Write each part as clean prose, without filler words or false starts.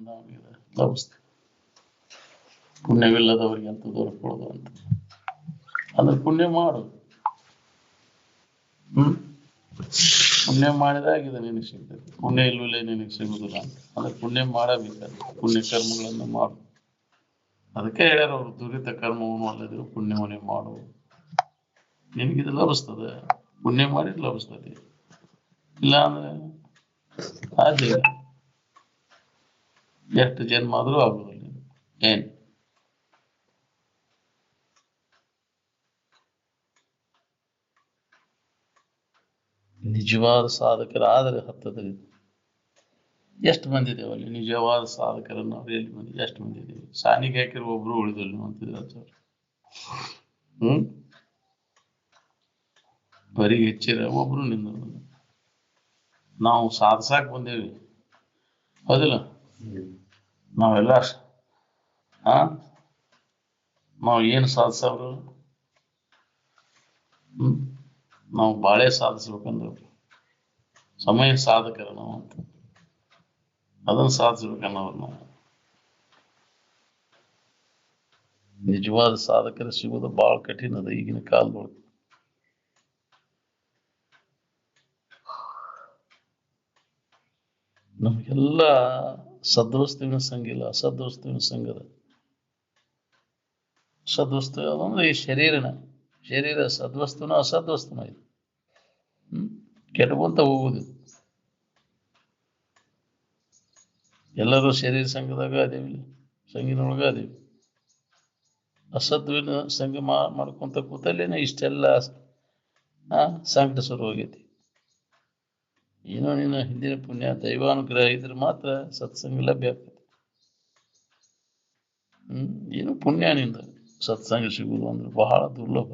ನಮಗೆ ಲಭಿಸ್ತದೆ. ಪುಣ್ಯವಿಲ್ಲದವರಿಗೆ ಅಂತ ದೊರಕೊಳ್ಳೋದು ಅಂತ ಅಂದ್ರೆ ಪುಣ್ಯ ಮಾಡು. ಪುಣ್ಯ ಮಾಡಿದಾಗ ಇದು ನಿನಗೆ ಸಿಗ್ತದೆ, ಪುಣ್ಯ ಇಲ್ಲವೇ ನಿನಗೆ ಸಿಗುದಿಲ್ಲ ಅಂತ. ಅಂದ್ರೆ ಪುಣ್ಯ ಮಾಡಬೇಕಾದ್ರೆ ಪುಣ್ಯ ಕರ್ಮಗಳನ್ನು ಮಾಡು. ಅದಕ್ಕೆ ಹೇಳ್ಯಾರ ಅವರು, ದುರಿತ ಕರ್ಮವನ್ನು ಅಲ್ಲದೆ ಪುಣ್ಯವನ್ನೇ ಮಾಡು. ನಿನಗಿದು ಲಭಿಸ್ತದೆ, ಪುಣ್ಯ ಮಾಡಿ ಲಭಿಸ್ತದೆ. ಇಲ್ಲ ಅಂದ್ರೆ ಸಾಧ್ಯ ಇಲ್ಲ, ಎಷ್ಟು ಜನ್ಮ ಆದ್ರೂ ಆಗುದಿಲ್ಲ. ಏನ್ ನಿಜವಾದ ಸಾಧಕರಾದರೆ ಹತ್ತದ್ರಿ. ಎಷ್ಟು ಮಂದಿ ಇದೇವೆ ಅಲ್ಲಿ ನಿಜವಾದ ಸಾಧಕರನ್ನು ಅವ್ರು ಎಲ್ಲಿ ಮಂದಿ, ಎಷ್ಟು ಮಂದಿ ಇದ್ದೇವೆ? ಸಾನಿಗೆ ಹಾಕಿರೋ ಒಬ್ರು ಉಳಿದಲ್ಲಿ ಅಂತಿದ್ರು. ಬರಿಗೆ ಹೆಚ್ಚಿರ ಒಬ್ರು ನಿಂದ. ನಾವು ಸಾಧಿಸಾಕ್ ಬಂದೇವಿ, ಹೌದಿಲ್ಲ? ನಾವೆಲ್ಲ ನಾವು ಏನು ಸಾಧಿಸವ್ರು? ನಾವು ಬಾಳೆ ಸಾಧಿಸ್ಬೇಕಂದ್ರೆ ಸಮಯ ಸಾಧಕರ ನಾವು ಅಂತ, ಅದನ್ನು ಸಾಧಿಸ್ಬೇಕನ್ನೋರು ನಾವು. ನಿಜವಾದ ಸಾಧಕರು ಸಿಗೋದು ಬಹಳ ಕಠಿಣ ಅದ ಈಗಿನ ಕಾಲದೊಳಗೆ. ನಮಗೆಲ್ಲ ಸದ್ವಸ್ತುವಿನ ಸಂಘ ಇಲ್ಲ, ಅಸದ್ವಸ್ತುವಿನ ಸಂಘದ. ಸದ್ವಸ್ತು ಯಾವ್ದಂದ್ರೆ ಈ ಶರೀರ ಸದ್ವಸ್ತುನ ಅಸದ್ವಸ್ತುನ ಇದು. ಕೆಟ್ಟಬಂತ ಹೋಗುದು. ಎಲ್ಲರೂ ಶರೀರ ಸಂಘದಾಗ ಅದೇವಿ, ಸಂಘಿನೊಳಗ ಅದೇವಿ. ಅಸದ್ವಿನ ಸಂಘ ಮಾಡ್ಕೊಂತ ಕೂತಲ್ಲೇನೆ ಇಷ್ಟೆಲ್ಲ ಸಂಕಟ ಶುರು ಹೋಗೈತಿ. ಏನೋ ನೀನು ಹಿಂದಿನ ಪುಣ್ಯ ದೈವಾನುಗ್ರಹ ಇದ್ರೆ ಮಾತ್ರ ಸತ್ಸಂಗ ಲಭ್ಯ ಆಗ್ತದೆ. ಏನು ಪುಣ್ಯ ನಿಂದ ಸತ್ಸಂಗ ಸಿಗುವುದು ಅಂದ್ರೆ ಬಹಳ ದುರ್ಲಭ.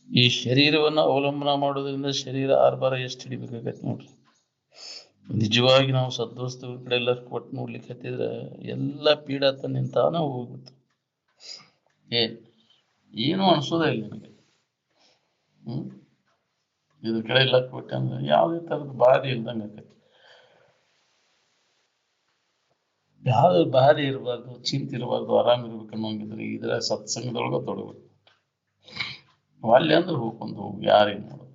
ಈ ಶರೀರವನ್ನು ಅವಲಂಬನ ಮಾಡೋದ್ರಿಂದ ಶರೀರ ಆರ್ಭಾರ ಎಷ್ಟು ಹಿಡಿಬೇಕಾಗತ್ತೆ ನೋಡ್ರಿ. ನಿಜವಾಗಿ ನಾವು ಸದ್ವಸ್ತುಗಳ ಕಡೆ ಎಲ್ಲ ಕೊಟ್ಟು ನೋಡ್ಲಿಕ್ಕೆ ಹತ್ತಿದ್ರೆ ಎಲ್ಲ ಪೀಡ ನಿಂತಾನ ಹೋಗ್ಬಿಡ್ತು. ಏನು ಅನ್ಸೋದೇ ಇಲ್ಲ ನನಗೆ. ಇದ್ರ ಕಡೆ ಎಲ್ಲ ಕೊಟ್ಟೆ ಅಂದ್ರೆ ಯಾವುದೇ ತರದ ಬಾಧೆ ಇಲ್ದಂಗೆ ಆಕೈತಿ. ಯಾವ್ದು ಬಾಧೆ ಇರಬಾರ್ದು, ಚಿಂತೆ ಇರಬಾರ್ದು, ಆರಾಮ್ ಇರ್ಬೇಕು ಅನ್ನೋಂಗಿದ್ರೆ ಇದ್ರ ಸತ್ಸಂಗದೊಳಗ ತೊಡಗಬೇಕು. ಅಲ್ಲಿ ಅಂದ್ರೆ ಹೋಗ್ಕೊಂಡು ಯಾರೇನು ಮಾಡೋದು.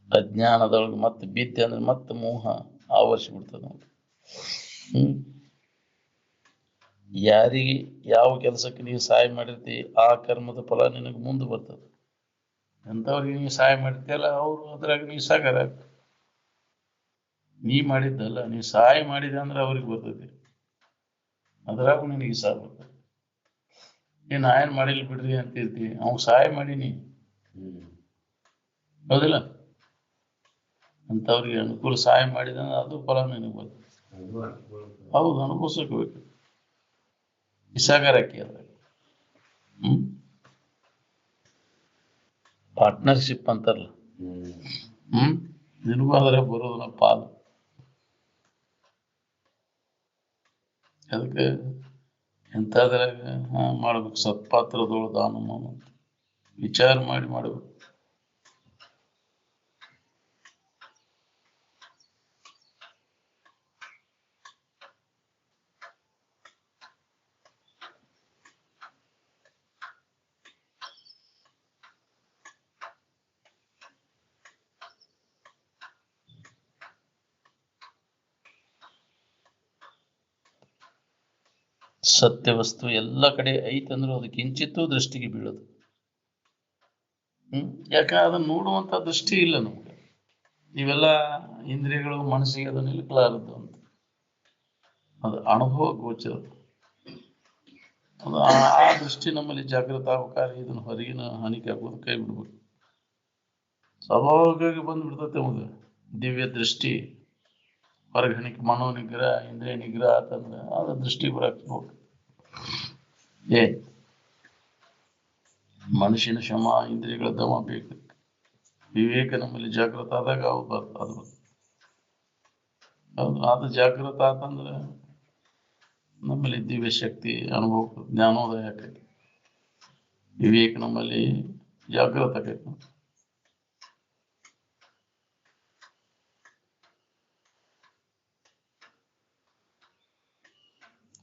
ಅಜ್ಞಾನದೊಳಗೆ ಮತ್ತೆ ಬಿದ್ದೆ ಅಂದ್ರೆ ಮತ್ತೆ ಮೋಹ ಆವರಿಸಿ ಬಿಡ್ತದೆ ನೋಡಿ. ಯಾರಿಗೆ ಯಾವ ಕೆಲಸಕ್ಕೆ ನೀವು ಸಹಾಯ ಮಾಡಿರ್ತಿ ಆ ಕರ್ಮದ ಫಲ ನಿನಗೆ ಮುಂದೆ ಬರ್ತದೆ. ಎಂಥವ್ರಿಗೆ ನೀವು ಸಹಾಯ ಮಾಡಿರ್ತೀಯಲ್ಲ ಅವರು ಅದ್ರಾಗ ನೀವು ಸಾಗರ. ನೀ ಮಾಡಿದ್ದಲ್ಲ, ನೀವು ಸಹಾಯ ಮಾಡಿದೆ ಅಂದ್ರೆ ಅವ್ರಿಗೆ ಬರ್ತದೆ, ಅದ್ರಾಗ ನಿನಗೆ ಸಾಲ ಬರ್ತದೆ. ನಾ ಏನ್ ಮಾಡಿಲ್ಲ ಬಿಡ್ರಿ ಅಂತಿರ್ತಿ, ಅವ್ನು ಸಹಾಯ ಮಾಡೀನಿ, ಹೌದಿಲ್ಲ? ಅಂಥವ್ರಿಗೆ ಅನುಕೂಲ ಸಹಾಯ ಮಾಡಿದಂದ್ರೆ ಅದು ಫಲ ನಿನಗೆ ಬರ್ತದೆ. ಹೌದು, ಅನುಭವಿಸಬೇಕು. ಇಸಾಗರಕ್ಕೆ ಅದ್ರಾಗ ಪಾರ್ಟ್ನರ್ಶಿಪ್ ಅಂತಾರಲ್ಲ, ನಿನಗೂ ಅದ್ರ ಬರೋದನ್ನ ಪಾಲು. ಅದಕ್ಕೆ ಎಂಥದ್ರಾಗ ಮಾಡ್ಬೇಕು, ಸತ್ಪಾತ್ರದೊಳು ದಾನ ಅಂತ ವಿಚಾರ ಮಾಡಿ ಮಾಡ್ಬೇಕು. ಸತ್ಯ ವಸ್ತು ಎಲ್ಲ ಕಡೆ ಐತಂದ್ರೂ ಅದು ಕಿಂಚಿತ್ತೂ ದೃಷ್ಟಿಗೆ ಬೀಳೋದು. ಯಾಕಂದ್ರೆ ಅದನ್ನ ನೋಡುವಂತ ದೃಷ್ಟಿ ಇಲ್ಲ ನಮ್ಗೆ. ಇವೆಲ್ಲ ಇಂದ್ರಿಯಗಳು ಮನಸ್ಸಿಗೆ ಅದು ನಿಲ್ಕಲಾರದು ಅಂತ, ಅದು ಅನುಭವ ಗೋಚರ. ಅದು ಆ ದೃಷ್ಟಿ ನಮ್ಮಲ್ಲಿ ಜಾಗೃತ ಆಗ್ಬೇಕಾದ್ರೆ ಇದನ್ನ ಹೊರಗಿನ ಹಾನಿಕೆ ಆಗೋದು ಕೈ ಬಿಡ್ಬೇಕು. ಸ್ವಾಭಾವಿಕವಾಗಿ ಬಂದ್ಬಿಡ್ತತೆ ನಮಗೆ ದಿವ್ಯ ದೃಷ್ಟಿ. ಹೊರಗಣಿಕೆ ಮನೋನಿಗ್ರಹ ಇಂದ್ರಿಯ ನಿಗ್ರಹ ಅಂತಂದ್ರೆ ಅದ ದೃಷ್ಟಿ ಬರಕ್ ನೋಡ್ರಿ. ಮನುಷ್ಯನ ಶ್ರಮ ಇಂದ್ರಿಯಗಳ ದಮ ಬೇಕು. ವಿವೇಕ ನಮ್ಮಲ್ಲಿ ಜಾಗೃತ ಆದಾಗ ಅದು ಅದು ಜಾಗೃತ ಆತಂದ್ರೆ ನಮ್ಮಲ್ಲಿ ದಿವ್ಯ ಶಕ್ತಿ ಅನುಭವ ಜ್ಞಾನೋದಯ ಆಕೈತಿ. ವಿವೇಕ ನಮ್ಮಲ್ಲಿ ಜಾಗೃತ ಆಕೈತಿ.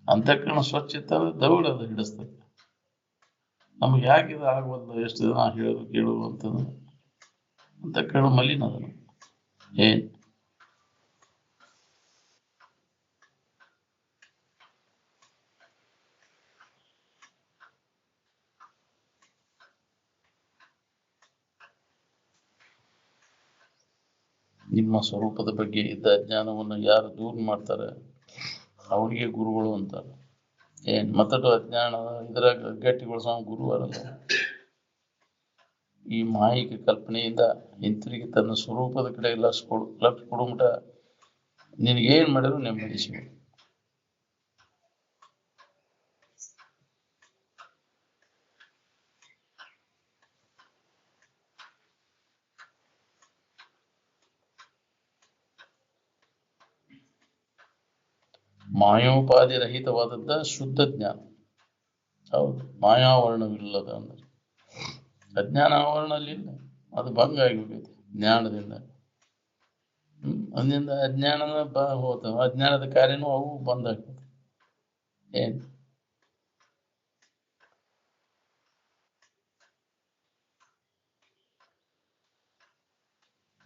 ಅಂತಃಕರಣ ಸ್ವಚ್ಛ ಇತ್ತಂದ್ರೆ ದೌಡ ಅದು ಹಿಡಿಸ್ತದೆ. ನಮ್ಗೆ ಯಾಕೆ ಇದು ಆಗ್ಬಾರ್ದು, ಎಷ್ಟು ದಿನ ಹೇಳೋದು ಕೇಳೋದು ಅಂತಂದ್ರೆ ಅಂತಃಕರಣ ಮಲಿನ ಅದನ್ನು ಏನ್ ನಿಮ್ಮ ಸ್ವರೂಪದ ಬಗ್ಗೆ ಇದ್ದ ಅಜ್ಞಾನವನ್ನು ಯಾರು ದೂರ ಮಾಡ್ತಾರೆ ಅವರಿಗೆ ಗುರುಗಳು ಅಂತಾರೆ. ಏನ್ ಮತ್ತದು ಅಜ್ಞಾನ ಇದ್ರಾಗ ಗಟ್ಟಿಗೊಳಿಸೋ ಗುರು ಅರಲ್ಲ. ಈ ಮಾಯಿಕ ಕಲ್ಪನೆಯಿಂದ ಹಿಂತಿರುಗಿ ತನ್ನ ಸ್ವರೂಪದ ಕಡೆ ಲಕ್ಷ ಕೊಡುಮಟ ನಿನಗೇನ್ ಮಾಡಿದ್ರು ನೆಮ್ಮದಿ ಸಿಗೋದು. ಮಾಯೋಪಾಧಿ ರಹಿತವಾದದ್ದ ಶುದ್ಧ ಜ್ಞಾನ. ಹೌದು, ಮಾಯಾವರಣವಿಲ್ಲದ ಅಂದ್ರೆ ಅಜ್ಞಾನ ಆವರಣಲ್ಲಿ ಇಲ್ಲ, ಅದು ಭಂಗ ಆಗಿಬಿಟ್ಟೈತಿ ಜ್ಞಾನದಿಂದ. ಅಂದಿಂದ ಅಜ್ಞಾನದ ಹೋಗ್ತವೆ, ಅಜ್ಞಾನದ ಕಾರ್ಯನೂ ಅವು ಬಂದ್ ಆಗ್ತದೆ. ಏನ್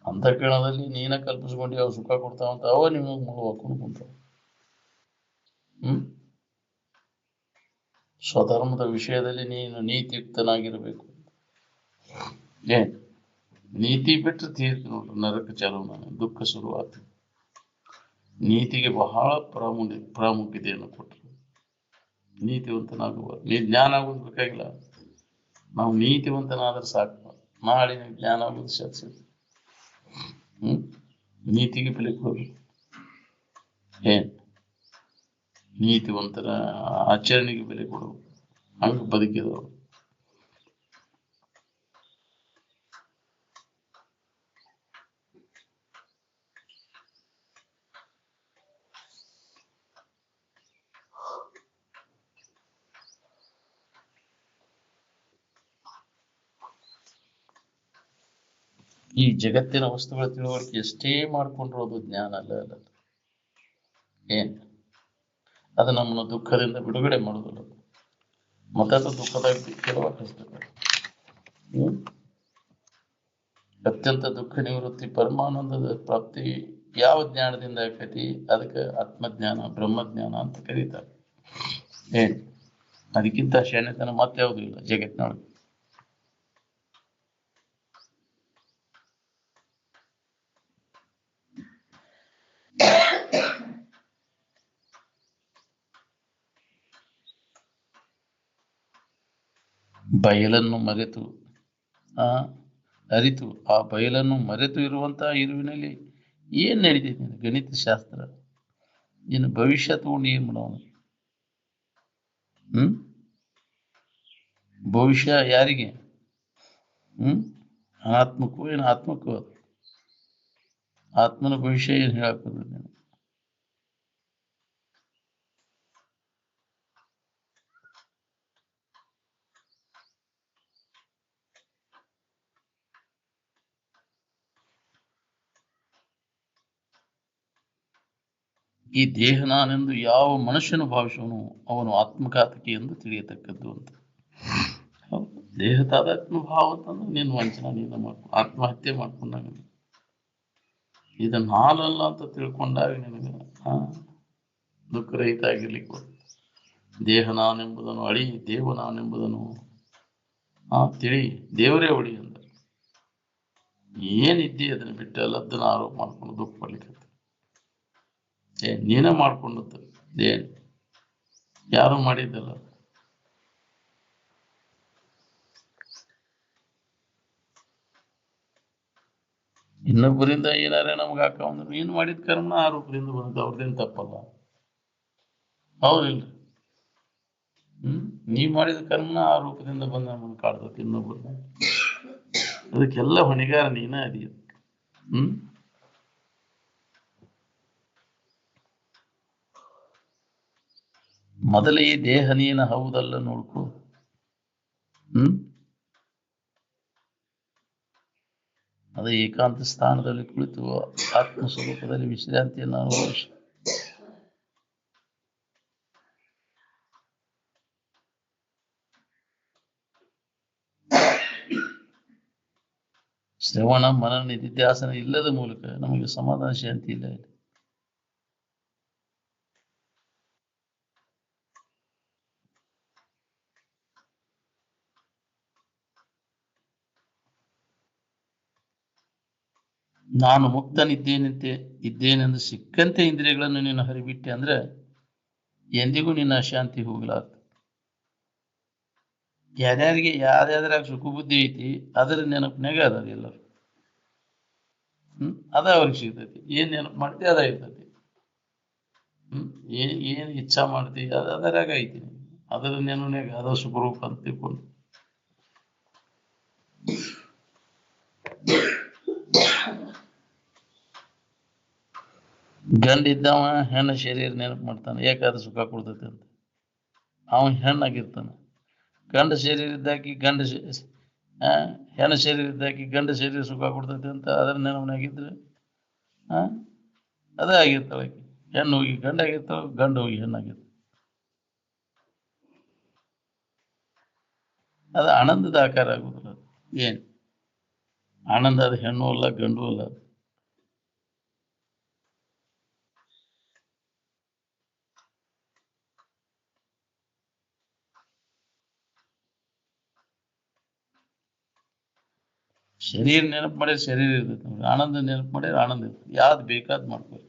ಅಂತಃಕರಣದಲ್ಲಿ ನೀನ ಕಲ್ಪಿಸ್ಕೊಂಡು ಅವು ಸುಖ ಕೊಡ್ತಾವಂತ ಅವ ನಿಮಗೆ ಮುಳು ಹಾಕೊಂಡು ಕುಂತಾವ. ಸ್ವಧರ್ಮದ ವಿಷಯದಲ್ಲಿ ನೀನು ನೀತಿಯುಕ್ತನಾಗಿರ್ಬೇಕು. ಏನ್ ನೀತಿ ಬಿಟ್ಟರೆ ತೀರ್ತು ನೋಡ್ರಿ, ನರಕ ಚಾಲು, ನಾನು ದುಃಖ ಶುರುವಾತ. ನೀತಿಗೆ ಬಹಳ ಪ್ರಾಮುಖ್ಯತೆಯನ್ನು ಕೊಟ್ಟರು. ನೀತಿವಂತನಾಗುವ ನೀ ಜ್ಞಾನ ಆಗೋದು ಬೇಕಾಗಿಲ್ಲ, ನಾವು ನೀತಿವಂತನಾದ್ರೆ ಸಾಕು, ನಾಳಿನ ಜ್ಞಾನ ಆಗೋದು ಶಾಸ್ತ್ರ. ನೀತಿಗೆ ಬೆಲೆ ಕೊಡಬೇಕು. ಏನ್ ನೀತಿವಂತರ ಆಚರಣೆಗೆ ಬೆಲೆ ಕೊಡಬೇಕು. ಹಂಗೆ ಬದುಕಿದವರು. ಈ ಜಗತ್ತಿನ ವಸ್ತುಗಳ ತಿಳುವಳಿಕೆ ಎಷ್ಟೇ ಮಾಡ್ಕೊಂಡಿರೋದು ಜ್ಞಾನ ಅಲ್ಲ. ಏನ್ ಅದು ನಮ್ಮನ್ನು ದುಃಖದಿಂದ ಬಿಡುಗಡೆ ಮಾಡುವುದಿಲ್ಲ, ಮತ್ತದು ದುಃಖದಾಗ ಕೆಲವಾಗ್ತದೆ. ಅತ್ಯಂತ ದುಃಖ ನಿವೃತ್ತಿ ಪರಮಾನಂದದ ಪ್ರಾಪ್ತಿ ಯಾವ ಜ್ಞಾನದಿಂದ ಆಕತಿ? ಅದಕ್ಕೆ ಆತ್ಮಜ್ಞಾನ ಬ್ರಹ್ಮಜ್ಞಾನ ಅಂತ ಕರೀತಾರೆ. ಏನ್ ಅದಕ್ಕಿಂತ ಶಾನ್ಯತನ ಮತ್ತೆ ಯಾವುದೂ ಇಲ್ಲ ಜಗತ್ತಿನೊಳಗೆ. ಬಯಲನ್ನು ಮರೆತು ಅರಿತು ಆ ಬಯಲನ್ನು ಮರೆತು ಇರುವಂತಹ ಇರುವಿನಲ್ಲಿ ಏನ್ ನಡೀತೈತಿ? ಗಣಿತ ಶಾಸ್ತ್ರ. ಇನ್ನು ಭವಿಷ್ಯ ತಗೊಂಡು ಏನ್ ಮಾಡೋಣ? ಭವಿಷ್ಯ ಯಾರಿಗೆ? ಅನಾತ್ಮಕ್ಕೂ ಏನು ಆತ್ಮಕ್ಕೂ? ಅದು ಆತ್ಮನ ಭವಿಷ್ಯ ಏನ್ ಹೇಳಕ್ಕೋದು? ಈ ದೇಹ ನಾನೆಂದು ಯಾವ ಮನುಷ್ಯನು ಭಾವಿಸುವನು ಅವನು ಆತ್ಮಘಾತಕಿ ಎಂದು ತಿಳಿಯತಕ್ಕದ್ದು ಅಂತ. ದೇಹ ತಾದಾತ್ಮ ಭಾವ ಅಂತಂದ್ರೆ ನೀನು ವಂಚನ, ನೀನು ಆತ್ಮಹತ್ಯೆ ಮಾಡ್ಕೊಂಡಾಗ, ಇದು ನಾನಲ್ಲ ಅಂತ ತಿಳ್ಕೊಂಡಾಗ ನಿನಗೆ ದುಃಖರಹಿತ ಆಗಿರ್ಲಿಕ್ಕೆ. ದೇಹ ನಾನೆಂಬುದನ್ನು ಅಳಿ, ದೇವ ನಾನೆಂಬುದನ್ನು ತಿಳಿ, ದೇವರೇ ಒಳಿ ಅಂತ ಏನಿದ್ದಿ ಅದನ್ನ ಬಿಟ್ಟು ಎಲ್ಲದನ್ನ ಆರೋಪ ಮಾಡ್ಕೊಂಡು ದುಃಖ ಪಡ್ಲಿಕ್ಕೆ ನೀನೇ ಮಾಡ್ಕೊಂಡದ್ದು. ಏನ್ ಯಾರು ಮಾಡಿದ್ದಲ್ಲ. ಇನ್ನೊಬ್ಬರಿಂದ ಏನಾರ ನಮ್ಗೆ ಹಾಕಂದ್ರೆ ನೀನು ಮಾಡಿದ ಕರ್ಮ ಆರೋಪದಿಂದ ಬಂದ, ಅವ್ರದ್ದೇನು ತಪ್ಪಲ್ಲ. ಹೌದಿಲ್ರಿ? ನೀ ಮಾಡಿದ ಕರ್ಮ ಆ ರೂಪದಿಂದ ಬಂದ ನಮ್ಮನ್ನು ಕಾಡ್ತತಿ ಇನ್ನೊಬ್ಬರು. ಅದಕ್ಕೆಲ್ಲ ಹೊಣೆಗಾರ ನೀನ ಅದಿ. ಮೊದಲೇ ಈ ದೇಹ ನೀನ ಹೌದಲ್ಲ ನೋಡ್ಕೊ. ಅದು ಏಕಾಂತ ಸ್ಥಾನದಲ್ಲಿ ಕುಳಿತು ಆತ್ಮ ಸ್ವರೂಪದಲ್ಲಿ ವಿಶ್ರಾಂತಿಯನ್ನು ಅನುಭವಿಸಿ ಶ್ರವಣ ಮನನ ನಿಧಿಧ್ಯಾಸನ ಇಲ್ಲದ ಮೂಲಕ ನಮಗೆ ಸಮಾಧಾನ ಶಾಂತಿ ಇಲ್ಲ. ನಾನು ಇದ್ದೇನೆಂದು ಸಿಕ್ಕಂತೆ ಇಂದ್ರಿಯಗಳನ್ನು ನೀನು ಹರಿಬಿಟ್ಟೆ ಅಂದ್ರೆ ಎಂದಿಗೂ ನಿನ್ನ ಶಾಂತಿ ಹೋಗ್ಲಾರ್ದು. ಯಾರ್ಯಾರಿಗೆ ಯಾರ್ಯಾದ್ರಾಗ ಸುಖ ಬುದ್ಧಿ ಐತಿ ಅದರ ನೆನಪಿನಾಗ ಅದ ಎಲ್ಲರು. ಅದ ಅವ್ರಿಗೆ ಸಿಗ್ತೈತಿ. ಏನ್ ನೆನಪು ಮಾಡ್ತಿ ಅದ ಇರ್ತೈತಿ. ಏನ್ ಇಚ್ಛಾ ಮಾಡ್ತಿ ಅದರಾಗ ಐತಿ. ಅದರ ನೆನಪಿನಾಗ ಅದ ಸುಖರೂಪ ಅಂತ ತಿಳ್ಕೊಂಡು ಗಂಡ ಇದ್ದವ ಹೆಣ್ಣ ಶರೀರ ನೆನಪು ಮಾಡ್ತಾನೆ. ಯಾಕಾದ್ರೆ ಸುಖ ಕೊಡ್ತೈತೆ ಅಂತ. ಅವನ್ ಹೆಣ್ಣಾಗಿರ್ತಾನೆ. ಗಂಡ ಶರೀರ ಇದ್ದಾಕಿ ಹೆಣ್ಣ ಶರೀರ ಇದ್ದಾಕಿ ಗಂಡ ಶರೀರ ಸುಖ ಕೊಡ್ತೈತೆ ಅಂತ ಅದರ ನೆನಪಿನಾಗಿದ್ರೆ ಅದೇ ಆಗಿರ್ತಾವ. ಆಕಿ ಹೆಣ್ಣು ಹೋಗಿ ಗಂಡ ಆಗಿರ್ತಾವ, ಗಂಡು ಹೋಗಿ ಹೆಣ್ಣಾಗಿರ್ತಾವ. ಅದು ಆನಂದದ ಆಕಾರ ಆಗುದಿಲ್ಲ. ಏನ್ ಆನಂದ ಅದು ಹೆಣ್ಣು ಅಲ್ಲ, ಗಂಡು ಅಲ್ಲ. ಶರೀರ ನೆನಪು ಮಾಡಿದ್ರೆ ಶರೀರ ಇರ್ತೈತೆ ನಮ್ಗೆ. ಆನಂದ ನೆನಪು ಮಾಡಿದ್ರೆ ಆನಂದ ಇರ್ತೈತೆ. ಯಾವ್ದು ಬೇಕಾದ್ ಮಾಡ್ಕೊಳ್ಳಿ.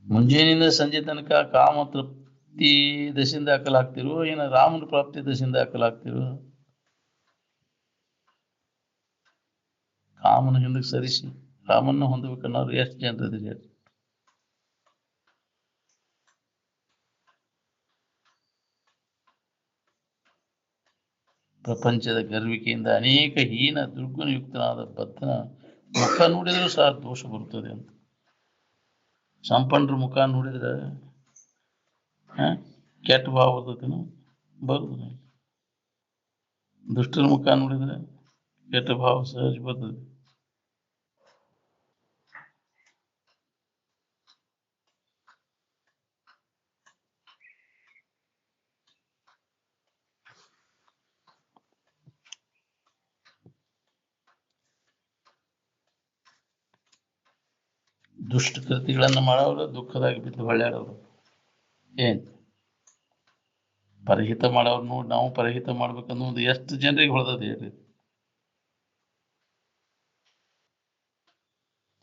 ಮುಂಜಾನಿಂದ ಸಂಜೆ ತನಕ ಕಾಮ ತೃಪ್ತಿ ದಶೆಯಿಂದ ಹಾಕಲಾಗ್ತಿರೋ ಏನ ರಾಮನ ಪ್ರಾಪ್ತಿ ದಶೆಯಿಂದ ಹಾಕಲಾಗ್ತಿರೋ? ಕಾಮನ ಹಿಂದಕ್ಕೆ ಸರಿಸಿ ರಾಮನ್ನ ಹೊಂದಬೇಕನ್ನೋರು ಎಷ್ಟು ಜನರಿದ್ದೀರಿ? ಪ್ರಪಂಚದ ಗರ್ವಿಕೆಯಿಂದ ಅನೇಕ ಹೀನ ದುರ್ಗುಣಯುಕ್ತನಾದ ಬದ್ಧನ ಮುಖ ನೋಡಿದರೂ ಸಹ ದೋಷ ಬರುತ್ತದೆ ಅಂತ. ಸಂಪನ್ನರ ಮುಖ ನೋಡಿದ್ರೆ ಕೆಟ್ಟ ಭಾವ ಬರ್ತೈತೇನು? ಬರುದಿಲ್ಲ. ದುಷ್ಟರ ಮುಖ ನೋಡಿದ್ರೆ ಕೆಟ್ಟ ಭಾವ ಸಹಜ ಬರ್ತದೆ. ದುಷ್ಟ ಕೃತಿಗಳನ್ನು ಮಾಡೋರು ದುಃಖದಾಗಿ ಬಿದ್ದು ಹೊಳ್ಯಾಡೋರು. ಏನ್ ಪರಹಿತ ಮಾಡೋರು ನೋಡಿ ನಾವು ಪರಹಿತ ಮಾಡ್ಬೇಕನ್ನೋದು ಎಷ್ಟು ಜನರಿಗೆ ಹೊಡೆದದ ಹೇಳ್ರಿ.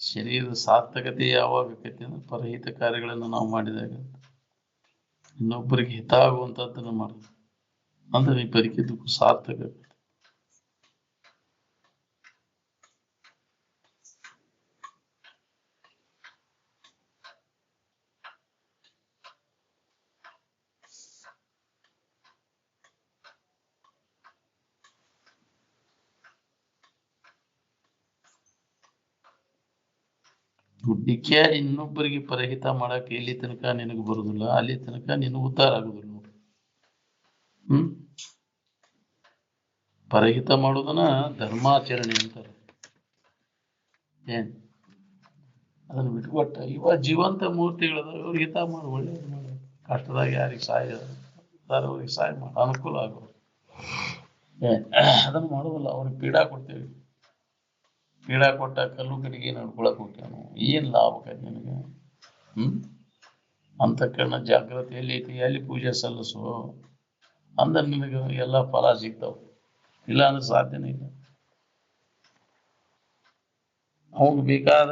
ಶರೀರದ ಸಾರ್ಥಕತೆ ಯಾವಾಗ ಆಕೈತಿ ಅಂದ್ರೆ ಪರಹಿತ ಕಾರ್ಯಗಳನ್ನು ನಾವು ಮಾಡಿದಾಗ. ಇನ್ನೊಬ್ಬರಿಗೆ ಹಿತ ಆಗುವಂತದ್ದನ್ನು ಮಾಡೋದು ಅಂದ್ರೆ ಈ ಬದುಕಿದ್ದಕ್ಕೂ ಸಾರ್ಥಕ. ದುಡ್ಡಿಕ್ಕೆ ಇನ್ನೊಬ್ಬರಿಗೆ ಪರಹಿತ ಮಾಡಕ್ಕೆ ಇಲ್ಲಿ ತನಕ ನಿನಗೆ ಬರುದಿಲ್ಲ, ಅಲ್ಲಿ ತನಕ ನಿನ್ನ ಉದ್ಧಾರ ಆಗುದಿಲ್ಲ ನೋಡ್ರಿ. ಪರಹಿತ ಮಾಡೋದನ್ನ ಧರ್ಮಾಚರಣೆ ಅಂತಾರೆ. ಏನ್ ಅದನ್ನ ಬಿಟ್ಕೊಟ್ಟ ಇವಾಗ ಜೀವಂತ ಮೂರ್ತಿಗಳದ ಅವ್ರಿಗೆ ಹಿತ ಮಾಡಿ ಒಳ್ಳೇದು ಮಾಡಿ ಕಷ್ಟದಾಗ ಯಾರಿಗೆ ಸಹಾಯ ಅವ್ರಿಗೆ ಸಹಾಯ ಮಾಡಿ ಅನುಕೂಲ ಆಗೋದು. ಅದನ್ನು ಮಾಡೋದಿಲ್ಲ. ಅವ್ರಿಗೆ ಪೀಡಾ ಕೊಡ್ತೇವೆ. ಪೀಡಾ ಕೊಟ್ಟ ಕಲ್ಲು ಕಡೆಗೆ ನಡ್ಕೊಳಕ್ ಹೋಗ್ಯಾನು ಏನ್ ಲಾಭ ನಿನಗೆ? ಅಂತಃಕರಣ ಜಾಗೃತಿಯಲ್ಲಿ ಐತಿ, ಅಲ್ಲಿ ಪೂಜೆ ಸಲ್ಲಿಸು ಅಂದ್ರೆ ನಿನಗೆ ಎಲ್ಲ ಫಲ ಸಿಗ್ತಾವ. ಇಲ್ಲ ಅಂದ್ರೆ ಸಾಧ್ಯನೇ ಇಲ್ಲ. ಅವಾಗ ಬೇಕಾದ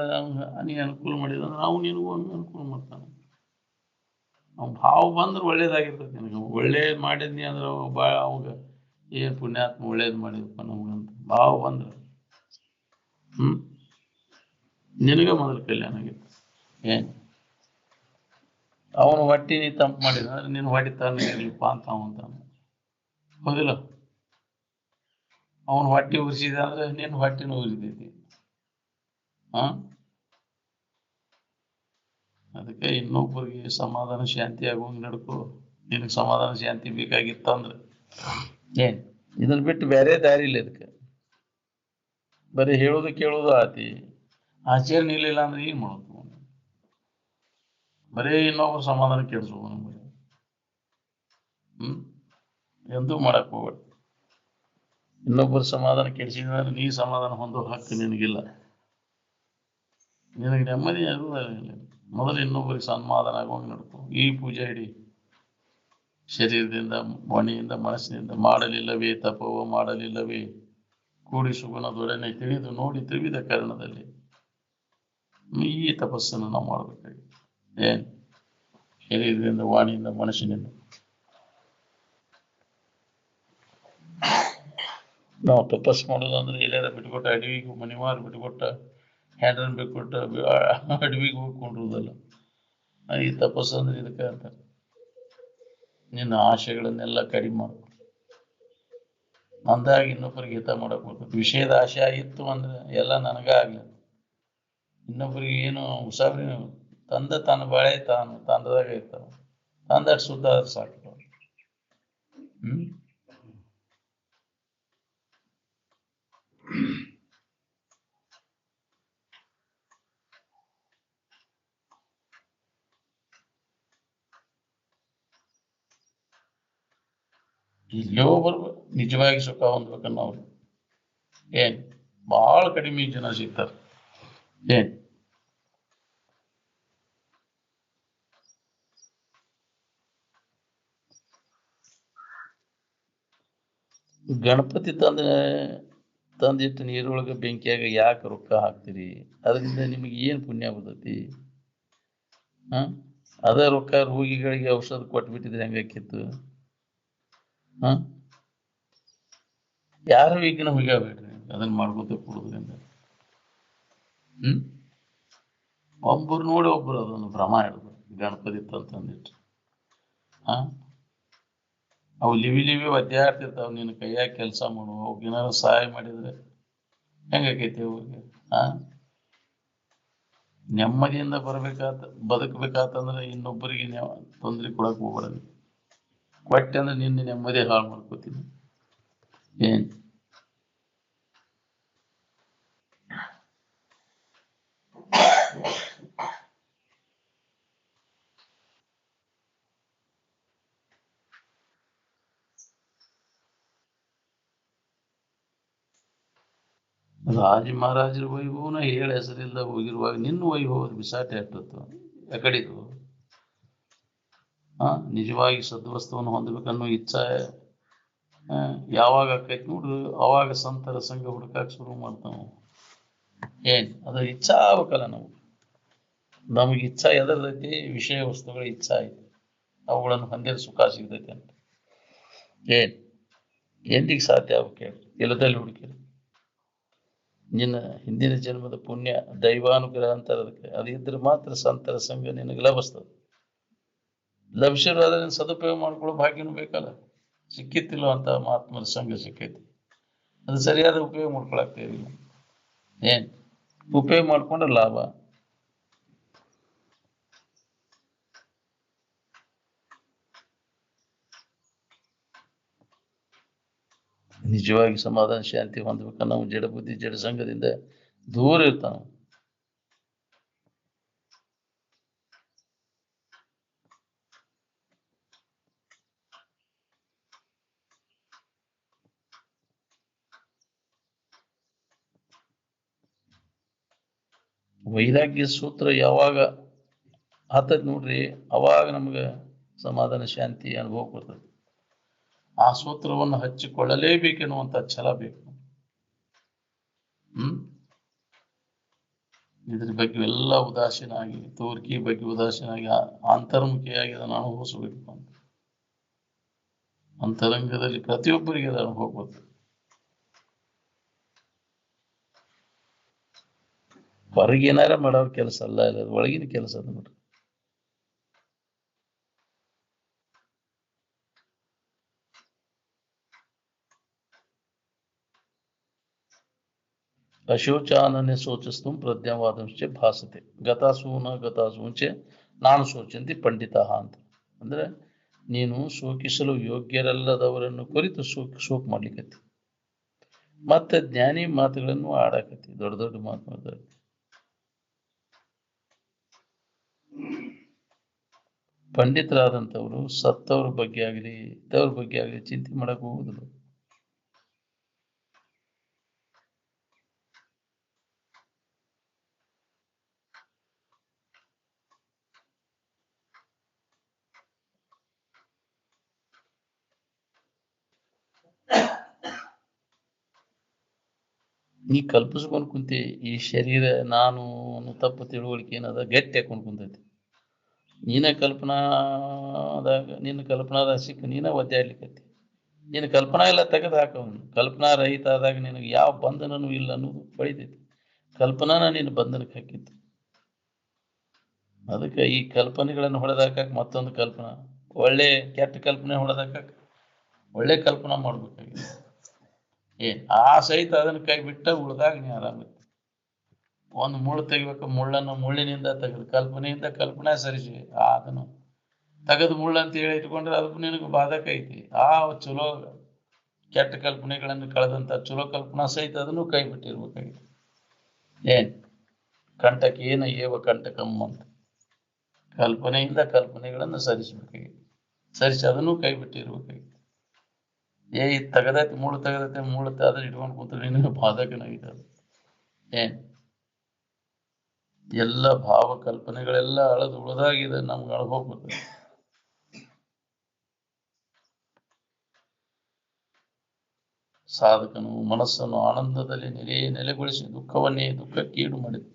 ನೀ ಅನುಕೂಲ ಮಾಡಿದ್ರೆ ನಾವು ನಿನಗೂ ಅನುಕೂಲ ಮಾಡ್ತಾನೆ. ಅವ್ನ ಭಾವ ಬಂದ್ರೆ ಒಳ್ಳೇದಾಗಿರ್ತೈತಿ ನಿನಗೆ. ಒಳ್ಳೇದ್ ಮಾಡಿದ್ನಿ ಅಂದ್ರೆ ಅವಾಗ ಏನ್ ಪುಣ್ಯಾತ್ಮ ಒಳ್ಳೇದ್ ಮಾಡಿದಪ್ಪ ನಮಗಂತ ಭಾವ ಬಂದ್ರೆ ನಿನಗ ಮೊದಲು ಕಲ್ಯಾಣ ಆಗಿತ್ತು. ಏನ್ ಅವನು ಹೊಟ್ಟಿ ನೀ ತಂಪು ಮಾಡಿದ ಅಂದ್ರೆ ನಿನ್ನ ಹೊಟ್ಟಿ ತಾನೇ ಇರ್ಲಿಪ್ಪ ಅಂತ ಅಂತಾನೆ. ಹೌದಿಲ್ಲ? ಅವನು ಹೊಟ್ಟಿ ಉರಿಸಿದ ಅಂದ್ರೆ ನಿನ್ನ ಹೊಟ್ಟಿನೂ ಉರಿತೈತಿ. ಹಾ, ಅದಕ್ಕೆ ಇನ್ನೊಬ್ಬರಿಗೆ ಸಮಾಧಾನ ಶಾಂತಿ ಆಗುವಂಗೆ ನಡ್ಕೋ. ನಿನಗೆ ಸಮಾಧಾನ ಶಾಂತಿ ಬೇಕಾಗಿತ್ತಂದ್ರೆ ಏನ್ ಇದನ್ನ ಬಿಟ್ಟು ಬೇರೆ ದಾರಿ ಇಲ್ಲ. ಇದಕ್ಕೆ ಬರೀ ಹೇಳೋದು ಕೇಳೋದು ಆತಿ, ಆಚರಣೆ ಇರ್ಲಿಲ್ಲ ಅಂದ್ರೆ ಏನ್ ಮಾಡೋದು? ಬರೀ ಇನ್ನೊಬ್ರು ಸಮಾಧಾನ ಕೆಡಿಸೋದು ನಮಗೆ. ಎಂದೂ ಮಾಡಕ್ ಹೋಗ್ಬೇಡ. ಇನ್ನೊಬ್ಬರು ಸಮಾಧಾನ ಕೆಡಿಸಿದ್ರೆ ನೀ ಸಮಾಧಾನ ಹೊಂದೋ ಹಕ್ಕು ನಿನಗಿಲ್ಲ. ನಿನಗೆ ನೆಮ್ಮದಿ ಆಗುವುದಿಲ್ಲ. ಮೊದಲು ಇನ್ನೊಬ್ಬರಿಗೆ ಸಮಾಧಾನ ಆಗುವಂಗೆ ನಡ್ಕೊ. ಈ ಪೂಜೆ ಇಡೀ ಶರೀರದಿಂದ, ಮನೆಯಿಂದ, ಮನಸ್ಸಿನಿಂದ ಮಾಡಲಿಲ್ಲವೇ ತಪವ ಮಾಡಲಿಲ್ಲವೇ ಕೂಡಿ ಸುಗುಣದೊಡನೆ ತಿಳಿದು ನೋಡಿ ತ್ರಿವಿಧ ಕಾರಣದಲ್ಲಿ ಈ ತಪಸ್ಸನ್ನು ನಾವು ಮಾಡಬೇಕಾಗಿದೆ. ಏನ್ ಶರೀರದಿಂದ, ವಾಣಿಯಿಂದ, ಮನಸ್ಸಿನಿಂದ ನಾವು ತಪಸ್ಸು ಮಾಡೋದಂದ್ರೆ ಎಲ್ಲಾರ ಬಿಟ್ಕೊಟ್ಟ ಅಡವಿಗೂ ಮನಿವಾರ ಬಿಟ್ಕೊಟ್ಟ ಹ್ಯಾಂಡ್ರನ್ ಬಿಟ್ಕೊಟ್ಟ ಅಡವಿಗೆ ಹೋಗ್ಕೊಂಡಿರುವುದಲ್ಲ. ಈ ತಪಸ್ಸು ಅಂದ್ರೆ ಇದಕ್ಕೆ ಅಂತಾರೆ. ನಿನ್ನ ಆಶೆಗಳನ್ನೆಲ್ಲ ಕಡಿಮೆ ಮಾಡು. ಅಂದಾಗ ಇನ್ನೊಬ್ಬರಿಗೆ ಹಿತ ಮಾಡಕ್ ಬರ್ತದೆ. ವಿಷಯದ ಆಶೆ ಆಗಿತ್ತು ಅಂದ್ರೆ ಎಲ್ಲ ನನಗ ಆಗ್ಲಿ, ಇನ್ನೊಬ್ಬರಿಗೆ ಏನು ಉಸಾಬ್ರಿ ತಂದ ತನ್ನ ಬಾಳೆ ತಾನು ತಂದದಾಗ ಇರ್ತಾವ. ತಂದಷ್ಟು ಶುದ್ಧ ಆದ್ರೆ ಸಾಕು. ಇಲ್ಲೋ ಬರ್ಬೇಕು ನಿಜವಾಗಿ ಸುಖ ಹೊಂದ್ಬೇಕನ್ನೋರು ಏನ್ ಬಹಳ ಕಡಿಮೆ ಜನ ಸಿಗ್ತಾರ. ಏನ್ ಗಣಪತಿ ತಂದಿಟ್ಟು ನೀರೊಳಗೆ ಬೆಂಕಿಯಾಗ ಯಾಕೆ ರೊಕ್ಕ ಹಾಕ್ತೀರಿ? ಅದರಿಂದ ನಿಮಗೆ ಏನು ಪುಣ್ಯ ಬರ್ತೈತಿ? ಅದೇ ರೊಕ್ಕ ರೋಗಿಗಳಿಗೆ ಔಷಧ ಕೊಟ್ಬಿಟ್ಟಿದ್ರೆ ಹೆಂಗಾಕಿತ್ತು? ಯಾರು ಈಗಿನ ಹೋಗ್ಯಾಬೇಡ್ರಿ ಅದನ್ನ ಮಾಡ್ಕೋತ ಕೊಡೋದ್ರಿಂದ. ಒಬ್ಬರು ನೋಡಿ ಒಬ್ರು ಅದನ್ನು ಭ್ರಮ ಹಿಡ್ದು ಗಣಪತಿ ತಂದಿಟ್ಟು ಅವು ಲಿವಿ ಒದ್ದಾಡ್ತಿರ್ತಾವ. ನಿನ್ನ ಕೈಯಾಗ ಕೆಲಸ ಮಾಡುವ ಅವ್ರಿಗೆ ಏನಾದ್ರು ಸಹಾಯ ಮಾಡಿದ್ರೆ ಹೆಂಗಾಕೈತಿ ಅವ್ರಿಗೆ? ನೆಮ್ಮದಿಯಿಂದ ಬದುಕಬೇಕಾತಂದ್ರೆ ಇನ್ನೊಬ್ಬರಿಗೆ ತೊಂದರೆ ಕೊಡಕ್ ಹೋಗ್ಬೇಡ. ಕೊಟ್ಟೆ ಅಂದ್ರೆ ನಿನ್ನ ನೆಮ್ಮದಿ ಹಾಳು ಮಾಡ್ಕೋತೀನಿ. ಏನ್ ರಾಜ ಮಹಾರಾಜರ ವೈಭವನ ಹೇಳ ಹೆಸರಿಲ್ದ ಹೋಗಿರುವಾಗ ನಿನ್ನ ವೈಭವ ಬಿಸಾಟೆ ಅಟ್ಟತ್ತು ಯಾಕಡಿದು? ನಿಜವಾಗಿ ಸದ್ವಸ್ತುವನ್ನು ಹೊಂದಬೇಕನ್ನೋ ಇಚ್ಛೆ ಯಾವಾಗ ಆಕೈತಿ ನೋಡ್ರಿ ಅವಾಗ ಸಂತರ ಸಂಘ ಹುಡುಕಾಕ ಶುರು ಮಾಡ್ತಾವ. ಏನ್ ಅದು ಇಚ್ಛಾ ಆಗ್ಬೇಕಲ್ಲ. ನಮಗೆ ಇಚ್ಛಾ ಎದರ್ದೈತಿ? ವಿಷಯ ವಸ್ತುಗಳ ಇಚ್ಛಾ ಐತಿ, ಅವುಗಳನ್ನು ಹೊಂದಿರ ಸುಖ ಸಿಗ್ತೈತಿ ಅಂತ. ಏನ್ ಎಂದಿಗೆ ಸಾಧ್ಯ ಆಗ್ಬೇಕು? ಎಲ್ಲದಲ್ಲಿ ಹುಡುಕಿರಿ. ನಿನ್ನ ಹಿಂದಿನ ಜನ್ಮದ ಪುಣ್ಯ ದೈವಾನುಗ್ರಹ ಅಂತಾರೆ ಅದಕ್ಕೆ. ಅದು ಇದ್ರೆ ಮಾತ್ರ ಸಂತರ ಸಂಘ ನಿನಗೆ ಲಭಿಸ್ತದೆ. ಲಭಿಸಿರೋದ್ರೆ ಸದುಪಯೋಗ ಮಾಡ್ಕೊಳ್ಳೋ ಭಾಗ್ಯನೂ ಬೇಕಲ್ಲ. ಸಿಕ್ಕಿತ್ತಿಲ್ಲ ಅಂತ ಮಹಾತ್ಮರ ಸಂಘ ಸಿಕ್ಕೈತಿ, ಅದು ಸರಿಯಾದ ಉಪಯೋಗ ಮಾಡ್ಕೊಳಕ್ತಿಲ್ಲ. ಏನ್ ಉಪಯೋಗ ಮಾಡ್ಕೊಂಡ್ರೆ ಲಾಭ. ನಿಜವಾಗಿ ಸಮಾಧಾನ ಶಾಂತಿ ಹೊಂದ್ಬೇಕನ್ನ ನಾವು ಜಡ ಬುದ್ಧಿ ಜಡ ಸಂಘದಿಂದ ದೂರ ಇರ್ತಾನ. ವೈರಾಗ್ಯ ಸೂತ್ರ ಯಾವಾಗ ಹತ್ತದ್ ನೋಡ್ರಿ ಅವಾಗ ನಮ್ಗೆ ಸಮಾಧಾನ ಶಾಂತಿ ಅನುಭವ ಬರ್ತದೆ. ಆ ಸೂತ್ರವನ್ನು ಹಚ್ಚಿಕೊಳ್ಳಲೇಬೇಕೆನ್ನುವಂತ ಛಲ ಬೇಕು. ಇದ್ರ ಬಗ್ಗೆ ಎಲ್ಲ ಉದಾಸೀನ ಆಗಿ, ತೋರ್ಕಿ ಬಗ್ಗೆ ಉದಾಸೀನ ಆಗಿ ಅಂತರ್ಮುಖಿಯಾಗಿ ಅದನ್ನು ಅನುಭವಿಸಬೇಕು ಅಂತ. ಅಂತರಂಗದಲ್ಲಿ ಪ್ರತಿಯೊಬ್ಬರಿಗೆ ಅದು ಅನುಭವ ಬರ್ತದೆ. ಹೊರಗೇನಾರ ಮಾಡೋರ್ ಕೆಲಸ ಅಲ್ಲ, ಒಳಗಿನ ಕೆಲಸ ಅದ ನೋಡ್ರಿ. ಅಶೋಚಾನನ್ಯ ಶೋಚಸ್ತು ಪ್ರಜ್ಞಾವಾದಂಶ್ಚ ಭಾಸತೆ ಗತಾಸೂನ ಗತಾಸೂಂಚೆ ನಾನು ಶೋಚಂತಿ ಪಂಡಿತ ಅಂತ. ಅಂದ್ರೆ ನೀನು ಶೋಕಿಸಲು ಯೋಗ್ಯರಲ್ಲದವರನ್ನು ಕುರಿತು ಶೋಕ ಮಾಡ್ಲಿಕ್ಕತ್ತಿ, ಮತ್ತೆ ಜ್ಞಾನಿ ಮಾತುಗಳನ್ನು ಆಡಾಕತ್ತಿ, ದೊಡ್ಡ ದೊಡ್ಡ ಮಾತು ಮಾತಾಡ್ತಿ. ಪಂಡಿತರಾದಂಥವ್ರು ಸತ್ತವ್ರ ಬಗ್ಗೆ ಆಗಲಿ ಇದ್ದವ್ರ ಬಗ್ಗೆ ಆಗಲಿ ಚಿಂತೆ ಮಾಡಕ್ ಹೋಗುದಿಲ್ಲ. ನೀ ಕಲ್ಪಿಸ್ಕೊಂಡು ಕುಂತಿ, ಈ ಶರೀರ ನಾನು ಅನ್ನೋ ತಪ್ಪು ತಿಳುವಳಿಕೆ ಏನದ ಗಟ್ಟಿ ಹಾಕೊಂಡು ಕುಂತೈತಿ. ನೀನ ನಿನ್ನ ಕಲ್ಪನಾದಾಗ ಸಿಕ್ಕ ನೀನ ಒದ್ದಾಡ್ಲಿಕ್ಕತ್ತಿ. ನೀನು ಕಲ್ಪನಾ ಎಲ್ಲ ತೆಗೆದು ಹಾಕವನು. ಕಲ್ಪನಾ ರಹಿತ ಆದಾಗ ನಿನಗೆ ಯಾವ ಬಂಧನನೂ ಇಲ್ಲ ಅನ್ನೋದು ಹೊಳಿತೈತಿ. ಕಲ್ಪನಾನ ನೀನು ಬಂಧನಕ್ಕೆ ಹಾಕಿತ್ತು. ಅದಕ್ಕೆ ಈ ಕಲ್ಪನೆಗಳನ್ನು ಹೊಡೆದಾಕಕ್ ಮತ್ತೊಂದು ಕಲ್ಪನಾ, ಒಳ್ಳೆ ಕೆಟ್ಟ ಕಲ್ಪನೆ ಹೊಡೆದಾಕಕ್ ಒಳ್ಳೆ ಕಲ್ಪನಾ ಮಾಡ್ಬೇಕಾಗಿದೆ. ಆ ಸಹಿತ ಅದನ್ನ ಕೈ ಬಿಟ್ಟ ಉಳ್ದಾಗ ನೀ ಆರಾಮಿತ್ತು. ಒಂದು ಮುಳ್ಳು ತೆಗಿಬೇಕು, ಮುಳ್ಳನ್ನು ಮುಳ್ಳಿನಿಂದ ತೆಗೆದು ಕಲ್ಪನೆಯಿಂದ ಕಲ್ಪನಾ ಸರಿಸಿ ಅದನ್ನು ತೆಗೆದು ಮುಳ್ಳು ಅಂತ ಹೇಳಿ ಇಟ್ಕೊಂಡ್ರೆ ಅದಕ್ಕೂ ನಿನಗೆ ಬಾಧಕ ಐತಿ. ಚಲೋ ಕೆಟ್ಟ ಕಲ್ಪನೆಗಳನ್ನು ಕಳೆದಂತ ಚಲೋ ಕಲ್ಪನಾ ಸಹಿತ ಅದನ್ನು ಕೈ ಬಿಟ್ಟಿರ್ಬೇಕಾಗಿದೆ. ಕಂಟಕ ಏನ ಏವ ಕಂಟಕಮ್ಮ ಅಂತ ಕಲ್ಪನೆಯಿಂದ ಕಲ್ಪನೆಗಳನ್ನು ಸರಿಸಬೇಕಾಗಿದೆ. ಸರಿಸಿ ಅದನ್ನು ಕೈ ಬಿಟ್ಟಿರ್ಬೇಕಾಗಿದೆ. ಇದು ತೆಗದೈತಿ ಮುಳ್ಳು ತೆಗದೈತಿ ಮುಳ್ಳು ಅದನ್ನ ಇಟ್ಕೊಂಡು ಕೂತ್ರೆ ನಿನಗೆ ಬಾಧಕನಾಗಿದೆ. ಅದು ಎಲ್ಲ ಭಾವ ಕಲ್ಪನೆಗಳೆಲ್ಲ ಅಳದು ಉಳಿದಾಗಿದೆ, ನಮ್ಗೆ ಅನುಭವ ಬರ್ತದೆ. ಸಾಧಕನು ಮನಸ್ಸನ್ನು ಆನಂದದಲ್ಲಿ ನೆಲೆಗೊಳಿಸಿ ದುಃಖವನ್ನೇ ದುಃಖಕ್ಕೀಡು ಮಾಡಿದ.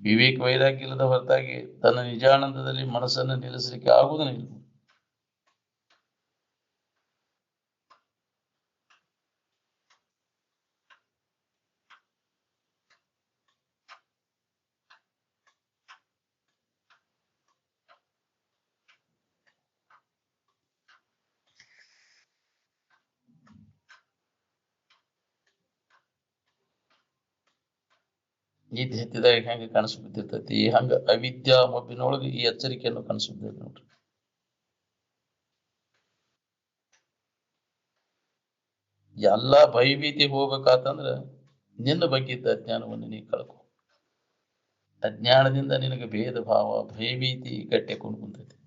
ವಿವೇಕ ವೈರಾಗ್ಯ ಇಲ್ಲದ ಹೊರತಾಗಿ ತನ್ನ ನಿಜಾನಂದದಲ್ಲಿ ಮನಸ್ಸನ್ನು ನಿಲ್ಲಿಸಲಿಕ್ಕೆ ಆಗುವುದಿಲ್ಲ. ನಿದ್ದೆ ಹತ್ತಿದಾಗ ಹೆಂಗೆ ಕನಸು ಬಿದ್ದಿರ್ತೈತಿ, ಹಂಗ ಅವಿದ್ಯಾ ಮಬ್ಬಿನೊಳಗೆ ಈ ಎಚ್ಚರಿಕೆಯನ್ನು ಕನಸು ಬಿದ್ದೈತಿ ನೋಡ್ರಿ. ಎಲ್ಲ ಭಯಭೀತಿ ಹೋಗ್ಬೇಕಾತಂದ್ರ ನಿನ್ನ ಬಗ್ಗೆ ಇದ್ದ ಅಜ್ಞಾನವನ್ನು ನೀ ಕಳ್ಕೊ. ಅಜ್ಞಾನದಿಂದ ನಿನಗೆ ಭೇದ ಭಾವ ಭಯಭೀತಿ ಗಟ್ಟಿಕೊಂಡು ಕುಂತೈತಿ.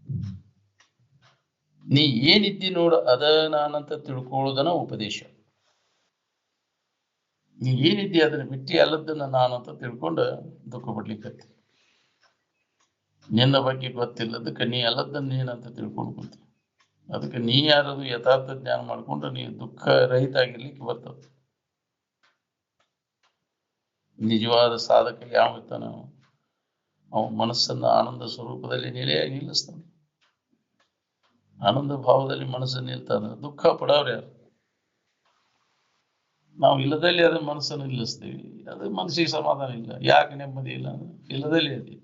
ನೀ ಏನಿದ್ದಿ ನೋಡು ಅದ ನಾನಂತ ತಿಳ್ಕೊಳ್ಳೋದನ ಉಪದೇಶ. ನೀ ಏನಿದ್ದಿ ಅದನ್ನ ಬಿಟ್ಟು ಎಲ್ಲದನ್ನ ನಾನು ಅಂತ ತಿಳ್ಕೊಂಡು ದುಃಖ ಪಡ್ಲಿಕ್ಕತ್ತಿ. ನಿನ್ನ ಬಗ್ಗೆ ಗೊತ್ತಿಲ್ಲದಕ್ಕೆ ನೀ ಎಲ್ಲದನ್ನ ನೀನಂತ ತಿಳ್ಕೊಂಡು ಕುಂತಿ. ಅದಕ್ಕೆ ನೀ ಯಾರದು ಯಥಾರ್ಥ ಜ್ಞಾನ ಮಾಡ್ಕೊಂಡ್ರೆ ನೀ ದುಃಖ ರಹಿತ ಆಗಿರ್ಲಿಕ್ಕೆ ಬರ್ತದ. ನಿಜವಾದ ಸಾಧಕ ಯಾವ ಇರ್ತಾನ, ಅವನ ಮನಸ್ಸನ್ನ ಆನಂದ ಸ್ವರೂಪದಲ್ಲಿ ನೆಲೆಯಾಗಿ ನಿಲ್ಲಿಸ್ತಾನೆ. ಆನಂದ ಭಾವದಲ್ಲಿ ಮನಸ್ಸನ್ನು ನಿಲ್ತಾನೆ. ದುಃಖ ಪಡೋರು ಯಾರು? ನಾವು ಇಲ್ಲದಲ್ಲಿ ಅದನ್ನ ಮನಸ್ಸನ್ನು ನಿಲ್ಲಿಸ್ತೀವಿ. ಅದು ಮನಸ್ಸಿಗೆ ಸಮಾಧಾನ ಇಲ್ಲ. ಯಾಕೆ ನೆಮ್ಮದಿ ಇಲ್ಲ ಅಂದ್ರೆ ಇಲ್ಲದಲ್ಲಿ ಅದಿ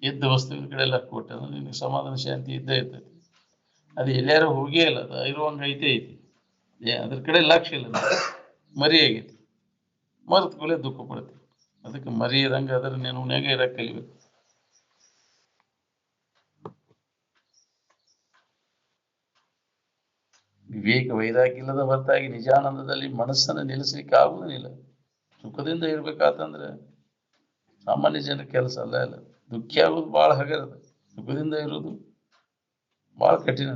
ಇದ್ದ ವಸ್ತುವಿನ ಕಡೆ ಎಲ್ಲ ಕೊಟ್ಟೆ ಅಂದ್ರೆ ನಿನಗೆ ಸಮಾಧಾನ ಶಾಂತಿ ಇದ್ದೇ ಇರ್ತೈತಿ. ಅದು ಎಲ್ಲಾರು ಹೋಗೇ ಇಲ್ಲ, ಅದು ಇರುವಂಗ ಐತಿ. ಅದ್ರ ಕಡೆ ಲಕ್ಷ್ಯ ಇಲ್ಲ, ಮರಿ ಆಗೈತಿ. ಮರೆತ ಕೂಡಲೇ ದುಃಖ ಪಡ್ತೀವಿ. ಅದಕ್ಕೆ ಮರಿಯದಂಗೆ ಅದರ ನೆನಪಿನಾಗ ಇರಕ್ಕೆ ಕಲಿಬೇಕು. ವಿವೇಕ ವೈರಾಗ್ಯ ಇಲ್ಲದ ಹೊರತಾಗಿ ನಿಜಾನಂದದಲ್ಲಿ ಮನಸ್ಸನ್ನು ನಿಲ್ಲಿಸ್ಲಿಕ್ಕೆ ಆಗುವುದಿಲ್ಲ. ಸುಖದಿಂದ ಇರ್ಬೇಕಾತಂದ್ರೆ ಸಾಮಾನ್ಯ ಜನ ಕೆಲಸ ಅಲ್ಲ. ದುಃಖಿ ಆಗೋದು ಬಹಳ ಹಗರದ, ಸುಖದಿಂದ ಇರೋದು ಬಹಳ ಕಠಿಣ.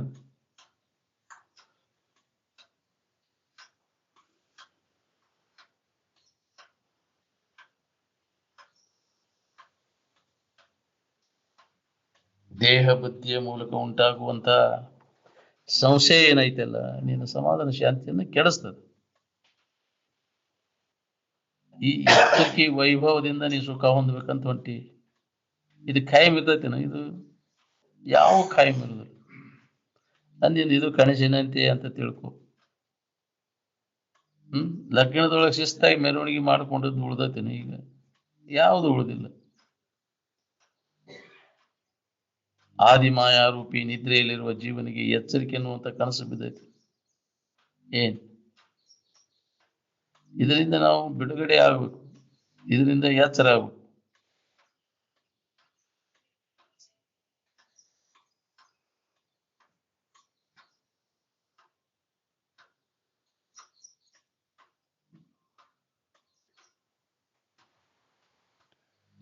ದೇಹ ಬುದ್ಧಿಯ ಮೂಲಕ ಉಂಟಾಗುವಂತ ಸಂಶಯ ಏನೈತಲ್ಲ, ನೀನು ಸಮಾಧಾನ ಶಾಂತಿಯನ್ನು ಕೆಡಿಸ್ತದೆ. ಈ ಎತ್ತಕ್ಕೆ ವೈಭವದಿಂದ ನೀ ಸುಖ ಹೊಂದ್ಬೇಕಂತ ಹೊಂಟಿ, ಇದು ಖಾಯಂ ಇರ್ತೈತೇನ? ಇದು ಯಾವ ಖಾಯಂ ಇರೋದಿಲ್ಲ. ಅಂದಿಂದ ಇದು ಕನಸಿನಂತೆ ಅಂತ ತಿಳ್ಕೊ. ಲಗ್ನದೊಳಗೆ ಶಿಸ್ತಾಗಿ ಮೆರವಣಿಗೆ ಮಾಡಿಕೊಂಡದ್ದು ಉಳ್ದೈತೇನೆ? ಈಗ ಯಾವುದು ಉಳಿದಿಲ್ಲ. ಆದಿಮಾಯಾರೂಪಿ ನಿದ್ರೆಯಲ್ಲಿರುವ ಜೀವನಿಗೆ ಎಚ್ಚರಿಕೆ ಅನ್ನುವಂಥ ಕನಸು ಬಿದ್ದೈತಿ. ಇದರಿಂದ ನಾವು ಬಿಡುಗಡೆ ಆಗ್ಬೇಕು, ಇದರಿಂದ ಎಚ್ಚರ ಆಗ್ಬೇಕು.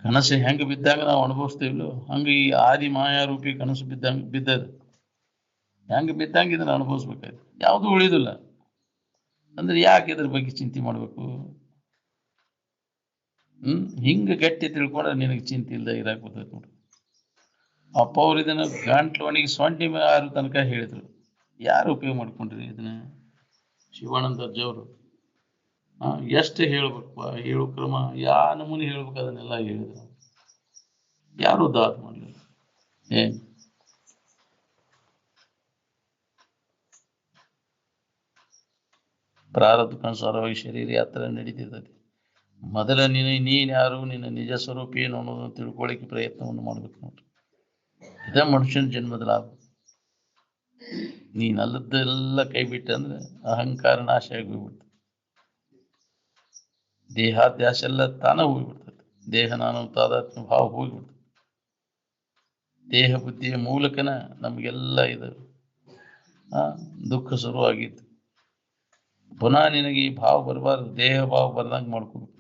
ಕನಸು ಹೆಂಗ ಬಿದ್ದಾಗ ನಾವು ಅನುಭವಿಸ್ತೀವಿಲ್ಲೋ ಹಂಗ ಈ ಆದಿ ಮಾಯಾರೂಪಿ ಕನಸು ಬಿದ್ದದ ಹೆಂಗ ಬಿದ್ದಂಗ ಇದನ್ನ ಅನುಭವಿಸ್ಬೇಕಾಯ್ತು, ಯಾವುದು ಉಳಿದಿಲ್ಲ. ಅಂದ್ರೆ ಯಾಕೆ ಇದ್ರ ಬಗ್ಗೆ ಚಿಂತೆ ಮಾಡ್ಬೇಕು? ಹಿಂಗ ಗಟ್ಟಿ ತಿಳ್ಕೊಂಡ್ರೆ ನಿನಗೆ ಚಿಂತೆ ಇಲ್ದ ಇರಾಕ್ ಬರ್ತೈತಿ ನೋಡ್ರಿ. ಅಪ್ಪ ಅವ್ರು ಇದನ್ನ ಗಂಟ್ಲೊಣಗಿ ಸೊಂಟಿ ಆರು ತನಕ ಹೇಳಿದ್ರು. ಯಾರು ಉಪಯೋಗ ಮಾಡ್ಕೊಂಡ್ರಿ ಇದನ್ನ? ಶಿವಾನಂದ ಅಜ್ಜವರು ಎಷ್ಟು ಹೇಳ್ಬೇಕು, ಹೇಳು ಕ್ರಮ ಯಾ ನಮೂನಿ ಹೇಳ್ಬೇಕು ಅದನ್ನೆಲ್ಲ ಹೇಳಿದ್ರು. ಯಾರು ದಾತ್ ಮಾಡಲಿಲ್ಲ. ಏನ್ ಪ್ರಾರಬ್ಧಕ್ಕನುಸಾರವಾಗಿ ಶರೀರ ಯಾತ್ರೆ ನಡೀತಿರ್ತೈತಿ. ಮೊದಲ ನೀನ್ ಯಾರು, ನಿನ್ನ ನಿಜ ಸ್ವರೂಪ ಏನು ಅನ್ನೋದನ್ನು ತಿಳ್ಕೊಳ್ಳಿಕ್ಕೆ ಪ್ರಯತ್ನವನ್ನು ಮಾಡ್ಬೇಕು ನೋಡ್ರಿ. ಇದೇ ಮನುಷ್ಯನ ಜನ್ಮದ ಲಾಭ. ನೀನಲ್ಲದ್ದೆಲ್ಲ ಕೈ ಬಿಟ್ಟೆ ಅಂದ್ರೆ ಅಹಂಕಾರ ನಾಶ ಆಗಿ ಹೋಗ್ಬಿಡ್ತದೆ. ದೇಹಾದ್ಯಾಸ ಎಲ್ಲ ತಾನ ಹೋಗ್ಬಿಡ್ತದೆ. ದೇಹ ನಾನು ತಾದಾತ್ಮ್ಯ ಭಾವ ಹೋಗ್ಬಿಡ್ತದೆ. ದೇಹ ಬುದ್ಧಿಯ ಮೂಲಕನ ನಮಗೆಲ್ಲ ಇದು ದುಃಖ ಶುರುವಾಗಿತ್ತು. ಪುನಃ ನಿನಗೆ ಈ ಭಾವ ಬರಬಾರ್ದು, ದೇಹ ಭಾವ ಬರ್ದಂಗೆ ಮಾಡ್ಕೋಬೇಕು.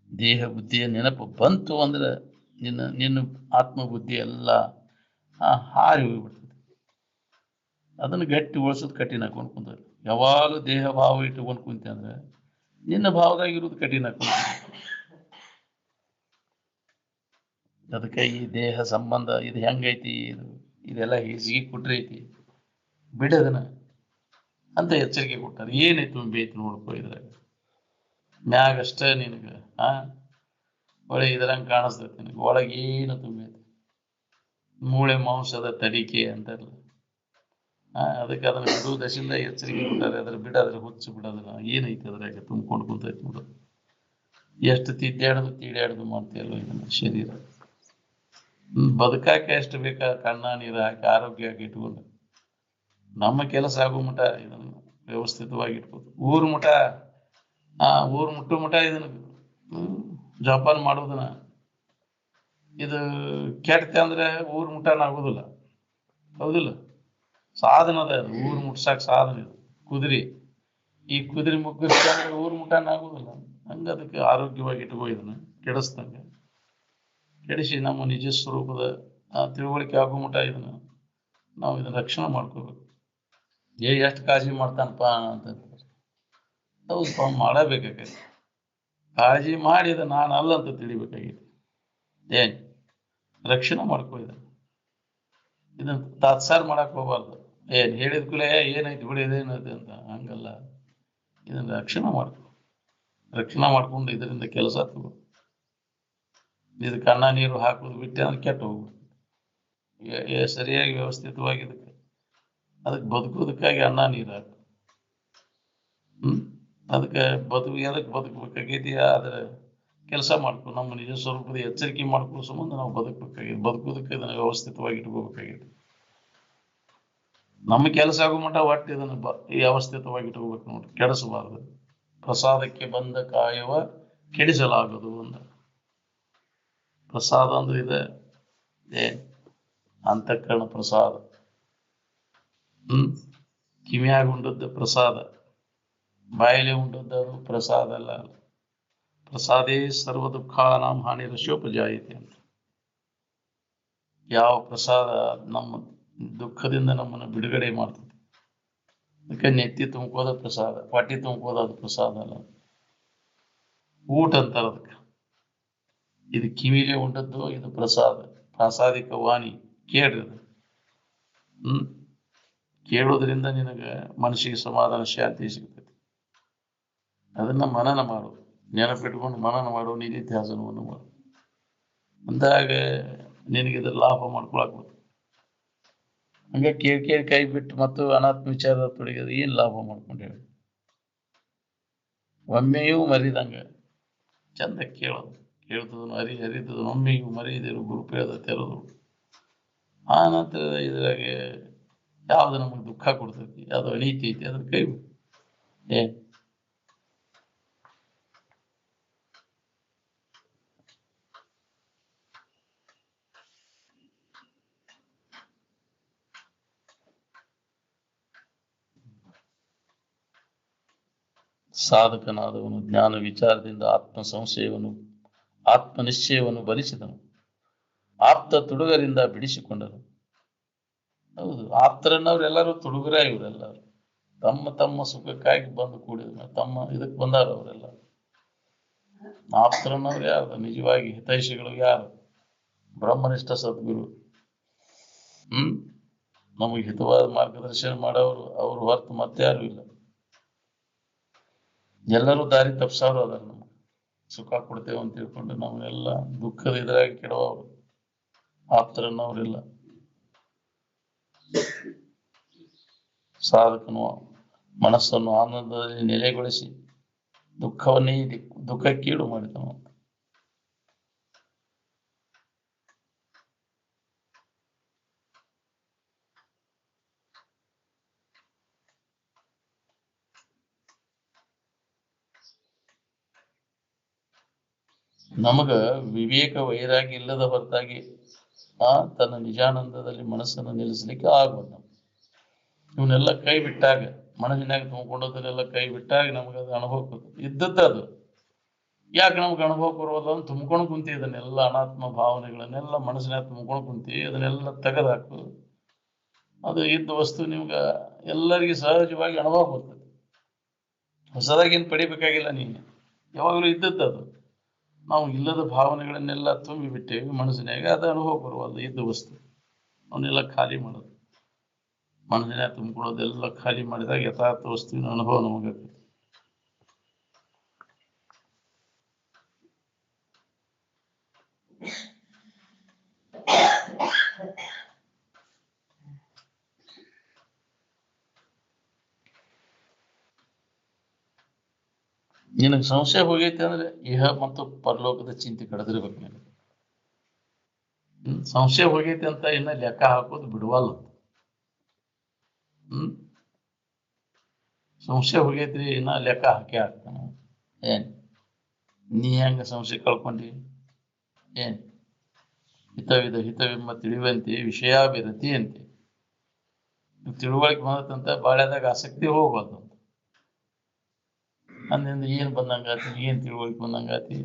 ದೇಹ ಬುದ್ಧಿಯ ನೆನಪು ಬಂತು ಅಂದ್ರೆ ನಿನ್ನ ಆತ್ಮಬುದ್ಧಿ ಎಲ್ಲ ಹಾರಿ ಹೋಗ್ಬಿಡ್ತದೆ. ಅದನ್ನು ಗಟ್ಟಿ ಉಳಿಸೋದು ಕಠಿಣ ಹಾಕೊಂಡು ಕುಂತ. ಯಾವಾಗಲೂ ದೇಹ ಭಾವ ಇಟ್ಟುಕೊಂಡು ಕುಂತೆ ಅಂದ್ರೆ ನಿನ್ನ ಭಾವದಾಗ ಇರೋದು ಕಠಿಣ ಹಾಕೊಂಡು. ಅದಕ್ಕೆ ಈ ದೇಹ ಸಂಬಂಧ ಇದು ಹೆಂಗೈತಿ, ಇದೆಲ್ಲ ಹೀಗೆ ಕೊಟ್ರೆ ಐತಿ ಬಿಡೋದನ್ನ ಅಂತ ಎಚ್ಚರಿಕೆ ಕೊಟ್ಟಾರೆ. ಏನೈತಿ ಬೇಯ್ತು ನೋಡ್ಕೋ ಇದ್ರಾಗ, ಮ್ಯಾಗಷ್ಟೇ ನಿನಗೆ ಒಳ್ಳೆ ಇದ್ರಂಗೆ ಕಾಣಿಸ್ತೈತಿ, ನಿನಗೆ ಒಳಗೆ ಏನು ತುಂಬೈತಿ. ಮೂಳೆ ಮಾಂಸದ ತಡಿಕೆ ಅಂತಾರಲ್ಲ, ಅದಕ್ಕೆ ಅದನ್ನ ಬಿಡುವುದರಿಂದ ಎಚ್ಚರಿಕೆ ಕೊಟ್ಟಾರೆ. ಅದ್ರ ಬಿಡೋದ್ರ ಹುಚ್ಚು ಬಿಡೋದ್ರ ಏನೈತಿ ಅದ್ರಾಗ ತುಂಬ್ಕೊಂಡು ಕುಂತೈತಿ ನೋಡೋದು. ಎಷ್ಟು ತೀಡ್ಯಾಡ್ದು ಮಾಡ್ತೀಯಲ್ಲ ಇದನ್ನ ಶರೀರ. ಬದುಕಾಕೆ ಎಷ್ಟು ಬೇಕಾ ಕಣ್ಣ ನೀರು ಹಾಕಿ ಆರೋಗ್ಯವಾಗಿ ಇಟ್ಕೊಂಡು ನಮ್ಮ ಕೆಲಸ ಆಗೋ ಮಟ ಇದನ್ನು ವ್ಯವಸ್ಥಿತವಾಗಿ ಇಟ್ಬೋದು. ಊರ್ ಮುಟ್ಟು ಮಟ ಇದನ್ನ ಜೋಪಾನ ಮಾಡೋದನ್ನ. ಇದು ಕೆಟ್ಟ ಅಂದ್ರೆ ಊರ್ ಮುಟ್ಟನ ಆಗೋದಿಲ್ಲ, ಹೌದಿಲ್ಲ? ಸಾಧನ ಅದ, ಅದು ಊರ್ ಮುಟ್ಸಾಕ್ ಸಾಧನ. ಇದು ಕುದುರೆ, ಈ ಕುದುರೆ ಮುಗ್ಗಿಸ್ಕೊಂಡ್ರೆ ಊರ್ ಮುಟ್ಟನ ಆಗೋದಿಲ್ಲ. ಹಂಗ ಅದಕ್ಕೆ ಆರೋಗ್ಯವಾಗಿ ಇಟ್ಕೋ, ಇದನ್ನ ಕೆಡಿಸ್ದಂಗ ಕೆಡಿಸಿ ನಮ್ಮ ನಿಜ ಸ್ವರೂಪದ ತಿಳುವಳಿಕೆ ಆಗೋ ಮಟ ಇದನ್ನ ನಾವು ಇದನ್ನ ರಕ್ಷಣೆ ಮಾಡ್ಕೋಬೇಕು. ಎಷ್ಟು ಕಾಳಜಿ ಮಾಡ್ತಾನಪ್ಪ ಅಂತ ಹೌದಪ್ಪ, ಮಾಡಬೇಕಾಗೈತಿ. ಕಾಳಜಿ ಮಾಡಿದ ನಾನು ಅಲ್ಲ ಅಂತ ತಿಳಿಬೇಕಾಗೈತಿ. ಏನ್ ರಕ್ಷಣೆ ಮಾಡ್ಕೋ, ಇದನ್ನ ತಾತ್ಸಾರ ಮಾಡಕ್ ಹೋಗ್ಬಾರ್ದು. ಏನ್ ಹೇಳಿದ ಕೂಡಲೇ ಏನೈತಿ ಬಿಡಿ ಇದೇನೈತಿ ಅಂತ ಹಂಗಲ್ಲ. ಇದನ್ನ ರಕ್ಷಣೆ ಮಾಡ್ಕೊಂಡು ಇದರಿಂದ ಕೆಲಸ ತಗೋ. ಇದಕ್ಕೆ ಅನ್ನ ನೀರು ಹಾಕೋದು ಬಿಟ್ಟೆ ಅಂದ್ರೆ ಕೆಟ್ಟು ಹೋಗ್ಬಿಡ್ತದೆ. ಸರಿಯಾಗಿ ವ್ಯವಸ್ಥಿತವಾಗಿ ಅದಕ್ಕೆ ಬದುಕೋದಕ್ಕಾಗಿ ಅನ್ನ ನೀರು ಹಾಕು. ಅದಕ್ಕೆ ಎದಕ್ಕೆ ಬದುಕಬೇಕಾಗೈತಿ, ಆದ್ರೆ ಕೆಲಸ ಮಾಡ್ಕೊ. ನಮ್ಮ ನಿಜ ಸ್ವರೂಪದ ಎಚ್ಚರಿಕೆ ಮಾಡ್ಕೊಳ್ಳೋ ಸಂಬಂಧ ನಾವು ಬದುಕಬೇಕಾಗಿದೆ. ಬದುಕೋದಕ್ಕೆ ಇದನ್ನ ವ್ಯವಸ್ಥಿತವಾಗಿ ಇಟ್ಕೋಬೇಕಾಗಿದೆ. ನಮ್ಮ ಕೆಲಸ ಆಗೋ ಮಟ್ಟ ಒಟ್ಟು ಇದನ್ನ ವ್ಯವಸ್ಥಿತವಾಗಿ ಇಟ್ಕೋಬೇಕು ನೋಡ್ರಿ, ಕೆಡಿಸಬಾರ್ದು. ಪ್ರಸಾದಕ್ಕೆ ಬಂದ ಕಾಯವ ಕೆಡಿಸಲಾಗದು ಅಂದ. ಪ್ರಸಾದ ಅಂದ್ರೆ ಇದೆ ಅಂತಃಕರಣ ಪ್ರಸಾದ. ಕಿವಿಯಾಗ ಉಂಡದ್ದು ಪ್ರಸಾದ, ಬಾಯಿಲೆ ಉಂಡದ್ದು ಅದು ಪ್ರಸಾದ ಅಲ್ಲ. ಪ್ರಸಾದೇ ಸರ್ವ ದುಃಖಾನಾಂ ಹಾನಿರಶೋಪಜಾಯತೆ ಅಂತ. ಯಾವ ಪ್ರಸಾದ ನಮ್ಮ ದುಃಖದಿಂದ ನಮ್ಮನ್ನು ಬಿಡುಗಡೆ ಮಾಡ್ತದೆ. ಅದಕ್ಕೆ ನೆತ್ತಿ ತುಂಬ್ಕೋದ ಪ್ರಸಾದ, ಹೊಟ್ಟಿ ತುಂಬ್ಕೋದ ಅದು ಪ್ರಸಾದ ಅಲ್ಲ, ಊಟ ಅಂತಾರ ಅದಕ್ಕೆ. ಇದು ಕಿವಿಲೆ ಉಂಟದ್ದು, ಇದು ಪ್ರಸಾದ. ಪ್ರಾಸಾದಿಕ ವಾಣಿ ಕೇಳ್ರಿ. ಅದು ಕೇಳೋದ್ರಿಂದ ನಿನಗೆ ಮನಸ್ಸಿಗೆ ಸಮಾಧಾನ, ಶಾಂತಿ ಸಿಗ್ತದೆ. ಅದನ್ನ ಮನನ ಮಾಡು, ನೆನಪಿಟ್ಕೊಂಡು ಮನನ ಮಾಡು, ನಿಧಿಧ್ಯಾಸನವನ್ನು ಮಾಡು. ಅಂದಾಗ ನಿನಗೆ ಇದ್ರ ಲಾಭ ಮಾಡ್ಕೊಳಕ್. ಹಂಗೆ ಕೇಳಿ ಕೈ ಬಿಟ್ಟು ಮತ್ತು ಅನಾತ್ಮ ವಿಚಾರ ತೊಡಗಿದ್ರೆ ಏನ್ ಲಾಭ ಮಾಡ್ಕೊಂಡೇವೆ? ಒಮ್ಮೆಯೂ ಮರಿದಂಗ ಚಂದ ಕೇಳೋದು, ಕೇಳ್ತದನು ಅರಿತದನು, ಒಮ್ಮೆಯೂ ಮರೆಯದಿರು ಗುರುಪೇದ ತೆರೆದು. ಆ ನಂತರ ಇದ್ರಾಗೆ ಯಾವ್ದು ನಮಗೆ ದುಃಖ ಕೊಡ್ತೈತಿ, ಯಾವ್ದು ಅನೀತಿ ಐತಿ ಅದ್ರ ಕೈ ಬಿಡು. ಸಾಧಕನಾದವನು ಜ್ಞಾನ ವಿಚಾರದಿಂದ ಆತ್ಮ ನಿಶ್ಚಯವನ್ನು ಭರಿಸಿದನು, ಆಪ್ತ ತುಡುಗರಿಂದ ಬಿಡಿಸಿಕೊಂಡನು. ಹೌದು, ಆಪ್ತರನ್ನವ್ರೆಲ್ಲರೂ ತುಡುಗರ, ಇವರೆಲ್ಲರೂ ತಮ್ಮ ತಮ್ಮ ಸುಖಕ್ಕಾಗಿ ಬಂದು ಕೂಡಿದ ತಮ್ಮ ಇದಕ್ಕೆ ಬಂದಾರ. ಅವರೆಲ್ಲ ಆಪ್ತರನ್ನವ್ರು ಯಾರು? ನಿಜವಾಗಿ ಹಿತೈಷಿಗಳು ಯಾರು? ಬ್ರಹ್ಮನಿಷ್ಠ ಸದ್ಗುರು. ನಮಗೆ ಹಿತವಾದ ಮಾರ್ಗದರ್ಶನ ಮಾಡೋರು ಅವ್ರು ಹೊರತು ಮತ್ತೆ ಯಾರು ಇಲ್ಲ. ಎಲ್ಲರೂ ದಾರಿ ತಪ್ಸವ್ರು ಅದಾರ. ನಮ್ಗೆ ಸುಖ ಕೊಡ್ತೇವೆ ಅಂತ ತಿಳ್ಕೊಂಡು ನಮ್ಮನ್ನೆಲ್ಲ ದುಃಖದ ಇದ್ರಾಗಿ ಕೆಡವರು ಆಪ್ತರನ್ನವ್ರಿಲ್ಲ. ಸಾಧಕನು ಮನಸ್ಸನ್ನು ಆನಂದದಲ್ಲಿ ನೆಲೆಗೊಳಿಸಿ ದುಃಖವನ್ನೇ ದುಃಖಕ್ಕೀಡು ಮಾಡಿದನು. ನಮಗ ವಿವೇಕ ವೈರಾಗ್ಯ ಇಲ್ಲದ ಹೊರತಾಗಿ ತನ್ನ ನಿಜಾನಂದದಲ್ಲಿ ಮನಸ್ಸನ್ನು ನಿಲ್ಲಿಸ್ಲಿಕ್ಕೆ ಆಗ್ಬೋದು. ಇವನ್ನೆಲ್ಲ ಕೈ ಬಿಟ್ಟಾಗ, ಮನಸ್ಸಿನಾಗ ತುಂಬಿಕೊಂಡದನ್ನೆಲ್ಲ ಕೈ ಬಿಟ್ಟಾಗ ನಮಗದು ಅನುಭವ ಇದ್ದದ್ದು. ಅದು ಯಾಕೆ ನಮ್ಗೆ ಅನುಭವ ಬರೋಲ್ಲ ಅಂತ ತುಂಬ್ಕೊಂಡು ಕುಂತೀವಿ. ಇದನ್ನೆಲ್ಲ ಅನಾತ್ಮ ಭಾವನೆಗಳನ್ನೆಲ್ಲ ಮನಸ್ಸಿನಾಗ ತುಂಬ್ಕೊಂಡು ಕುಂತೀವಿ. ಅದನ್ನೆಲ್ಲ ತೆಗೆದಾಕು, ಅದು ಇದ್ದ ವಸ್ತು ನಿಮ್ಗ ಎಲ್ಲರಿಗೂ ಸಹಜವಾಗಿ ಅನುಭವ ಬರ್ತದೆ. ಹೊಸದಾಗೇನು ಪಡಿಬೇಕಾಗಿಲ್ಲ. ನೀನು ಯಾವಾಗಲೂ ಇದ್ದದ್ದು ಅದು. ನಾವು ಇಲ್ಲದ ಭಾವನೆಗಳನ್ನೆಲ್ಲ ತುಂಬಿ ಬಿಟ್ಟೇವಿ ಮನಸ್ಸಿನಾಗ, ಅದು ಅನುಭವ ಬರುವಲ್ಲ. ಇದ್ದ ವಸ್ತು ಅವನ್ನೆಲ್ಲ ಖಾಲಿ ಮಾಡೋದು, ಮನಸ್ಸಿನಾಗ ತುಂಬಿಕೊಳ್ಳೋದೆಲ್ಲ ಖಾಲಿ ಮಾಡಿದಾಗ ಯಥಾರ್ಥ ವಸ್ತುವಿನ ಅನುಭವ ನಮಗಾಗ್ತದೆ. ನಿನಗೆ ಸಂಶಯ ಹೋಗೈತೆ ಅಂದ್ರೆ ಇಹ ಮತ್ತು ಪರಲೋಕದ ಚಿಂತೆ ಕಳೆದಿರ್ಬೇಕು. ನಿನಗೆ ಸಂಶಯ ಹೋಗೈತೆ ಅಂತ ಇನ್ನ ಲೆಕ್ಕ ಹಾಕೋದು ಬಿಡುವಲ್ಲ. ಸಂಶಯ ಹೋಗೈತ್ರಿ ಇನ್ನ ಲೆಕ್ಕ ಹಾಕಿ ಹಾಕ್ತಾನ. ಏನ್ ನೀ ಹೆಂಗ ಸಂಶಯ ಕಳ್ಕೊಂಡಿ? ಏನ್ ಹಿತವೆಂಬ ತಿಳಿವಂತೆ ವಿಷಯಾಭಿರತಿ ಅಂತೆ. ತಿಳುವಳಿಕೆ ಬಂದತ್ತಂತ ಬಾಳ್ಯದಾಗ ಆಸಕ್ತಿ ಹೋಗ್ಬಾರ್ದು. ಅಂದಿಂದ ಏನ್ ಬಂದಂಗಾತಿ, ಏನ್ ತಿಳುವಳಿಕೆ ಬಂದಂಗಾತಿ?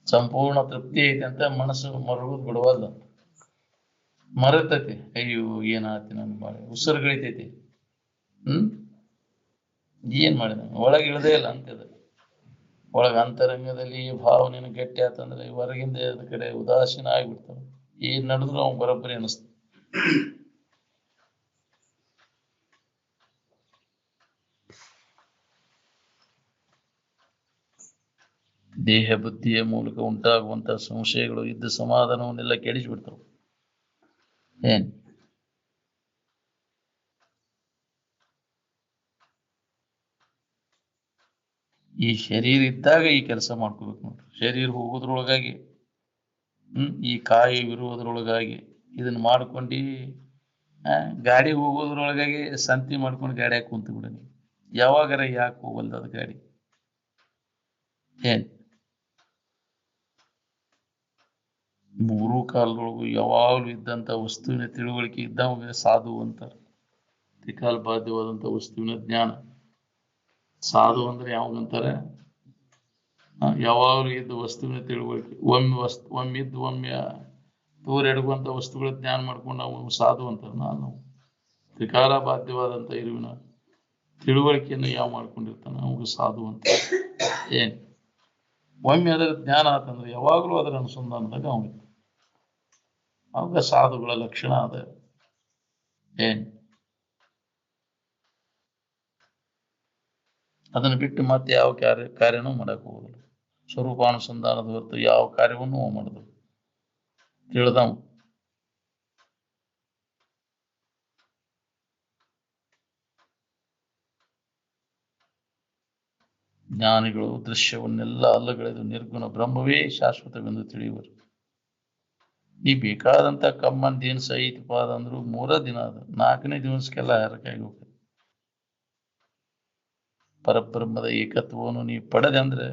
ಸಂಪೂರ್ಣ ತೃಪ್ತಿ ಐತಿ ಅಂತ ಮನಸ್ಸು ಮರುಗುದ್ ಬಿಡುವಲ್ಲ. ಮರತೈತಿ, ಅಯ್ಯೋ ಏನಾತಿ ನನ್ ಬಾಳೆ, ಉಸಿರುಗಳಿತೈತಿ. ಏನ್ ಮಾಡಿದ ಒಳಗೆ ಇಳದೇ ಇಲ್ಲ ಅಂತದ. ಒಳಗ ಅಂತರಂಗದಲ್ಲಿ ಈ ಭಾವನೆಯನ್ನು ಗಟ್ಟಿ ಆತಂದ್ರೆ ಹೊರಗಿಂದ ಕಡೆ ಉದಾಸೀನ ಆಗ್ಬಿಡ್ತಾವ. ಏನ್ ನಡೆದ್ರು ಅವ್ನು ಬರೋಬ್ಬರಿ ಅನಿಸ್ತ. ದೇಹ ಬುದ್ಧಿಯ ಮೂಲಕ ಉಂಟಾಗುವಂತಹ ಸಂಶಯಗಳು ಇದ್ದ ಸಮಾಧಾನವನ್ನೆಲ್ಲ ಕೆಡಿಸಿಬಿಡ್ತಾವ. ಏನ್ ಈ ಶರೀರ ಇದ್ದಾಗ ಈ ಕೆಲಸ ಮಾಡ್ಕೋಬೇಕು ನೋಡ್ರಿ. ಶರೀರ ಹೋಗೋದ್ರೊಳಗಾಗಿ ಈ ಕಾಯವಿರುವುದ್ರೊಳಗಾಗಿ ಇದನ್ನ ಮಾಡ್ಕೊಂಡು ಗಾಡಿ ಹೋಗೋದ್ರೊಳಗಾಗಿ ಸಂತಿ ಮಾಡ್ಕೊಂಡು ಗಾಡಿ ಹಾಕಿ ಕುಂತು ಬಿಡ. ಯಾವಾಗಾರ ಯಾಕೆ ಹೋಗಲ್ದ ಅದು ಗಾಡಿ? ಏನ್ ಮೂರೂ ಕಾಲದೊಳಗು ಯಾವಾಗಲೂ ಇದ್ದಂತ ವಸ್ತುವಿನ ತಿಳುವಳಿಕೆ ಇದ್ದವಾಗ ಸಾಧು ಅಂತಾರೆ. ತ್ರಿಕಾಲ ಬಾಧ್ಯವಾದಂತ ವಸ್ತುವಿನ ಜ್ಞಾನ ಸಾಧು ಅಂದ್ರೆ ಯಾವಾಗಂತಾರೆ? ಯಾವಾಗಲೂ ಇದ್ದ ವಸ್ತುವಿನ ತಿಳುವಳಿಕೆ, ಒಮ್ಮೆ ಇದ್ದು ಒಮ್ಮೆ ತೋರೆಡುವಂತ ವಸ್ತುಗಳ ಜ್ಞಾನ ಮಾಡ್ಕೊಂಡು ನಾವು ಸಾಧು ಅಂತಾರೆ. ನಾವು ತ್ರಿಕಾಲ ಬಾಧ್ಯವಾದಂತ ಇರುವಿನ ತಿಳುವಳಿಕೆಯನ್ನು ಯಾವ ಮಾಡ್ಕೊಂಡಿರ್ತಾನೆ ಅವಾಗ ಸಾಧು ಅಂತ. ಏನ್ ಒಮ್ಮೆ ಅದರ ಜ್ಞಾನ ಆತಂದ್ರೆ ಯಾವಾಗಲೂ ಅದರ ಅನುಸಂಧಾನದಾಗ ಅವಾಗ ಸಾಧುಗಳ ಲಕ್ಷಣ ಅದ. ಏನ್ ಅದನ್ನು ಬಿಟ್ಟು ಮತ್ತೆ ಯಾವ ಕಾರ್ಯನೂ ಮಾಡಕ್ ಹೋಗುದಿಲ್ಲ. ಸ್ವರೂಪಾನುಸಂಧಾನದ ಹೊರತು ಯಾವ ಕಾರ್ಯವನ್ನು ಅವ ಮಾಡುದು ತಿಳಿದವ. ಜ್ಞಾನಿಗಳು ದೃಶ್ಯವನ್ನೆಲ್ಲ ಅಲ್ಲಗಳೆದು ನಿರ್ಗುಣ ಬ್ರಹ್ಮವೇ ಶಾಶ್ವತವೆಂದು ತಿಳಿಯುವರು. ಈ ಬೇಕಾದಂತ ಕಮ್ಮನ್ ದಿನಸ ಐತಿಪ್ಪ ಅದಂದ್ರು 3 ದಿನ ಅದ, 4ನೇ ದಿವಸಕ್ಕೆಲ್ಲ ಹರಕಾಗಿ ಹೋಗ್ತದೆ. ಪರಬ್ರಹ್ಮದ ಏಕತ್ವವನ್ನು ನೀ ಪಡೆದೆ ಅಂದ್ರೆ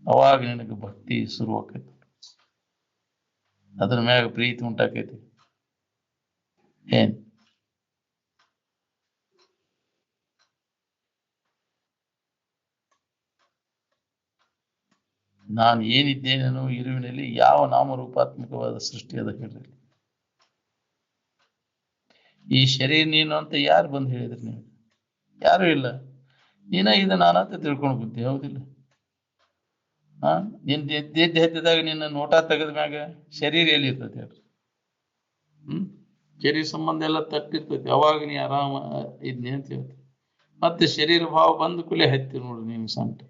ಅವಾಗ ನಿನಗೆ ಭಕ್ತಿ ಶುರುವಾಕೈತಿ, ಅದ್ರ ಮ್ಯಾಗ ಪ್ರೀತಿ ಉಂಟಾಕೈತಿ. ಏನ್ ನಾನು ಏನಿದ್ದೇನೇನೋ ಇರುವಿನಲ್ಲಿ ಯಾವ ನಾಮರೂಪಾತ್ಮಕವಾದ ಸೃಷ್ಟಿ ಅದ ಹೇಳ್ರಿ. ಈ ಶರೀರ ನೀನು ಅಂತ ಯಾರು ಬಂದು ಹೇಳಿದ್ರಿ? ನೀವು ಯಾರು ಇಲ್ಲ, ನೀನ ಇದು ನಾನಂತ ತಿಳ್ಕೊಂಡು ಬುದ್ಧಿ ಹೌದಿಲ್ಲ. ನಿನ್ ಎದ್ದಾಗ ನಿನ್ನ ನೋಟ ತೆಗೆದ ಮ್ಯಾಗ ಶರೀರ ಎಲ್ಲಿ ಇರ್ತೈತಿ ಹೇಳ್ರಿ? ಶರೀರ ಸಂಬಂಧ ಎಲ್ಲ ತಪ್ಪಿರ್ತೈತಿ, ಅವಾಗ ನೀ ಆರಾಮ ಇದ್ನಿ ಅಂತ ಹೇಳ್ತಿ. ಮತ್ತೆ ಶರೀರ ಭಾವ ಬಂದ ಕೂಲೆ ಹತ್ತಿ ನೋಡ್ರಿ ನೀನು ಸಂಟ.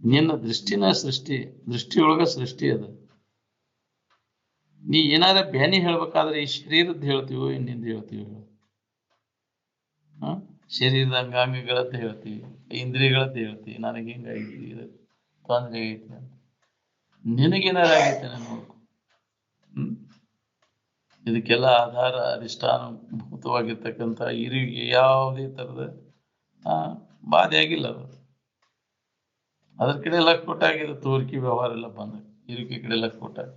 ನಿನ್ನ ದೃಷ್ಟಿನ ಸೃಷ್ಟಿ, ದೃಷ್ಟಿಯೊಳಗ ಸೃಷ್ಟಿ ಅದ. ನೀ ಏನಾರ ಬ್ಯಾನಿ ಹೇಳ್ಬೇಕಾದ್ರೆ ಈ ಶರೀರದ್ದು ಹೇಳ್ತೀವೋ ಇನ್ನಿಂದ ಹೇಳ್ತೀವೋ? ಶರೀರದ ಅಂಗಾಂಗಗಳದ್ದು ಹೇಳ್ತೀವಿ, ಇಂದ್ರಿಯಗಳದ್ದು ಹೇಳ್ತೀವಿ. ನನಗೆ ಹಿಂಗೈತಿ, ಇದು ತೊಂದರೆ ಐತಿ ಅಂತ. ನಿನಗೇನಾರ ಆಗೈತೆ ನಾನು ಇದಕ್ಕೆಲ್ಲ ಆಧಾರ ಅಧಿಷ್ಠಾನಭೂತವಾಗಿರ್ತಕ್ಕಂಥ ಇರುವಿಗೆ ಯಾವುದೇ ತರದ ಬಾಧೆ ಆಗಿಲ್ಲ. ಅದು ಅದ್ರ ಕಡೆ ಲಕ್ ಕೊಟ್ಟಾಗಿದೆ, ತೋರಿಕೆ ವ್ಯವಹಾರ ಎಲ್ಲ ಬಂದ ಇರುವಿಕೆ ಕಡೆ ಲಕ್ ಕೊಟ್ಟಾಗ.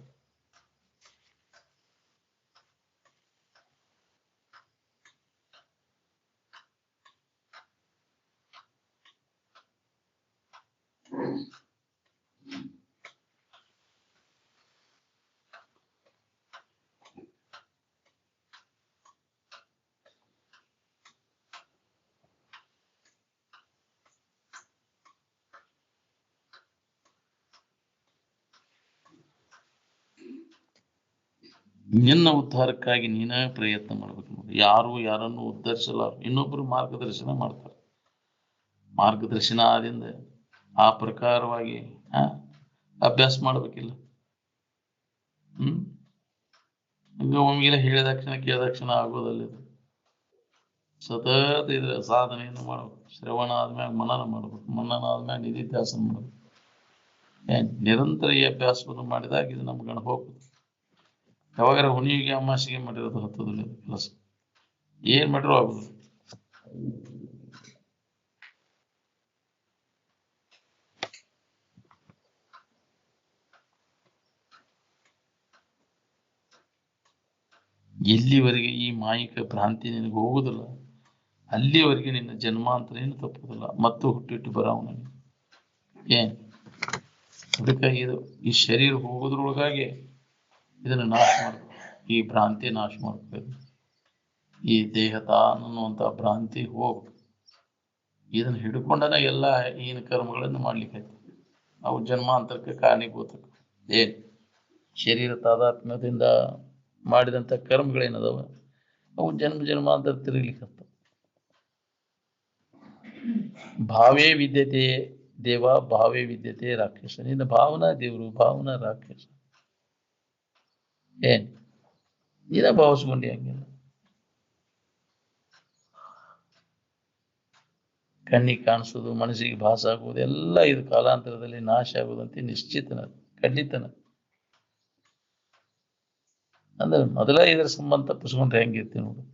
ನಿನ್ನ ಉದ್ಧಾರಕ್ಕಾಗಿ ನೀನ ಪ್ರಯತ್ನ ಮಾಡ್ಬೇಕು. ನೋಡಿ, ಯಾರು ಯಾರನ್ನು ಉದ್ಧರಿಸಲಾರ, ಇನ್ನೊಬ್ರು ಮಾರ್ಗದರ್ಶನ ಮಾಡ್ತಾರೆ. ಮಾರ್ಗದರ್ಶನ ಆದಿಂದ ಆ ಪ್ರಕಾರವಾಗಿ ಅಭ್ಯಾಸ ಮಾಡ್ಬೇಕಿಲ್ಲ. ಹಂಗ ಒಮ್ಮೆಲೆ ಹೇಳಿದ ಕ್ಷಣ ಕೇಳಿದ ಕ್ಷಣ ಆಗೋದಲ್ಲ. ಇದು ಸತತ ಇದ್ರ ಸಾಧನೆಯನ್ನು ಮಾಡ್ಬೇಕು. ಶ್ರವಣ ಆದ್ಮ್ಯಾಗ ಮನನ ಮಾಡ್ಬೇಕು, ಮನನ ಆದ್ಮ್ಯಾಗ ನಿಧಿಧ್ಯಾಸನ ಮಾಡ್ಬೇಕು. ನಿರಂತರ ಈ ಅಭ್ಯಾಸವನ್ನು ಮಾಡಿದಾಗ ಇದು ನಮ್ಗಣ ಹೋಗ್ಬೇಕು. ಯಾವಾಗಾರ ಹುಣಿಗೆ ಅಮಾಸಿಗೆ ಮಾಡಿರೋದು ಹತ್ತದಿಲ್ಲ ಕೆಲಸ, ಏನ್ ಮಾಡಿರೋ ಆಗುದು. ಎಲ್ಲಿವರೆಗೆ ಈ ಮಾಯಿಕ ಭ್ರಾಂತಿ ನಿನಗೆ ಹೋಗುದಿಲ್ಲ ಅಲ್ಲಿವರೆಗೆ ನಿನ್ನ ಜನ್ಮಾಂತರ ಏನು ತಪ್ಪುದಿಲ್ಲ, ಮತ್ತು ಹುಟ್ಟಿಟ್ಟು ಬರವನ. ಏನ್ ಅದಕ್ಕೆ ಇದು ಈ ಶರೀರ ಹೋಗೋದ್ರೊಳಗಾಗಿ ಇದನ್ನ ನಾಶ ಮಾಡ್ಬೇಕು, ಈ ಭ್ರಾಂತಿ ನಾಶ ಮಾಡ್ಬೇಕು. ಈ ದೇಹ ತಾನನ್ನುವಂತ ಭ್ರಾಂತಿ ಹೋಗ್ಬೇಕು. ಇದನ್ನ ಹಿಡ್ಕೊಂಡನ ಎಲ್ಲ ಈನ ಕರ್ಮಗಳನ್ನು ಮಾಡ್ಲಿಕ್ಕೆ ಅವು ಜನ್ಮಾಂತರಕ್ಕೆ ಕಾರಣೀಭೂತ. ಏನ್ ಶರೀರ ತಾದಾತ್ಮ್ಯದಿಂದ ಮಾಡಿದಂಥ ಕರ್ಮಗಳೇನದವ ಅವು ಜನ್ಮ ಜನ್ಮಾಂತರ ತಿರುಗ್ಲಿಕ್ಕೆ. ಭಾವೇ ವಿದ್ಯತೆ ದೇವ, ಭಾವೇ ವಿದ್ಯತೆ ರಾಕ್ಷಸ. ನಿನ್ನ ಭಾವನಾ ದೇವರು, ಭಾವನಾ ರಾಕ್ಷಸ. ಏನ್ ನೀನ ಭಾವಿಸ್ಕೊಂಡಿ ಹಂಗಿಲ್ಲ. ಕಣ್ಣಿಗೆ ಕಾಣಿಸೋದು, ಮನಸ್ಸಿಗೆ ಭಾಸ ಆಗುವುದು ಎಲ್ಲ ಇದು ಕಾಲಾಂತರದಲ್ಲಿ ನಾಶ ಆಗುವುದಂತೆ ನಿಶ್ಚಿತನ, ಖಂಡಿತನ. ಅಂದ್ರೆ ಮೊದಲ ಇದರ ಸಂಬಂಧ ತಪ್ಪಿಸ್ಕೊಂಡ್ರೆ ಹೆಂಗಿರ್ತೀವಿ ನೋಡು.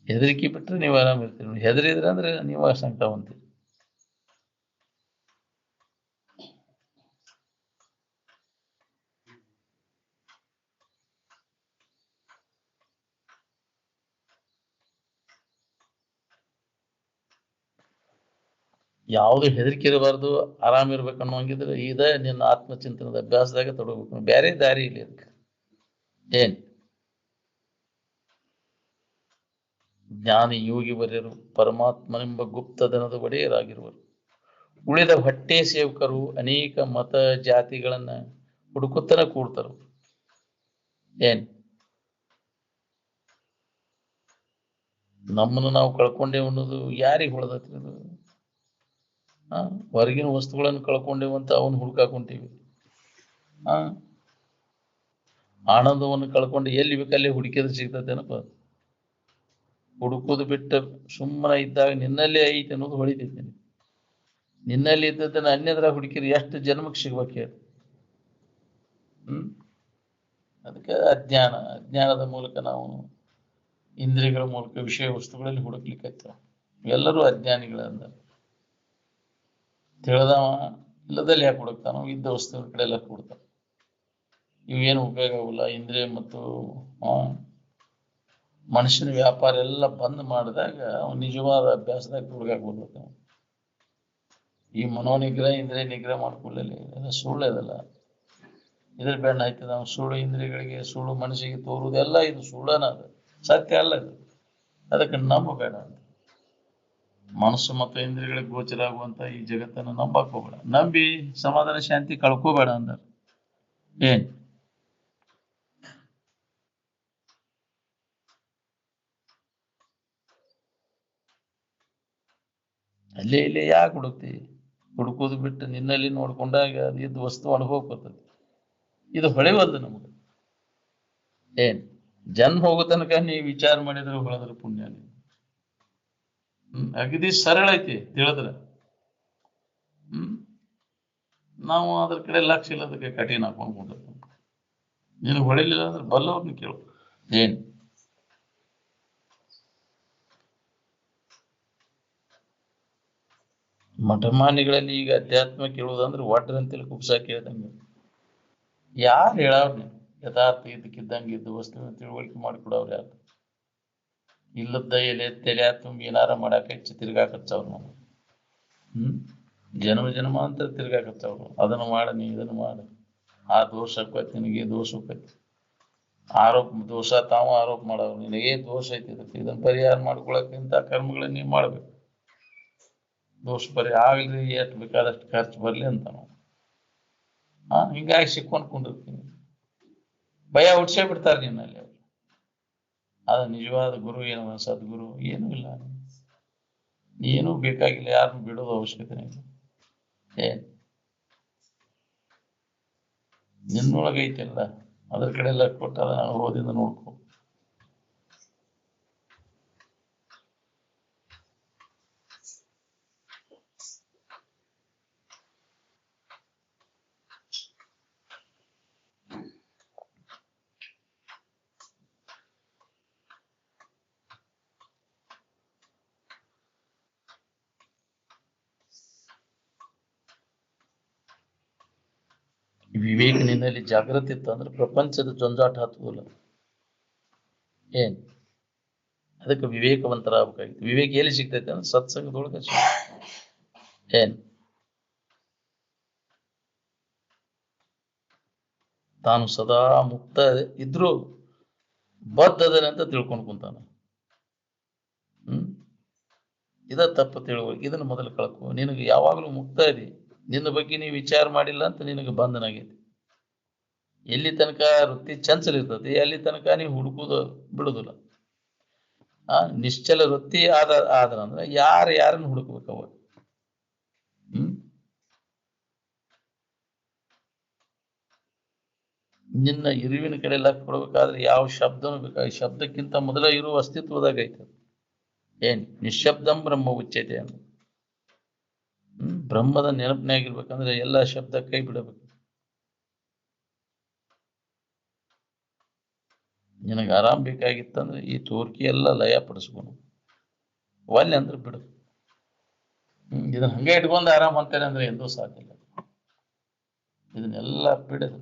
ಹೆದರಿಕೆ ಬಿಟ್ರೆ ನೀವು ಆರಾಮ ಇರ್ತೀರಿ ನೋಡಿ. ಹೆದರಿದ್ರೆ ಅಂದ್ರೆ ನೀವು ಸಂಕಟವಂತೀರಿ. ಯಾವುದು ಹೆದರಿಕೆ ಇರಬಾರ್ದು, ಆರಾಮ ಇರ್ಬೇಕನ್ನೋ ಹಂಗಿದ್ರೆ ಇದ ನಿನ್ನ ಆತ್ಮಚಿಂತನದ ಅಭ್ಯಾಸದಾಗ ತೊಡಗಬೇಕು. ಬೇರೆ ದಾರಿ ಇಲ್ಲ ಅದಕ್ಕೆ. ಏನ್ ಜ್ಞಾನಿ ಯೋಗಿ ವರ್ಯರು ಪರಮಾತ್ಮನೆಂಬ ಗುಪ್ತಧನದ ಒಡೆಯರಾಗಿರುವರು. ಉಳಿದ ಹೊಟ್ಟೆ ಸೇವಕರು ಅನೇಕ ಮತ ಜಾತಿಗಳನ್ನ ಹುಡುಕುತ್ತನ ಕೂಡ್ತಾರ. ಏನ್ ನಮ್ಮನ್ನು ನಾವು ಕಳ್ಕೊಂಡೇವು ಅನ್ನೋದು ಯಾರಿಗೆ ಹೊಳದತ್ರಿ ಅದು? ಹೊರಗಿನ ವಸ್ತುಗಳನ್ನು ಕಳ್ಕೊಂಡೇವು ಅಂತ ಅವನು ಹುಡುಕಾಕೊಂತೀವಿ. ಆನಂದವನ್ನು ಕಳ್ಕೊಂಡು ಎಲ್ಲಿ ಬೇಕಲ್ಲಿ ಹುಡುಕಿದ್ರೆ ಸಿಗ್ತದೇನಪ್ಪ? ಹುಡುಕೋದು ಬಿಟ್ಟು ಸುಮ್ಮನೆ ಇದ್ದಾಗ ನಿನ್ನಲ್ಲೇ ಐತೆ ಅನ್ನೋದು ಹೊಳಿತೈತಿ. ನಿನ್ನಲ್ಲಿ ಇದ್ದದನ್ನ ಅನ್ಯದ್ರ ಹುಡುಕಿರಿ ಎಷ್ಟು ಜನ್ಮಕ್ಕೆ ಸಿಗ್ಬೇಕು ಹೇಳಿ? ಅದಕ್ಕೆ ಅಜ್ಞಾನದ ಮೂಲಕ ನಾವು ಇಂದ್ರಿಯಗಳ ಮೂಲಕ ವಿಷಯ ವಸ್ತುಗಳಲ್ಲಿ ಹುಡುಕ್ಲಿಕ್ಕೆ ಎಲ್ಲರೂ ಅಜ್ಞಾನಿಗಳಂದ. ತಿಳಿದವ ಇಲ್ಲದಲ್ಲಿ ಯಾಕೆ ಹುಡುಕ್ತಾನೋ ಇದ್ದ ವಸ್ತುಗಳ ಕಡೆ ಎಲ್ಲ ಹುಡುಕ್ತಾನ. ಇವೇನು ಉಪಯೋಗ ಆಗಲ್ಲ. ಇಂದ್ರಿಯ ಮತ್ತು ಮನುಷ್ಯನ ವ್ಯಾಪಾರ ಎಲ್ಲ ಬಂದ್ ಮಾಡಿದಾಗ ಅವ್ನು ನಿಜವಾದ ಅಭ್ಯಾಸದಾಗ ಹುಡುಗಾಕ್ಬಿಡ್ಬೇಕು. ಈ ಮನೋನಿಗ್ರಹ ಇಂದ್ರಿಯ ನಿಗ್ರಹ ಮಾಡ್ಕೊಳ್ಳಲಿ ಎಲ್ಲ ಸುಳ್ಳು. ಅದಲ್ಲ ಇದ್ರ ಬೆಣ್ಣ ಆಯ್ತದ. ನಾವು ಸುಳ್ಳು ಇಂದ್ರಿಯಗಳಿಗೆ ಸುಳ್ಳು ಮನಸ್ಸಿಗೆ ತೋರುವುದೆಲ್ಲ ಇದು ಸುಳ್ಳನ, ಅದು ಸತ್ಯ ಅಲ್ಲ ಇದು. ಅದಕ್ಕೆ ನಂಬಬೇಡ ಅಂತ. ಮನಸ್ಸು ಮತ್ತು ಇಂದ್ರಿಯಗಳಿಗೆ ಗೋಚರ ಆಗುವಂತ ಈ ಜಗತ್ತನ್ನು ನಂಬಕ್ ಹೋಗ್ಬೇಡ. ನಂಬಿ ಸಮಾಧಾನ ಶಾಂತಿ ಕಳ್ಕೋಬೇಡ ಅಂದ. ಏನ್ ಅಲ್ಲೇ ಇಲ್ಲೇ ಯಾಕೆ ಹುಡುಕ್ತಿ? ಹುಡುಕೋದು ಬಿಟ್ಟು ನಿನ್ನಲ್ಲಿ ನೋಡ್ಕೊಂಡಾಗ ಅದು ಇದ್ದು ವಸ್ತು ಅನುಭವಕ್ಕೆ ಬರ್ತದೆ. ಇದು ಹೊಳೆವಲ್ದು ನಮಗೆ. ಏನ್ ಜನ್ಮ ಹೋಗೋ ತನಕ ನೀ ವಿಚಾರ ಮಾಡಿದ್ರೆ ಹೊಳೆದ್ರೆ ಪುಣ್ಯ. ಅಗದಿ ಸರಳ ಐತಿ ತಿಳಿದ್ರ. ನಾವು ಅದ್ರ ಕಡೆ ಲಕ್ಷ್ಯ ಇಲ್ಲದಕ್ಕೆ ಕಠಿಣ ಹಾಕೊಂಡ್ಬಿಟ್ಟು ನೀನು ಹೊಳಿಲಿಲ್ಲ ಅಂದ್ರೆ ಬಲ್ಲವ್ರನ್ನ ಕೇಳು. ಏನ್ ಮಠಮಾನಿಗಳಲ್ಲಿ ಈಗ ಅಧ್ಯಾತ್ಮ ಕೇಳುವುದಂದ್ರೆ ಒಡ್ರಂತೇಳಿ ಕುಬ್ಸ ಕೇಳ್ದಂಗೆ. ಯಾರು ಹೇಳವ್ರಿ? ಯಥಾರ್ಥ ಇದಕ್ಕಿದ್ದಂಗೆ ಇದ್ದು ವಸ್ತುವಿನ ತಿಳುವಳಿಕೆ ಮಾಡಿಕೊಡವ್ರು ಯಾರು? ಇಲ್ಲದ ತಲೆ ತುಂಬಿ ಏನಾರ ಮಾಡಾಕ ಹೆಚ್ಚು ತಿರ್ಗಾಕತ್ತವ್ರು. ನಾವು ಜನ್ಮ ಅಂತ ತಿರ್ಗಾಕತ್ತವ್ರು. ಅದನ್ನು ಮಾಡ, ನೀ ಇದನ್ನು ಮಾಡ, ಆ ದೋಷ ಆಕೈತಿ, ನಿನಗೆ ದೋಷ ಆಕೈತಿ. ಆರೋಪ ದೋಷ ತಾವು ಆರೋಪ ಮಾಡವ್ರು. ನಿನಗೇ ದೋಷ ಐತಿ, ಇದನ್ನ ಪರಿಹಾರ ಮಾಡ್ಕೊಳಕ್ಕಿಂತ ಕರ್ಮಗಳನ್ನ ನೀವು ಮಾಡ್ಬೇಕು. ದೋಷ ಪರಿಹಾರ ಆಗ್ಲಿ, ಎಷ್ಟು ಬೇಕಾದಷ್ಟು ಖರ್ಚು ಬರ್ಲಿ ಅಂತ ನಾವು ಹಿಂಗಾಗಿ ಸಿಕ್ಕೊಂಡು ಕುಂಡಿರ್ತೀನಿ. ಭಯ ಹುಡ್ಸೇ ಬಿಡ್ತಾರೆ ನಿನ್ನಲ್ಲಿ ಅವ್ರು. ಅದು ನಿಜವಾದ ಗುರು ಏನವ? ಸದ್ಗುರು ಏನೂ ಇಲ್ಲ. ಏನೂ ಬೇಕಾಗಿಲ್ಲ, ಯಾರನ್ನು ಬಿಡೋದು ಅವಶ್ಯಕತೆ ಇಲ್ಲ. ನಿನ್ನೊಳಗೈತೆಲ್ಲ, ಅದ್ರ ಕಡೆ ಎಲ್ಲ ಕೊಟ್ಟು ಅದನ್ನ ಅನುಭವದಿಂದ ನೋಡ್ಕೊ. ವಿವೇಕ ನಿನ್ನಲ್ಲಿ ಜಾಗೃತಿ ಇತ್ತು ಅಂದ್ರೆ ಪ್ರಪಂಚದ ಜಂಜಾಟ ಹತ್ತುವುದಿಲ್ಲ. ಏನ್ ಅದಕ್ಕೆ ವಿವೇಕವಂತರ ಆಗ್ಬೇಕಾಗಿತ್ತು. ವಿವೇಕ ಎಲ್ಲಿ ಸಿಗ್ತೈತೆ ಅಂದ್ರೆ ಸತ್ಸಂಗದೊಳಗೆ. ಏನ್ ತಾನು ಸದಾ ಮುಕ್ತ ಇದ್ರೂ ಬದ್ಧದನೆ ಅಂತ ತಿಳ್ಕೊಂಡು ಕುಂತಾನ. ಇದ ತಪ್ಪು ತಿಳುವಳಿಕೆ. ಇದನ್ನು ಮೊದಲು ಕಳ್ಕೊ. ನಿನಗೆ ಯಾವಾಗಲೂ ಮುಕ್ತ ಇದೆ, ನಿನ್ನ ಬಗ್ಗೆ ನೀವು ವಿಚಾರ ಮಾಡಿಲ್ಲ ಅಂತ ನಿನಗೆ ಬಂಧನಾಗೈತಿ. ಎಲ್ಲಿ ತನಕ ವೃತ್ತಿ ಚಂಚಲ ಇರ್ತದೆ ಅಲ್ಲಿ ತನಕ ನೀವು ಹುಡುಕುದು ಬಿಡುದಿಲ್ಲ. ನಿಶ್ಚಲ ವೃತ್ತಿ ಆದ್ರಂದ್ರೆ ಯಾರನ್ನು ಹುಡುಕ್ಬೇಕು ಅವಾಗ? ನಿನ್ನ ಇರುವಿನ ಕಡೆ ಲಕ್ಷ್ಯ ಕೊಡ್ಬೇಕಾದ್ರೆ ಯಾವ ಶಬ್ದನೂ ಬೇಕಾಗಿ ಶಬ್ದಕ್ಕಿಂತ ಮೊದಲ ಇರುವ ಅಸ್ತಿತ್ವದಾಗ ಐತೆ. ಏನ್ ನಿಶಬ್ದಂ ಬ್ರಹ್ಮ ಉಚ್ಯತೆ ಅಂತ. ಬ್ರಹ್ಮದ ನೆನಪಿನಾಗಿರ್ಬೇಕಂದ್ರೆ ಎಲ್ಲ ಶಬ್ದ ಕೈ ಬಿಡಬೇಕು. ನಿನಗೆ ಆರಾಮ್ ಬೇಕಾಗಿತ್ತಂದ್ರೆ ಈ ತೋರ್ಕಿ ಎಲ್ಲ ಲಯ ಪಡಿಸ್ಕೊಂಡು ಒಲ್ಲೆ ಅಂದ್ರೆ ಬಿಡು. ಇದನ್ನ ಹಂಗೆ ಇಟ್ಕೊಂಡು ಆರಾಮ್ ಅಂತೇನೆ ಅಂದ್ರೆ ಎಂದೂ ಸಾಧ್ಯ ಇಲ್ಲ. ಇದನ್ನೆಲ್ಲ ಬಿಡದು.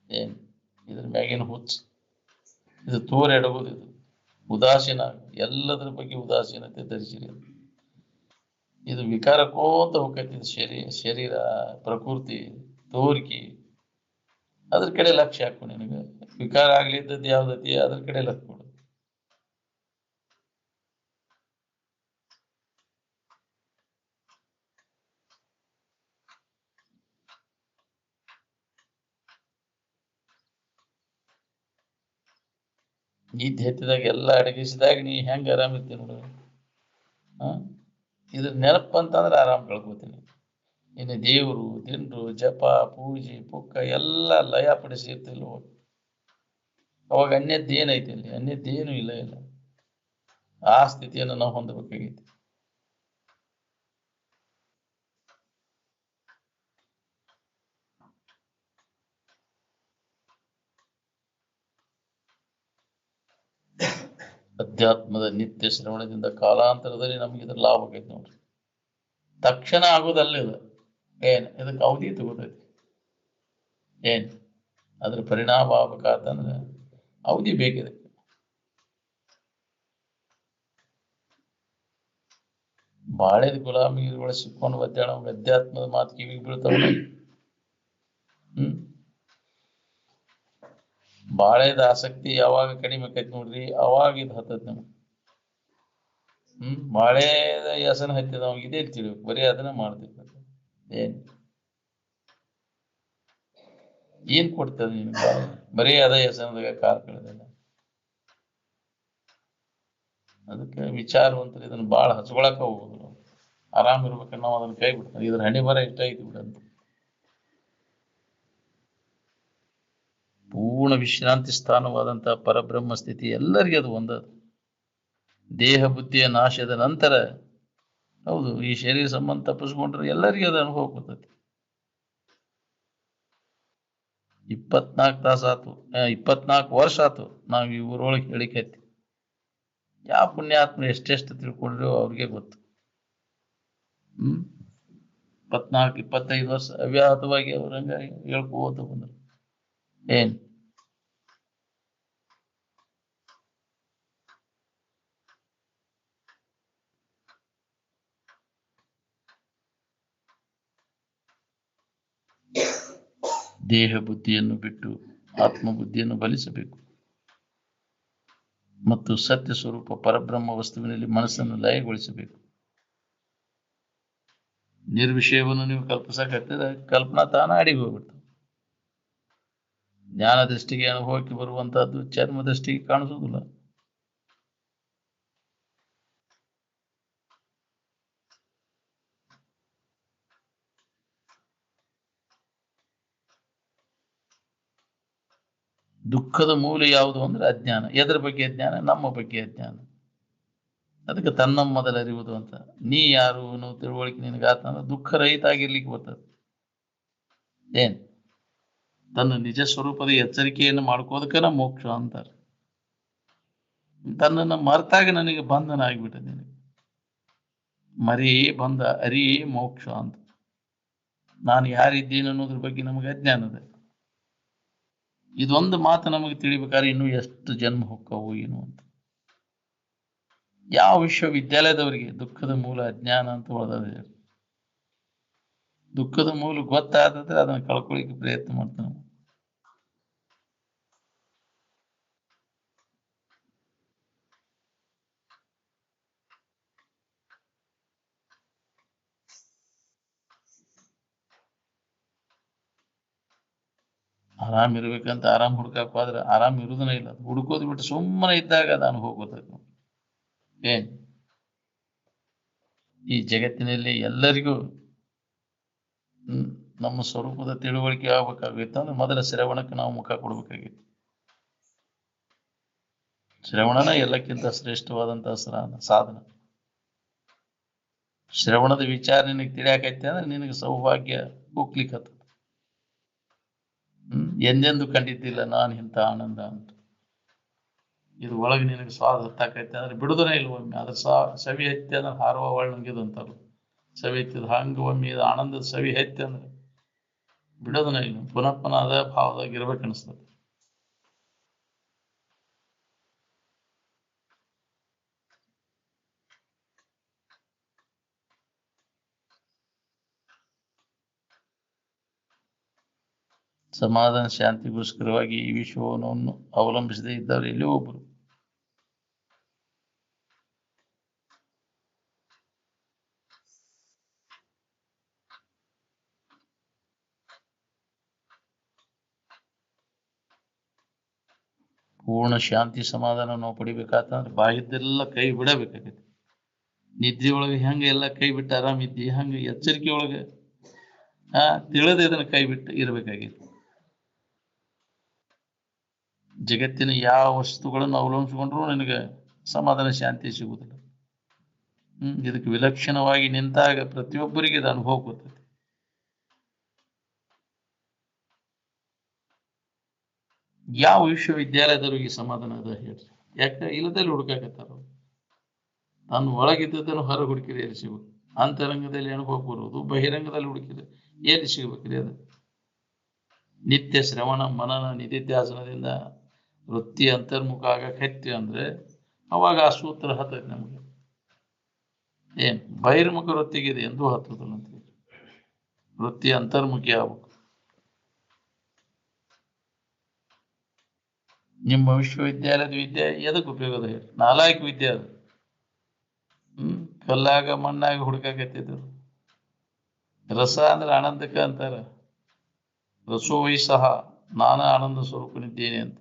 ಏನ್ ಇದ್ರ ಮ್ಯಾಗೇನು ಹುಚ್ಚ, ಇದು ತೋರ್ ಎಡಗೋದು, ಇದು ಉದಾಸೀನ, ಎಲ್ಲದ್ರ ಬಗ್ಗೆ ಉದಾಸೀನತೆ ಧರಿಸಿರಿ. ಇದು ವಿಕಾರಕ್ಕೋತ ಹೋಗ್ತೈತಿ. ಶರೀರ ಪ್ರಕೃತಿ ತೋರಿಕೆ ಅದ್ರ ಕಡೆ ಲಕ್ಷ್ಯ ಹಾಕು. ನಿನಗೆ ವಿಕಾರ ಆಗ್ಲಿದ್ದದ್ದು ಯಾವ್ದೈತಿ ಅದ್ರ ಕಡೆ ಲಕ್ಷ್ಯ ಕೊಡು. ನಿದ್ದೆ ಹತ್ತಿದಾಗ ಎಲ್ಲ ಅಡಗಿಸಿದಾಗ ನೀ ಹೆಂಗೆ ಆರಾಮಿರ್ತೀನಿ ನೋಡು. ಹಾಂ, ಇದ್ರ ನೆನಪು ಅಂತಂದ್ರೆ ಆರಾಮ್ ಕಳ್ಕೊತೀನಿ. ಇನ್ನು ದೇವರು ದಿಂಡ್ರು ಜಪ ಪೂಜೆ ಪುಕ್ಕ ಎಲ್ಲ ಲಯಪಡಿಸಿ ಇರ್ತಿಲ್ಲ. ಅವಾಗ ಅನ್ಯದ್ದು ಏನೈತಿ ಅಲ್ಲಿ? ಅನ್ಯದ್ದು ಏನೂ ಇಲ್ಲ. ಆ ಸ್ಥಿತಿಯನ್ನು ನಾವು ಹೊಂದಬೇಕಾಗೈತಿ. ಅಧ್ಯಾತ್ಮದ ನಿತ್ಯ ಶ್ರವಣದಿಂದ ಕಾಲಾಂತರದಲ್ಲಿ ನಮ್ಗೆ ಇದ್ರ ಲಾಭ ಆಗೈತಿ ನೋಡ್ರಿ. ತಕ್ಷಣ ಆಗೋದಲ್ಲ ಇದು. ಇದಕ್ಕೆ ಅವಧಿ ತಗೋತೈತಿ. ಏನ್ ಅದ್ರ ಪರಿಣಾಮ ಆಗ್ಬೇಕಾತಂದ್ರೆ ಅವಧಿ ಬೇಕಿದೆ. ಬಾಳೆದ ಗುಲಾಮಿಗಳು ಸಿಕ್ಕೊಂಡು ಒದ್ದಾಡ ಅಧ್ಯಾತ್ಮದ ಮಾತು ಕಿವಿಗೆ ಬೀಳ್ತಾವ. ಬಾಳೆದ ಆಸಕ್ತಿ ಯಾವಾಗ ಕಡಿಮೆ ಆಕೈತಿ ನೋಡ್ರಿ, ಅವಾಗ ಇದು ಹತ್ತದ ನಮ್ಗೆ. ಬಾಳೆದ ವ್ಯಸನ ಹತ್ತಿದ ಅವಾಗ ಇದೇ ತಿಳಿಬೇಕು, ಬರೀ ಅದನ್ನ ಮಾಡ್ತಿರ್ಬೇಕು. ಏನ್ ಕೊಡ್ತದ ನಿನ್ಗೆ? ಬರೀ ಅದ ವ್ಯಸನದಾಗ ಕಾಲ ಕಳೆದಿಲ್ಲ. ಅದಕ್ಕೆ ವಿಚಾರವಂತರು ಇದನ್ನ ಭಾಳ ಹಚ್ಕೊಳಕ ಹೋಗುದು. ಆರಾಮ್ ಇರ್ಬೇಕಂದ್ರೆ ನಾವು ಅದನ್ನ ಕೈ ಬಿಡ್ತೀವಿ. ಇದ್ರ ಹಣೆ ಬರ ಇಷ್ಟ ಐತಿ ಬಿಡಂತ. ಪೂರ್ಣ ವಿಶ್ರಾಂತಿ ಸ್ಥಾನವಾದಂತಹ ಪರಬ್ರಹ್ಮ ಸ್ಥಿತಿ ಎಲ್ಲರಿಗೂ ಅದು ಒಂದದು. ದೇಹ ಬುದ್ಧಿಯ ನಾಶದ ನಂತರ, ಹೌದು, ಈ ಶರೀರ ಸಂಬಂಧ ತಪ್ಪಿಸ್ಕೊಂಡ್ರೆ ಎಲ್ಲರಿಗೂ ಅದು ಅನುಭವ ಬರ್ತೈತಿ. 24 ತಾಸು ಆತು, 24 ವರ್ಷ ಆತು ನಾವು ಈ ಊರೊಳಗೆ ಹೇಳಿಕೈತಿ. ಯಾವ ಪುಣ್ಯಾತ್ಮ ಎಷ್ಟೆಷ್ಟು ತಿಳ್ಕೊಂಡ್ರು ಅವ್ರಿಗೆ ಗೊತ್ತು. 24-25 ವರ್ಷ ಅವ್ಯಾಹತವಾಗಿ ಅವ್ರಂಗ ಹೇಳ್ಕೋತ ಬಂದ್ರು. ಏನ್ ದೇಹ ಬುದ್ಧಿಯನ್ನು ಬಿಟ್ಟು ಆತ್ಮಬುದ್ಧಿಯನ್ನು ಬಲಿಸಬೇಕು ಮತ್ತು ಸತ್ಯ ಸ್ವರೂಪ ಪರಬ್ರಹ್ಮ ವಸ್ತುವಿನಲ್ಲಿ ಮನಸ್ಸನ್ನು ಲಯಗೊಳಿಸಬೇಕು. ನಿರ್ವಿಷಯವನ್ನು ನೀವು ಕಲ್ಪಿಸಕತ್ತಿದ್ರೆ ಕಲ್ಪನಾ ತಾನ ಅಡಿಗೆ ಹೋಗ್ಬಿಡ್ತು. ಜ್ಞಾನ ದೃಷ್ಟಿಗೆ ಅನುಭವಕ್ಕೆ ಬರುವಂತಹದ್ದು ಚರ್ಮ ದೃಷ್ಟಿಗೆ ಕಾಣಿಸುವುದಿಲ್ಲ. ದುಃಖದ ಮೂಲ ಯಾವುದು ಅಂದ್ರೆ ಅಜ್ಞಾನ. ಎದರ ಬಗ್ಗೆ ಅಜ್ಞಾನ? ನಮ್ಮ ಬಗ್ಗೆ ಅಜ್ಞಾನ. ಅದಕ್ಕೆ ತನ್ನ ಮೊದಲು ಅರಿವುದು ಅಂತ. ನೀ ಯಾರು ಅನ್ನೋ ತಿಳುವಳಿಕೆ ನಿನಗಾತಂದ್ರೆ ದುಃಖ ರಹಿತ ಆಗಿರ್ಲಿಕ್ಕೆ ಬರ್ತದೆ. ಏನ್ ತನ್ನ ನಿಜ ಸ್ವರೂಪದ ಎಚ್ಚರಿಕೆಯನ್ನು ಮಾಡ್ಕೋದಕ್ಕನ ಮೋಕ್ಷ ಅಂತಾರೆ. ತನ್ನನ್ನು ಮರ್ತಾಗ ನನಗೆ ಬಂಧನ ಆಗಿಬಿಟ್ಟದೆ. ನಿನಗೆ ಮರಿ ಬಂದ ಅರಿ ಮೋಕ್ಷ ಅಂತ. ನಾನು ಯಾರಿದ್ದೀನಿ ಅನ್ನೋದ್ರ ಬಗ್ಗೆ ನಮಗೆ ಅಜ್ಞಾನದ. ಇದೊಂದು ಮಾತು ನಮಗೆ ತಿಳಿಬೇಕಾದ್ರೆ ಇನ್ನೂ ಎಷ್ಟು ಜನ್ಮ ಹೊಕ್ಕವು ಏನು ಅಂತ. ಯಾವ ವಿಶ್ವವಿದ್ಯಾಲಯದವರಿಗೆ ದುಃಖದ ಮೂಲ ಅಜ್ಞಾನ ಅಂತ ಓದೋದೇ. ದುಃಖದ ಮೂಲ ಗೊತ್ತಾದ್ರೆ ಅದನ್ನು ಕಳ್ಕೊಳ್ಳಿಕ್ಕೆ ಪ್ರಯತ್ನ ಮಾಡ್ತಾನೆ. ಆರಾಮ್ ಇರ್ಬೇಕಂತ ಆರಾಮ್ ಹುಡ್ಕಕ್ ಹೋದ್ರೆ ಆರಾಮ್ ಇರುವುದನೇ ಇಲ್ಲ. ಹುಡುಕೋದು ಬಿಟ್ಟು ಸುಮ್ಮನೆ ಇದ್ದಾಗ ಅದಾನು ಹೋಗೋದು. ಏನ್ ಈ ಜಗತ್ತಿನಲ್ಲಿ ಎಲ್ಲರಿಗೂ ನಮ್ಮ ಸ್ವರೂಪದ ತಿಳುವಳಿಕೆ ಆಗ್ಬೇಕಾಗಿತ್ತು ಅಂದ್ರೆ ಮೊದಲ ಶ್ರವಣಕ್ಕೆ ನಾವು ಮುಖ ಕೊಡ್ಬೇಕಾಗಿತ್ತು. ಶ್ರವಣನ ಎಲ್ಲಕ್ಕಿಂತ ಶ್ರೇಷ್ಠವಾದಂತಹ ಸಾಧನ. ಶ್ರವಣದ ವಿಚಾರ ನಿನಗೆ ತಿಳಿಯಾಕೈತೆ ಅಂದ್ರೆ ನಿನಗೆ ಸೌಭಾಗ್ಯ ಹೋಗ್ಲಿಕ್ಕತ್ತ. ಎಂದೆಂದು ಕಂಡಿದ್ದಿಲ್ಲ ನಾನು ಇಂಥ ಆನಂದ ಅಂತ. ಇದು ಒಳಗೆ ನಿನಗೆ ಸ್ವಾದ ಹತ್ತಾಕೈತೆ ಅಂದ್ರೆ ಬಿಡುದನೇ ಇಲ್ಲ. ಒಮ್ಮೆ ಅದ್ರ ಸವಿ ಹತ್ತಿ ಅಂದ್ರೆ ಹಾರುವ ಒಳ್ಳಂಗಿದು ಅಂತಾರ. ಸವಿ ಹತ್ತಿದ ಹಂಗ ಒಮ್ಮೆ ಇದು ಆನಂದದ ಸವಿ ಹತ್ತಿ ಅಂದ್ರೆ ಬಿಡೋದನೇ ಇಲ್ಲ. ಪುನಃ ಪುನಃ ಅದೇ ಭಾವದಾಗ ಇರ್ಬೇಕು ಅನಿಸ್ತದೆ. ಸಮಾಧಾನ ಶಾಂತಿಗೋಸ್ಕರವಾಗಿ ಈ ವಿಶ್ವವನ್ನು ಅವಲಂಬಿಸದೇ ಇದ್ದವರು ಎಲ್ಲಿ ಒಬ್ಬರು. ಪೂರ್ಣ ಶಾಂತಿ ಸಮಾಧಾನ ನಾವು ಪಡಿಬೇಕಾತಂದ್ರೆ ಬಾಯಿದ್ದೆಲ್ಲ ಕೈ ಬಿಡಬೇಕಾಗೈತಿ. ನಿದ್ದೆ ಒಳಗೆ ಹೆಂಗ ಎಲ್ಲ ಕೈ ಬಿಟ್ಟು ಆರಾಮಿದ್ದಿ ಹಂಗ ಎಚ್ಚರಿಕೆ ಒಳಗೆ ತಿಳಿದ ಇದನ್ನ ಕೈ ಬಿಟ್ಟು ಇರ್ಬೇಕಾಗೈತಿ. ಜಗತ್ತಿನ ಯಾವ ವಸ್ತುಗಳನ್ನು ಅವಲಂಬಿಸಿಕೊಂಡ್ರು ನಿನಗೆ ಸಮಾಧಾನ ಶಾಂತಿ ಸಿಗುವುದಿಲ್ಲ. ಇದಕ್ಕೆ ವಿಲಕ್ಷಣವಾಗಿ ನಿಂತಾಗ ಪ್ರತಿಯೊಬ್ಬರಿಗೆ ಇದು ಅನುಭವ ಬರ್ತೈತಿ. ಯಾವ ವಿಶ್ವವಿದ್ಯಾಲಯದವ್ರಿಗೆ ಸಮಾಧಾನ ಅದ ಹೇಳ್ರಿ? ಯಾಕೆ ಇಲ್ಲದಲ್ಲಿ ಹುಡುಕಾಕತ್ತಾರ. ತಾನು ಒಳಗಿದ್ದದನ್ನು ಹೊರ ಹುಡುಕಿದ್ರೆ ಎಲ್ಲಿ ಸಿಗ್ಬೇಕು? ಅಂತರಂಗದಲ್ಲಿ ಅನುಭವ ಬರುವುದು, ಬಹಿರಂಗದಲ್ಲಿ ಹುಡುಕಿದ್ರೆ ಎಲ್ಲಿ ಸಿಗ್ಬೇಕ್ರಿ? ಅದು ನಿತ್ಯ ಶ್ರವಣ ಮನನ ನಿಧಿಧ್ಯಾಸನದಿಂದ ವೃತ್ತಿ ಅಂತರ್ಮುಖ ಆಗಕತ್ತಿ ಅಂದ್ರೆ ಅವಾಗ ಆ ಸೂತ್ರ ಹತ್ತೈತಿ ನಮಗೆ. ಏನ್ ಬಹಿರ್ಮುಖ ವೃತ್ತಿಗಿದೆ ಎಂದೂ ಹತ್ತದಲ್ಲ ಅಂತ. ವೃತ್ತಿ ಅಂತರ್ಮುಖಿ ಆಗ್ಬೇಕು. ನಿಮ್ಮ ವಿಶ್ವವಿದ್ಯಾಲಯದ ವಿದ್ಯೆ ಎದಕ್ಕೆ ಉಪಯೋಗದ ಹೇಳಿ? ನಾಲ್ಕು ವಿದ್ಯೆ ಅದು. ಕಲ್ಲಾಗ ಮಣ್ಣಾಗ ಹುಡುಕಾಕತ್ತಿದ್ರು. ರಸ ಅಂದ್ರೆ ಆನಂದಕ್ಕ ಅಂತಾರ. ರಸೋವೈ ಸಹ ನಾನು ಆನಂದ ಸ್ವರೂಪನಿದ್ದೇನೆ ಅಂತ.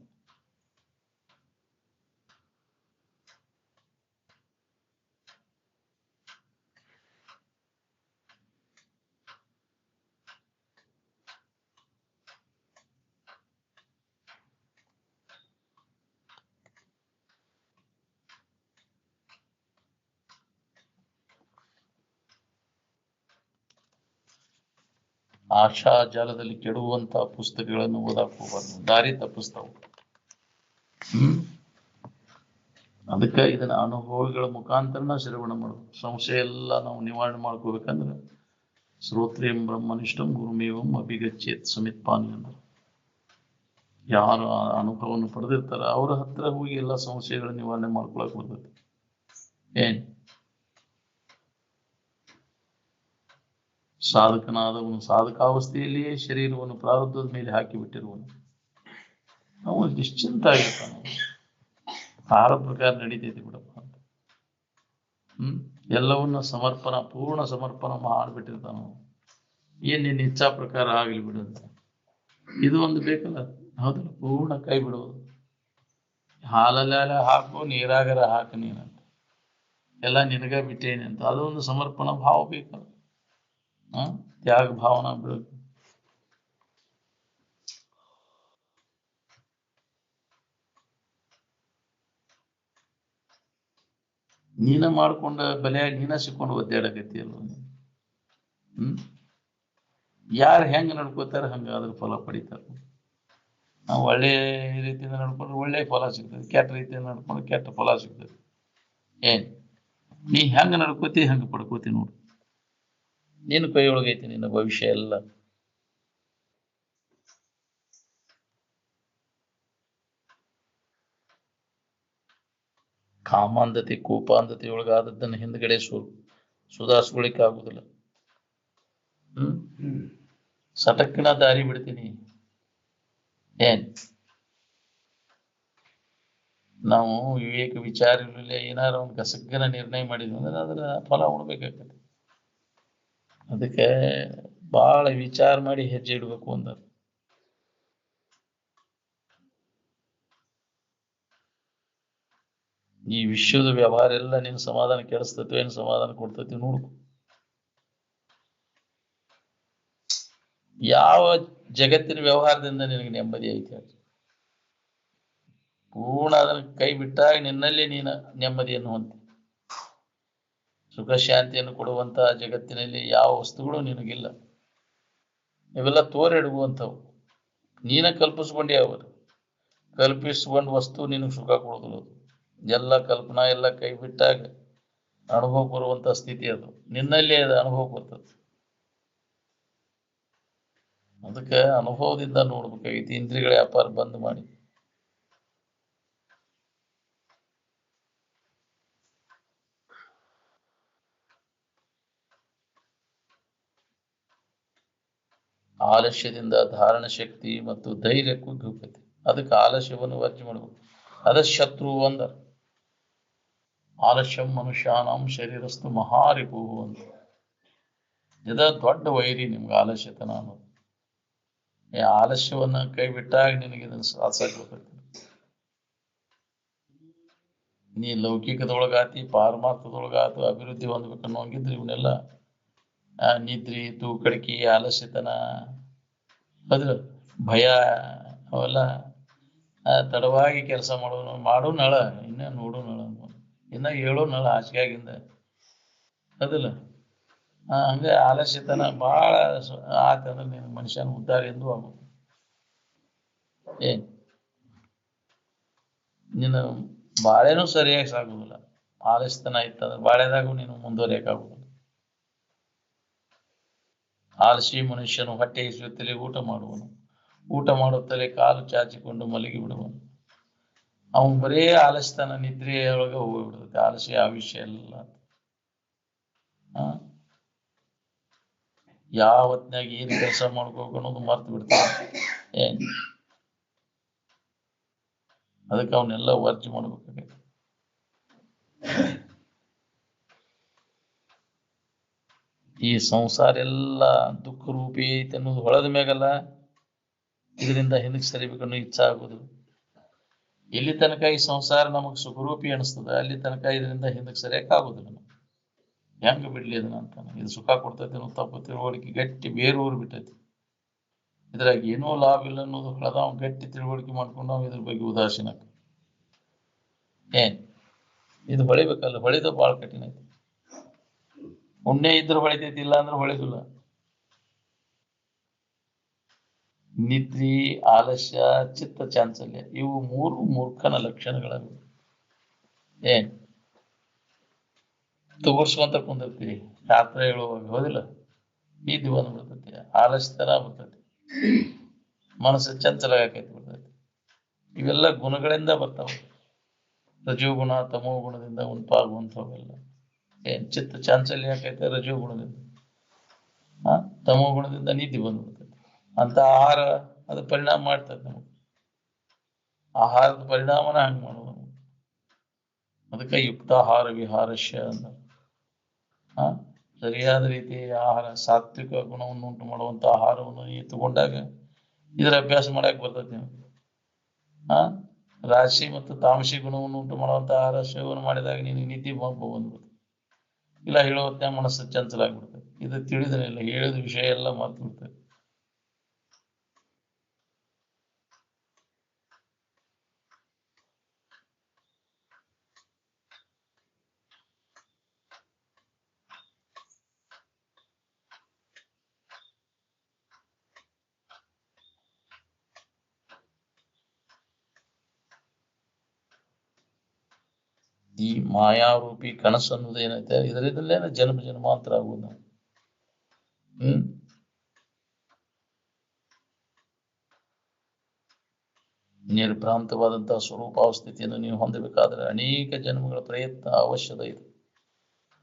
ಆಶಾ ಜಾಲದಲ್ಲಿ ಕೆಡುವಂತಹ ಪುಸ್ತಕಗಳನ್ನು ಓದಾಕ್ ಹೋಗ್ಬಾರ್ದು, ದಾರಿ ತಪ್ಪಿಸ್ತಾವ. ಅದಕ್ಕೆ ಇದನ್ನ ಅನುಭವಿಗಳ ಮುಖಾಂತರನ ಶ್ರವಣ ಮಾಡೋದು. ಸಂಶಯ ಎಲ್ಲ ನಾವು ನಿವಾರಣೆ ಮಾಡ್ಕೋಬೇಕಂದ್ರೆ ಶ್ರೋತ್ರಿಯಂ ಬ್ರಹ್ಮನಿಷ್ಠಂ ಗುರುಮೇವಂ ಅಭಿಗಚ್ಚೇತ್ ಸಮಿತ್ಪಾನಿ ಅಂದ್ರೆ ಯಾರು ಅನುಭವವನ್ನು ಪಡೆದಿರ್ತಾರ ಅವ್ರ ಹತ್ರ ಹೋಗಿ ಎಲ್ಲ ಸಮಸ್ಯೆಗಳ ನಿವಾರಣೆ ಮಾಡ್ಕೊಳಕ್ ಬರ್ತೈತಿ. ಏನ್ ಸಾಧಕನಾದವನು ಸಾಧಕಾವಸ್ಥೆಯಲ್ಲಿಯೇ ಶರೀರವನ್ನು ಪ್ರಾರಬ್ಧದ ಮೇಲೆ ಹಾಕಿ ಬಿಟ್ಟಿರುವನು. ಅವನು ನಿಶ್ಚಿಂತ ಆಗಿರ್ತಾನೆ. ಆಹಾರ ಪ್ರಕಾರ ನಡೀತೈತಿ ಬಿಡಪ್ಪ ಅಂತ. ಎಲ್ಲವನ್ನ ಪೂರ್ಣ ಸಮರ್ಪಣ ಮಾಡಿಬಿಟ್ಟಿರ್ತಾನ. ಏನ್ ನಿನ್ನ ಇಚ್ಛಾ ಪ್ರಕಾರ ಆಗ್ಲಿ ಬಿಡುತ್ತ. ಇದು ಒಂದು ಬೇಕಲ್ಲ, ಹೌದಲ್ಲ? ಪೂರ್ಣ ಕೈ ಬಿಡುವುದು. ಹಾಲಲ್ಲೆಲ್ಲ ಹಾಕು, ನೀರಾಗರ ಹಾಕು ನೀನಂತ, ಎಲ್ಲ ನಿನಗ ಬಿಟ್ಟೇನೆ ಅಂತ. ಅದೊಂದು ಸಮರ್ಪಣಾ ಭಾವ ಬೇಕಲ್ಲ. ತ್ಯಾಗ ಭಾವನಾ ಬೆಳಕು. ನೀನ ಮಾಡ್ಕೊಂಡ ಬಲೆಯಾಗಿ ನೀನ ಸಿಕ್ಕೊಂಡು ಒದ್ದಾಡಕತ್ತಿಯಲ್ಲ. ಯಾರು ಹೆಂಗ ನಡ್ಕೋತಾರ ಹಂಗ ಅದ್ರ ಫಲ ಪಡಿತಾರ. ನಾವು ಒಳ್ಳೆ ರೀತಿಯಿಂದ ನಡ್ಕೊಂಡ್ರೆ ಒಳ್ಳೆ ಫಲ ಸಿಗ್ತದೆ, ಕೆಟ್ಟ ರೀತಿಯಿಂದ ನಡ್ಕೊಂಡ್ರೆ ಕೆಟ್ಟ ಫಲ ಸಿಗ್ತದೆ. ಏನ್ ನೀ ಹೆಂಗ ನಡ್ಕೋತಿ ಹಂಗ ಪಡ್ಕೋತಿ ನೋಡು. ನೀನು ಕೈ ಒಳಗೈತಿ ನಿನ್ನ ಭವಿಷ್ಯ ಎಲ್ಲ. ಕಾಮಾಂಧತೆ ಕೋಪಾಂಧತೆ ಒಳಗಾದದ್ದನ್ನು ಹಿಂದ್ಗಡೆ ಸುಧಾರಿಸ್ಕೊಳಿಕ್ ಆಗುದಿಲ್ಲ. ಸಟಕ್ಕಿನ ದಾರಿ ಬಿಡ್ತೀನಿ. ಏನ್ ನಾವು ವಿವೇಕ ವಿಚಾರ ಏನಾರ ಒಂದು ಕಸಗ್ಗನ ನಿರ್ಣಯ ಮಾಡಿದ್ವಿ ಅಂದ್ರೆ ಅದರ ಫಲ ಉಣ್ಬೇಕಾಗ್ತದೆ. ಅದಕ್ಕೆ ಬಹಳ ವಿಚಾರ ಮಾಡಿ ಹೆಜ್ಜೆ ಇಡ್ಬೇಕು ಅಂದ. ಈ ವಿಶ್ವದ ವ್ಯವಹಾರ ಎಲ್ಲ ನಿನ್ ಸಮಾಧಾನ ಕೆಡಿಸ್ತೈತಿ ಏನ್ ಸಮಾಧಾನ ಕೊಡ್ತೈತಿ ನೋಡ್ಕೊ. ಯಾವ ಜಗತ್ತಿನ ವ್ಯವಹಾರದಿಂದ ನಿನಗೆ ನೆಮ್ಮದಿ ಐತಿ? ಪೂರ್ಣ ಅದನ್ನ ಕೈ ಬಿಟ್ಟಾಗ ನಿನ್ನಲ್ಲಿ ನೀನು ನೆಮ್ಮದಿಯನ್ನು ಹೊಂದಿ. ಸುಖ ಶಾಂತಿಯನ್ನು ಕೊಡುವಂತಹ ಜಗತ್ತಿನಲ್ಲಿ ಯಾವ ವಸ್ತುಗಳು ನಿನಗಿಲ್ಲ. ಇವೆಲ್ಲ ತೋರಿಡುವಂಥವು. ನೀನ ಕಲ್ಪಿಸ್ಕೊಂಡೇ ಅವರು. ಕಲ್ಪಿಸ್ಕೊಂಡ್ ವಸ್ತು ನಿನಗೆ ಸುಖ ಕೊಡೋದಿಲ್ಲ. ಎಲ್ಲ ಕಲ್ಪನಾ ಎಲ್ಲ ಕೈ ಬಿಟ್ಟಾಗ ಅನುಭವ ಬರುವಂತ ಸ್ಥಿತಿ ಅದು. ನಿನ್ನಲ್ಲೇ ಅದು ಅನುಭವ ಬರ್ತದೆ. ಅದಕ್ಕೆ ಅನುಭವದಿಂದ ನೋಡ್ಬೇಕಾಗಿತ್ತು. ಇಂದ್ರಿಯಗಳ ವ್ಯಾಪಾರ ಬಂದ್ ಮಾಡಿ. ಆಲಸ್ಯದಿಂದ ಧಾರಣ ಶಕ್ತಿ ಮತ್ತು ಧೈರ್ಯ ಕುಗ್ಗುತ್ತೆ. ಅದಕ್ಕೆ ಆಲಸ್ಯವನ್ನು ವರ್ಜೆ ಮಾಡಬೇಕು. ಅದ ಶತ್ರು ಅಂದ. ಆಲಸ್ಯಂ ಮನುಷ್ಯಾನಂ ಶರೀರಸ್ತು ಮಹಾರಿಪು ಅಂತ. ಇದ ದೊಡ್ಡ ವೈರಿ ನಿಮ್ಗೆ ಆಲಸ್ಯತನ ಅನ್ನೋದು. ಆಲಸ್ಯವನ್ನ ಕೈ ಬಿಟ್ಟಾಗ ನಿನಗೆ ಇದನ್ನು ಸಾಧಿಸಕ್ಕೆ. ನೀ ಲೌಕಿಕದೊಳಗಾತಿ ಪಾರಮಾರ್ಥದೊಳಗಾತು ಅಭಿವೃದ್ಧಿ ಹೊಂದ್ಬೇಕನ್ನೋ ಹಂಗಿದ್ರೆ ಇವನ್ನೆಲ್ಲ ನಿದ್ರಿ ತೂಕಡಿಕೆ ಆಲಸ್ಯತನ ಅದ್ರ ಭಯ ಅವೆಲ್ಲ ತಡವಾಗಿ ಕೆಲಸ ಮಾಡು ನಳ ಇನ್ನ ನೋಡು ನಳ ಇನ್ನ ಹೇಳೋ ನಳ ಹಾಸಿಗೆಯಾಗಿಂದ ಅದಲ್ಲ ಹಂಗ ಆಲಸ್ಯತನ ಬಾಳ ಆತಂದ್ರೆ ನೀನು ಮನುಷ್ಯನ ಉದ್ಧಾರ ಎಂದು ಆಗೋದು ಏನ್ ನೀನು ಬಾಳೆನೂ ಸರಿಯಾಗಿ ಸಾಗುದಿಲ್ಲ ಆಲಸ್ಯತನ ಇತ್ತಂದ್ರೆ ಬಾಳೆದಾಗೂ ನೀನು ಮುಂದುವರಿಯಕ್ಕಾಗುದಿಲ್ಲ ಆಲಸಿ ಮನುಷ್ಯನು ಹೊಟ್ಟೆ ಇಸುತ್ತಲೇ ಊಟ ಮಾಡುವನು ಊಟ ಮಾಡುತ್ತಲೇ ಕಾಲು ಚಾಚಿಕೊಂಡು ಮಲಗಿ ಬಿಡುವನು ಅವನು ಬರೇ ಆಲಸ್ಯತನ ನಿದ್ರೆಯೊಳಗೆ ಹೋಗ್ಬಿಡ್ತೈತೆ ಆಲಸಿ ಆವಿಷ್ಯ ಎಲ್ಲ ಯಾವ ಹೊತ್ನಾಗ ಏನ್ ಕೆಲಸ ಮಾಡ್ಕೋಬೇಕು ಅನ್ನೋದು ಮರ್ತು ಬಿಡ್ತಾನೆ ಏನ್ ಅದಕ್ಕೆ ಅವನ್ನೆಲ್ಲ ವರ್ಜ್ ಮಾಡ್ಬೇಕಾಗೈತೆ ಈ ಸಂಸಾರ ಎಲ್ಲ ದುಃಖ ರೂಪಿ ಐತೆ ಅನ್ನೋದು ಹೊಳದ ಮ್ಯಾಗಲ್ಲ ಇದರಿಂದ ಹಿಂದಕ್ಕೆ ಸರಿಬೇಕನ್ನೋ ಇಚ್ಛೆ ಆಗೋದು ಎಲ್ಲಿ ತನಕ ಈ ಸಂಸಾರ ನಮಗ್ ಸುಖರೂಪಿ ಅನಿಸ್ತದ ಅಲ್ಲಿ ತನಕ ಇದರಿಂದ ಹಿಂದಕ್ಕೆ ಸರಿಯಕ್ಕೆ ಆಗೋದಿಲ್ಲ ನಮ್ಗೆ ಹೆಂಗ ಬಿಡ್ಲಿ ಅದನ್ನ ಅಂತಾನೆ ಇದು ಸುಖ ಕೊಡ್ತೈತಿ ಅನ್ನೋ ತಪ್ಪು ತಿಳುವಳಿಕೆ ಗಟ್ಟಿ ಬೇರೂರು ಬಿಟ್ಟೈತಿ ಇದ್ರಾಗ ಏನೋ ಲಾಭ ಇಲ್ಲ ಅನ್ನೋದು ಹೊಳದ ಗಟ್ಟಿ ತಿಳುವಳಿಕೆ ಮಾಡ್ಕೊಂಡು ನಾವು ಇದ್ರ ಬಗ್ಗೆ ಉದಾಸೀನಕ್ಕೆ ಏನ್ ಇದು ಹೊಳಿಬೇಕಲ್ಲ ಹೊಳಿದ ಬಾಳ ಕಠಿಣ ಐತಿ ಪುಣ್ಯ ಇದ್ರೆ ಹೊಳಿತೈತಿ ಇಲ್ಲ ಅಂದ್ರೆ ಹೊಳಿದಿಲ್ಲ ನಿದ್ರಿ ಆಲಸ್ಯ ಚಿತ್ತ ಚಾಂಚಲ್ಯ ಇವು ಮೂರು ಮೂರ್ಖನ ಲಕ್ಷಣಗಳಾಗಿವೆ ಏನ್ ತೋರ್ಸುವಂತ ಕುಂದಿರ್ತೀವಿ ಶಾಸ್ತ್ರ ಹೇಳುವಾಗ ಹೋದಿಲ್ಲ ನಿದ್ದೆ ಬಂದ್ಬಿಡ್ತೈತಿ ಆಲಸ್ಯತನ ಬರ್ತೈತಿ ಮನಸ್ಸು ಚಂಚಲ ಆಕೈತಿ ಬರ್ತೈತಿ ಇವೆಲ್ಲ ಗುಣಗಳಿಂದ ಬರ್ತಾವ ರಜೋಗುಣ ತಮೋ ಗುಣದಿಂದ ಉಂಟಾಗುವಂಥವೆಲ್ಲ ಏನ್ ಚಿತ್ತ ಚಾಂಚಲ್ಯ ಆಕೈತೆ ರಜೋ ಗುಣದಿಂದ ತಮೋ ಗುಣದಿಂದ ನಿದ್ದೆ ಬಂದ್ಬಿಡ್ತೈತಿ ಅಂತ ಆಹಾರ ಅದು ಪರಿಣಾಮ ಮಾಡ್ತದೆ ನಮಗೆ ಆಹಾರದ ಪರಿಣಾಮನ ಹಂಗೆ ಮಾಡೋದು ನಮಗೆ ಅದಕ್ಕೆ ಯುಕ್ತಾಹಾರ ವಿಹಾರಶ್ಯ ಅಂದ ಸರಿಯಾದ ರೀತಿ ಆಹಾರ ಸಾತ್ವಿಕ ಗುಣವನ್ನು ಉಂಟು ಮಾಡುವಂತ ಆಹಾರವನ್ನು ನೀವು ತಗೊಂಡಾಗ ಇದರ ಅಭ್ಯಾಸ ಮಾಡಕ್ ಬರ್ತೈತಿ ನೀವು ರಾಶಿ ಮತ್ತು ತಾಮಸಿ ಗುಣವನ್ನು ಉಂಟು ಮಾಡುವಂತ ಆಹಾರ ಸೇವನೆ ಮಾಡಿದಾಗ ನೀನು ನಿದ್ದೆ ಬಂದ್ಬಿಡ್ತದೆ ಇಲ್ಲ ಹೇಳೋ ಹೊತ್ತಿನ ಮನಸ್ಸು ಚಂಚಲ ಆಗ್ಬಿಡ್ತದೆ ಇದು ತಿಳಿದ್ರೆ ಇಲ್ಲ ಹೇಳಿದ ವಿಷಯ ಎಲ್ಲ ಮರ್ತು ಬಿಡ್ತದೆ ಈ ಮಾಯಾರೂಪಿ ಕನಸು ಅನ್ನೋದು ಏನೈತೆ ಇದರಿಂದಲೇನೆ ಜನ್ಮ ಜನ್ಮಾಂತರ ಆಗುವುದು ನಾವು ನಿರ್ಭ್ರಾಂತವಾದಂತಹ ಸ್ವರೂಪಾವಸ್ಥಿತಿಯನ್ನು ನೀವು ಹೊಂದಬೇಕಾದ್ರೆ ಅನೇಕ ಜನ್ಮಗಳ ಪ್ರಯತ್ನ ಅವಶ್ಯದ ಇದೆ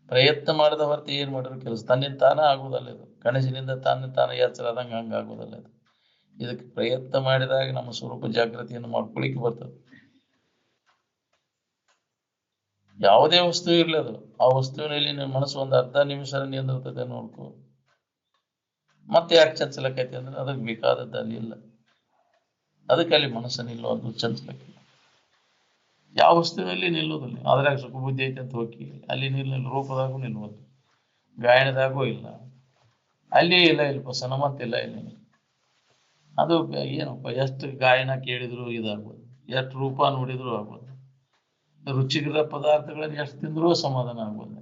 ಪ್ರಯತ್ನ ಮಾಡದ ಹೊರತು ಏನ್ ಮಾಡಿದ್ರು ಕೆಲಸ ತನ್ನಿಂದ ತಾನೇ ಆಗುವುದಲ್ಲ ಇದು ಕನಸಿನಿಂದ ತಾನೇ ಎಚ್ಚರ ಆದಂಗೆ ಹಂಗೆ ಆಗುವುದಲ್ಲ ಇದು ಇದಕ್ಕೆ ಪ್ರಯತ್ನ ಮಾಡಿದಾಗ ನಮ್ಮ ಸ್ವರೂಪ ಜಾಗೃತಿಯನ್ನು ಮಾಡ್ಕೊಳ್ಳಿಕ್ಕೆ ಬರ್ತದೆ ಯಾವುದೇ ವಸ್ತು ಇರ್ಲಿ ಅದು ಆ ವಸ್ತುವಿನಲ್ಲಿ ನಿನ್ನ ಮನಸ್ಸು ಒಂದು ಅರ್ಧ ನಿಮಿಷ ನಿಂದಿರ್ತದೆ ನೋಡ್ಕೊ ಮತ್ತೆ ಯಾಕೆ ಚಂಚಲಕ್ಕೈತಿ ಅಂದ್ರೆ ಅದಕ್ಕೆ ಬೇಕಾದದ್ದು ಅಲ್ಲಿ ಇಲ್ಲ ಅದಕ್ಕೆ ಅಲ್ಲಿ ಮನಸ್ಸು ನಿಲ್ಲುವುದು ಚಂಚಲಕ್ಕೆ ಯಾವ ವಸ್ತುವಿನಲ್ಲಿ ನಿಲ್ಲುವುದಿಲ್ಲ ಅದ್ರಾಗ ಸುಖ ಬುದ್ಧಿ ಐತೆ ಅಂತ ಹೋಗಿ ಅಲ್ಲಿ ರೂಪದಾಗೂ ನಿಲ್ಲುವುದು ಗಾಯನದಾಗೂ ಇಲ್ಲ ಅಲ್ಲಿ ಇಲ್ಲ ಇಲ್ಪ ಸನಮಂತ ಇಲ್ಲ ಇಲ್ಲಿ ಅದು ಏನಪ್ಪ ಎಷ್ಟು ಗಾಯನ ಕೇಳಿದ್ರು ಇದಾಗ್ಬೋದು ಎಷ್ಟು ರೂಪ ನೋಡಿದ್ರು ಆಗ್ಬೋದು ರುಚಿಕರ ಪದಾರ್ಥಗಳನ್ನ ಎಷ್ಟು ತಿಂದ್ರೂ ಸಮಾಧಾನ ಆಗ್ಬೋದು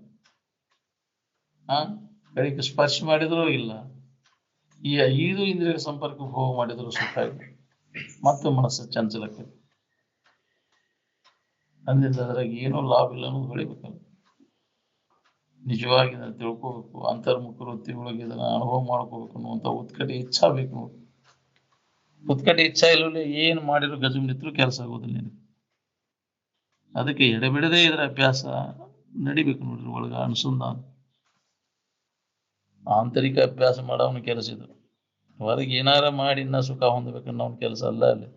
ಕಡೆಗೆ ಸ್ಪರ್ಶ ಮಾಡಿದ್ರು ಇಲ್ಲ ಈ 5 ಇಂದ್ರಿಯ ಸಂಪರ್ಕಕ್ಕೆ ಹೋಗಿ ಮಾಡಿದ್ರು ಸುಖ ಇಲ್ಲ ಮತ್ತು ಮನಸ್ಸು ಚಂಚಲಕ್ಕೆ ಅಂದಿಂದ ಅದ್ರಾಗ ಏನೂ ಲಾಭ ಇಲ್ಲ ಅನ್ನೋದು ಹೊಳಿಬೇಕಲ್ಲ ನಿಜವಾಗಿ ಇದನ್ನ ತಿಳ್ಕೋಬೇಕು ಅಂತರ್ಮುಖ ವೃತ್ತಿಯೊಳಗೆ ಇದನ್ನ ಅನುಭವ ಮಾಡ್ಕೋಬೇಕು ಅನ್ನುವಂಥ ಉತ್ಕಟ ಇಚ್ಛಾ ಬೇಕು ನೋಡಿ ಉತ್ಕಟ ಇಚ್ಛಾ ಇಲ್ಲವೇ ಏನ್ ಮಾಡಿದ್ರು ಗಜು ನಿತ್ರು ಕೆಲಸ ಆಗೋದಿಲ್ಲ ನಿನಗೆ ಅದಕ್ಕೆ ಎಡೆಬಿಡದೆ ಇದರ ಅಭ್ಯಾಸ ನಡಿಬೇಕು ನೋಡ್ರಿ ಒಳಗ ಅನುಸಂಧಾನ ಆಂತರಿಕ ಅಭ್ಯಾಸ ಮಾಡೋವನ ಕೆಲಸ ಇದು ಹೊರಗೆ ಏನಾರ ಮಾಡಿ ಇನ್ನ ಸುಖ ಹೊಂದಬೇಕನ್ನೋ ಅವನ ಕೆಲಸ ಅಲ್ಲ ಅಲ್ಲಿ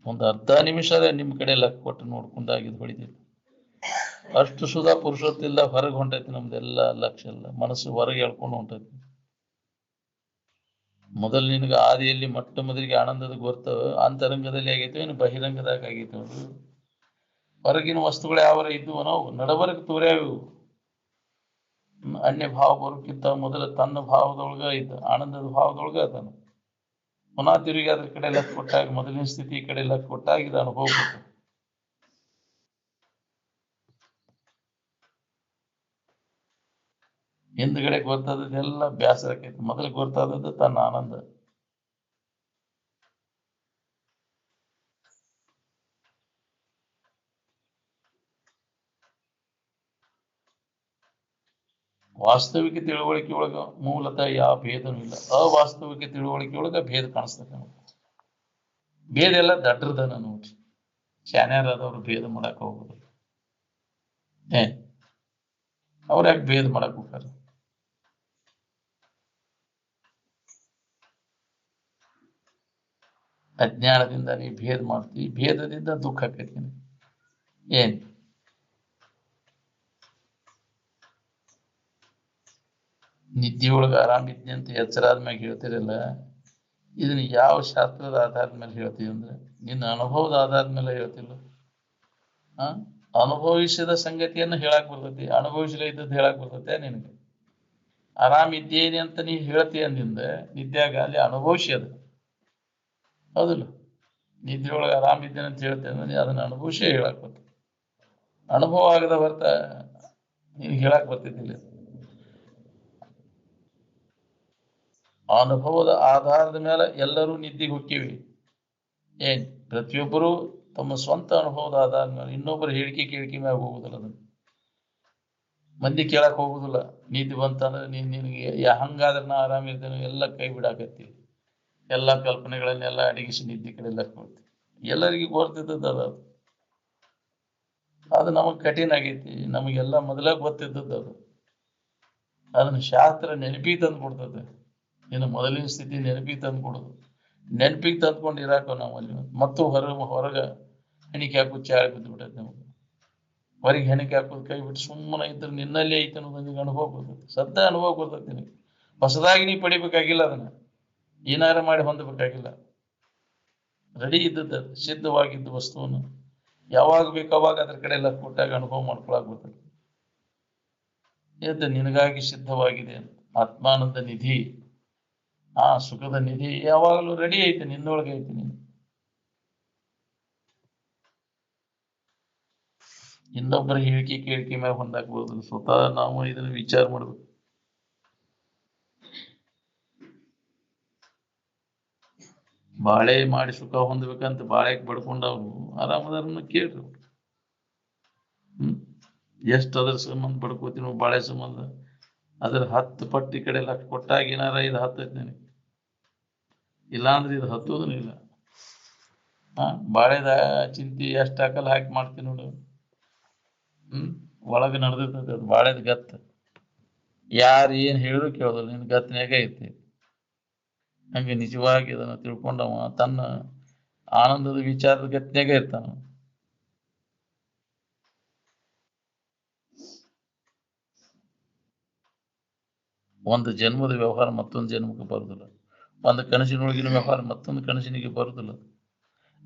ಒಂದು ಅರ್ಧ ನಿಮಿಷ ನಿಮ್ಮ ಕಡೆ ಲಕ್ಕ ಕೊಟ್ಟು ನೋಡ್ಕೊಂಡಾಗಿದ್ದು ಹೊಳಿತೈತಿ ಅಷ್ಟು ಸುಧಾ ಪುರುಷೋತ್ತಿಲ್ಲ ಹೊರಗೆ ಹೊಂಟೈತಿ ನಮ್ದೆಲ್ಲ ಲಕ್ಷ್ಯ ಎಲ್ಲ ಮನಸ್ಸು ಹೊರಗೆ ಹೇಳ್ಕೊಂಡು ಹೊಂಟೈತಿ ಮೊದಲು ನಿನಗೆ ಆದಿಯಲ್ಲಿ ಮೊಟ್ಟ ಮೊದಲಿಗೆ ಆನಂದದ ಗೊತ್ತು ಅಂತರಂಗದಲ್ಲಿ ಆಗೈತೆ ಏನು ಬಹಿರಂಗದಾಗ ಆಗೈತೆ ಅದು. ಹೊರಗಿನ ವಸ್ತುಗಳು ಯಾವ ಇದ್ವು ನಾವು ನಡಬರಕ್ಕೆ ತೋರ್ಯಾವು. ಅನ್ಯ ಭಾವ ಬರೋಕ್ಕಿಂತ ಮೊದಲು ತನ್ನ ಭಾವದೊಳಗ ಇದ್ದ ಆನಂದದ ಭಾವದೊಳಗ ಅದಾನ. ಪುನಃ ತಿರುಗಿ ಅದ್ರ ಕಡೆ ಲಕ್ ಕೊಟ್ಟಾಗ ಮೊದಲಿನ ಸ್ಥಿತಿ ಕಡೆ ಲಕ್ ಕೊಟ್ಟಾಗ ಇದು ಅನುಭವ ಬರ್ತದೆ. ಹಿಂದ್ಗಡೆ ಗೊತ್ತಾದದ್ದೆಲ್ಲ ಬೇಸರ ಆಕೈತಿ. ಮೊದಲು ಗೊತ್ತಾದದ್ದು ತನ್ನ ಆನಂದ. ವಾಸ್ತವಿಕ ತಿಳುವಳಿಕೆ ಒಳಗ ಮೂಲತಃ ಯಾವ ಭೇದನೂ ಇಲ್ಲ. ಅವಾಸ್ತವಿಕ ತಿಳುವಳಿಕೆ ಒಳಗ ಭೇದ ಕಾಣಿಸ್ತದೆ ನಮಗೆ. ಭೇದ ಎಲ್ಲ ದಡ್ರದನ ನೋಡ್ರಿ. ಶಾನ್ಯಾರಾದವ್ರು ಭೇದ ಮಾಡಕ್ ಹೋಗುದು. ಅವ್ರ ಯಾಕೆ ಭೇದ ಮಾಡಕ್ ಹೋಗ್ತಾರ? ಅಜ್ಞಾನದಿಂದ ನೀ ಭೇದ ಮಾಡ್ತೀವಿ, ಭೇದದಿಂದ ದುಃಖ ಆಕೈತಿ. ಏನ್ ನಿದ್ದಿಯೊಳಗ ಆರಾಮಿದ್ನಿ ಅಂತ ಎಚ್ಚರ ಆದ್ಮ್ಯಾಗ ಹೇಳ್ತಿರಲ್ಲ, ಇದನ್ನ ಯಾವ ಶಾಸ್ತ್ರದ ಆಧಾರದ ಮೇಲೆ ಹೇಳ್ತೀವಿ ಅಂದ್ರೆ ನಿನ್ನ ಅನುಭವದ ಆಧಾರದ ಮೇಲೆ ಹೇಳ್ತಿಲ್ಲ. ಅನುಭವಿಸಿದ ಸಂಗತಿಯನ್ನು ಹೇಳಕ್ ಬರ್ತೈತಿ, ಅನುಭವಿಸಲೇ ಇದ್ದದ್ದು ಹೇಳಕ್ ಬರ್ತೈತೆ ನಿನಗೆ. ಆರಾಮಿದ್ದೇನೆ ಅಂತ ನೀ ಹೇಳ್ತಿ ಅಂದಿಂದ ನಿದ್ಯಾಗ ಅಲ್ಲಿ ಅನುಭವಿಸಿ ಅದು ಹೌದಿಲ್ಲ. ನಿದ್ದೆಯೊಳಗೆ ಆರಾಮಿದ್ದೇನೆ ಅಂತ ಹೇಳ್ತೇನೆ ಅಂದ್ರೆ ಅದನ್ನ ಅನುಭವಿಸಿ ಹೇಳಕ್ ಬರ್ತದೆ. ಅನುಭವ ಆಗದ ಹೊರತ ನೀನು ಹೇಳಕ್ ಬರ್ತಿದ್ದಿಲ್ಲ. ಅನುಭವದ ಆಧಾರದ ಮೇಲೆ ಎಲ್ಲರೂ ನಿದ್ದೆಗೆ ಹೋಗ್ತೀವಿ. ಪ್ರತಿಯೊಬ್ಬರು ತಮ್ಮ ಸ್ವಂತ ಅನುಭವದ ಆಧಾರದ ಮೇಲೆ, ಇನ್ನೊಬ್ಬರು ಹೇಳಿಕೆ ಕೇಳಿಕೆ ಮ್ಯಾಗ ಹೋಗುದಿಲ್ಲ. ಅದನ್ನು ಮಂದಿ ಕೇಳಕ್ ಹೋಗುದಿಲ್ಲ. ನಿದ್ದೆ ಬಂತಂದ್ರೆ ನಿನಗೆ ಹಂಗಾದ್ರೆ ನಾ ಆರಾಮಿರ್ತೇನೆ ಎಲ್ಲ ಕೈ ಬಿಡಾಕತ್ತೀವಿ. ಎಲ್ಲ ಕಲ್ಪನೆಗಳನ್ನೆಲ್ಲ ಅಡಗಿಸಿ ನಿದ್ದೆ ಕಡೆ ಎಲ್ಲ ಕೊಡ್ತೀವಿ. ಎಲ್ಲರಿಗೂ ಗೊತ್ತಿದ್ದದ್ದು ಅದು ನಮಗ್ ಕಠಿಣ ಆಗೈತಿ. ನಮಗೆಲ್ಲ ಮೊದಲ ಗೊತ್ತಿದ್ದದ್ದು ಅದು. ಅದನ್ನ ಶಾಸ್ತ್ರ ನೆನಪಿಗೆ ತಂದು ಕೊಡ್ತದೆ. ಇನ್ನು ಮೊದಲಿನ ಸ್ಥಿತಿ ನೆನಪಿಗೆ ತಂದು ಕೊಡುದು. ನೆನಪಿಗೆ ತಂದ್ಕೊಂಡು ಇರಾಕ ನಾವು ಅಲ್ಲಿ ಮತ್ತು ಹೊರಗ ಹೆಣಿಕೆ ಹಾಕೋದು ಚಾಳಿ ಬಿದ್ದು ಬಿಟ್ಟೈತೆ ನಮಗೆ. ಹೊರಗೆ ಹೆಣಿಕೆ ಹಾಕೋದು ಕೈ ಬಿಟ್ಟು ಸುಮ್ಮನೆ ಇದ್ರೆ ನಿನ್ನಲ್ಲೇ ಐತೆ ಅನ್ನೋದು ನಿನಗೆ ಅನುಭವ ಬರ್ತೈತಿ. ಸದ್ದ ಅನುಭವ ಬರ್ತೈತಿ ನಿನಗೆ. ಹೊಸದಾಗಿ ನೀ ಪಡಿಬೇಕಾಗಿಲ್ಲ, ಅದನ್ನ ಏನಾರ ಮಾಡಿ ಹೊಂದಬೇಕಾಗಿಲ್ಲ. ರೆಡಿ ಇದ್ದದ್ದು ಸಿದ್ಧವಾಗಿದ್ದ ವಸ್ತುವನ್ನು ಯಾವಾಗ ಬೇಕು ಅವಾಗ ಅದ್ರ ಕಡೆ ಎಲ್ಲ ಕೊಟ್ಟಾಗ ಅನುಭವ ಮಾಡ್ಕೊಳಕ್ ಬರ್ತೈತಿ. ಇದು ನಿನಗಾಗಿ ಸಿದ್ಧವಾಗಿದೆ ಅಂತ. ಆತ್ಮಾನಂದ ನಿಧಿ, ಆ ಸುಖದ ನಿಧಿ ಯಾವಾಗಲೂ ರೆಡಿ ಐತೆ, ನಿನ್ನೊಳಗೆ ಐತೆ. ನೀನು ಇನ್ನೊಬ್ಬರ ಹೇಳಿಕೆ ಕೇಳಿಕೆ ಮ್ಯಾಗ ಹೊಂದಾಕ್ಬೋದು. ಸ್ವತಃ ನಾವು ಇದನ್ನ ವಿಚಾರ ಮಾಡ್ಬೇಕು. ಬಾಳೆ ಮಾಡಿ ಸುಖ ಹೊಂದ್ಬೇಕಂತ ಬಾಳೆಗೆ ಬಡ್ಕೊಂಡವ್ರು ಆರಾಮದಾರನ್ನ ಕೇಳ್ರಿ. ಎಷ್ಟು ಅದ್ರ ಸಂಬಂಧ ಬಡ್ಕೋತೀವಿ ನಾವು ಬಾಳೆ ಸಂಬಂಧ. ಅದ್ರ 10 ಪಟ್ಟು ಈ ಕಡೆ ಲಕ್ಷ ಕೊಟ್ಟಾಗ ಏನಾರ ಇದು ಹತ್ತೈತಿ ನನಗೆ. ಇಲ್ಲಾಂದ್ರೆ ಇದು ಹತ್ತೋದೂ ಇಲ್ಲ. ಬಾಳೆದ ಚಿಂತಿ ಎಷ್ಟು ಹಾಕಲ್ಲ ಹಾಕಿ ಮಾಡ್ತೀನಿ ನೋಡು. ಒಳಗೆ ನಡೆದಿರ್ತೈತಿ ಅದು ಬಾಳೆದ ಗತ್ತ. ಯಾರು ಏನ್ ಹೇಳಿದ್ರು ಕೇಳೋದಿಲ್ಲ, ನಿನ್ ಗತ್ತನ್ಯಾಗ ಐತಿ. ಹಂಗೆ ನಿಜವಾಗಿ ಅದನ್ನ ತಿಳ್ಕೊಂಡವ ತನ್ನ ಆನಂದದ ವಿಚಾರದ ಗತ್ನ್ಯಾಗ ಇರ್ತಾನ. ಒಂದು ಜನ್ಮದ ವ್ಯವಹಾರ ಮತ್ತೊಂದು ಜನ್ಮಕ್ಕೆ ಬರುದಿಲ್ಲ. ಒಂದು ಕನಸಿನೊಳಗಿನ ವ್ಯವಹಾರ ಮತ್ತೊಂದು ಕನಸಿನಿಗೆ ಬರುದಿಲ್ಲ.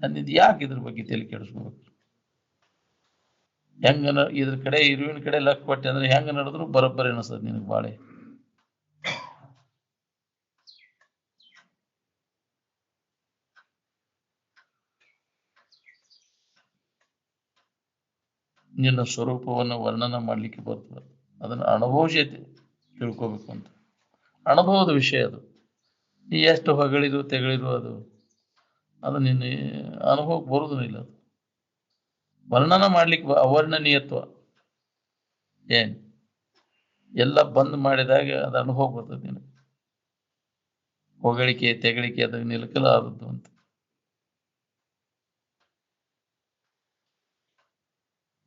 ಅಂದಿದ್ದು ಯಾಕೆ ಇದ್ರ ಬಗ್ಗೆ ತಲೆ ಕೆಡಿಸ್ಕೋಬೇಕು? ಹೆಂಗ ಇದ್ರ ಕಡೆ ಇರುವಿನ ಕಡೆ ಲಕ್ ಕೊಟ್ಟೆ ಅಂದ್ರೆ ಹೆಂಗ ನಡೆದ್ರು ಬರೋಬ್ಬರಿ ಅನಿಸ್ತದ ನಿನಗೆ ಬಾಳೆ. ನಿನ್ನ ಸ್ವರೂಪವನ್ನು ವರ್ಣನ ಮಾಡ್ಲಿಕ್ಕೆ ಬರ್ತದೆ. ಅದನ್ನ ಅನುಭವಿಸಿ ತಿಳ್ಕೋಬೇಕು ಅಂತ. ಅನುಭವದ ವಿಷಯ ಅದು. ನೀ ಎಷ್ಟು ಹೊಗಳಿರು ತೆಗಳಿರು ಅದು ನಿನ್ನ ಅನುಭವಕ್ಕೆ ಬರುವುದಿಲ್ಲ. ಅದು ವರ್ಣನ ಮಾಡ್ಲಿಕ್ಕೆ ಅವರ್ಣನೀಯತ್ವ ಎಲ್ಲ ಬಂದ್ ಮಾಡಿದಾಗ ಅದು ಅನುಭವ ಬರ್ತದೆ ನಿನಗೆ. ಹೊಗಳಿಕೆ ತೆಗಳಿಕೆ ಅದಾಗ ನಿಲಕಲಾರದ್ದು ಅಂತ.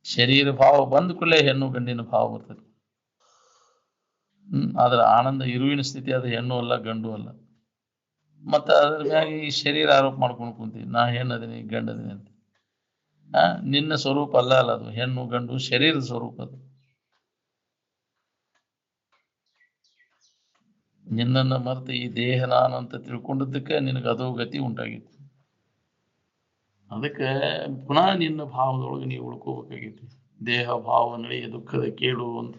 ಶರೀರ ಭಾವ ಬಂದ ಕೂಡಲೇ ಹೆಣ್ಣು ಗಂಡಿನ ಭಾವ ಬರ್ತದೆ. ಆದ್ರೆ ಆನಂದ ಇರುವಿನ ಸ್ಥಿತಿ ಅದು ಹೆಣ್ಣು ಅಲ್ಲ ಗಂಡು ಅಲ್ಲ. ಮತ್ತ ಅದ್ರ ಮ್ಯಾಗ ಈ ಶರೀರ ಆರೋಪ ಮಾಡ್ಕೊಂಡು ಕುಂತೀವಿ, ನಾ ಹೆಣ್ಣದೀನಿ ಗಂಡದೀನಿ ಅಂತ. ನಿನ್ನ ಸ್ವರೂಪ ಅಲ್ಲ ಅದು. ಹೆಣ್ಣು ಗಂಡು ಶರೀರದ ಸ್ವರೂಪ ಅದು. ನಿನ್ನನ್ನು ಮರೆತು ಈ ದೇಹ ನಾನು ಅಂತ ತಿಳ್ಕೊಂಡದ್ದಕ್ಕೆ ನಿನಗೆ ಅದೋ ಗತಿ ಉಂಟಾಗಿತ್ತು. ಅದಕ್ಕೆ ಪುನಃ ನಿನ್ನ ಭಾವದೊಳಗೆ ನೀವು ಉಳ್ಕೋಬೇಕಾಗೈತಿ. ದೇಹ ಭಾವ ನಡೆಯ ದುಃಖದ ಕೇಳು ಅಂತ.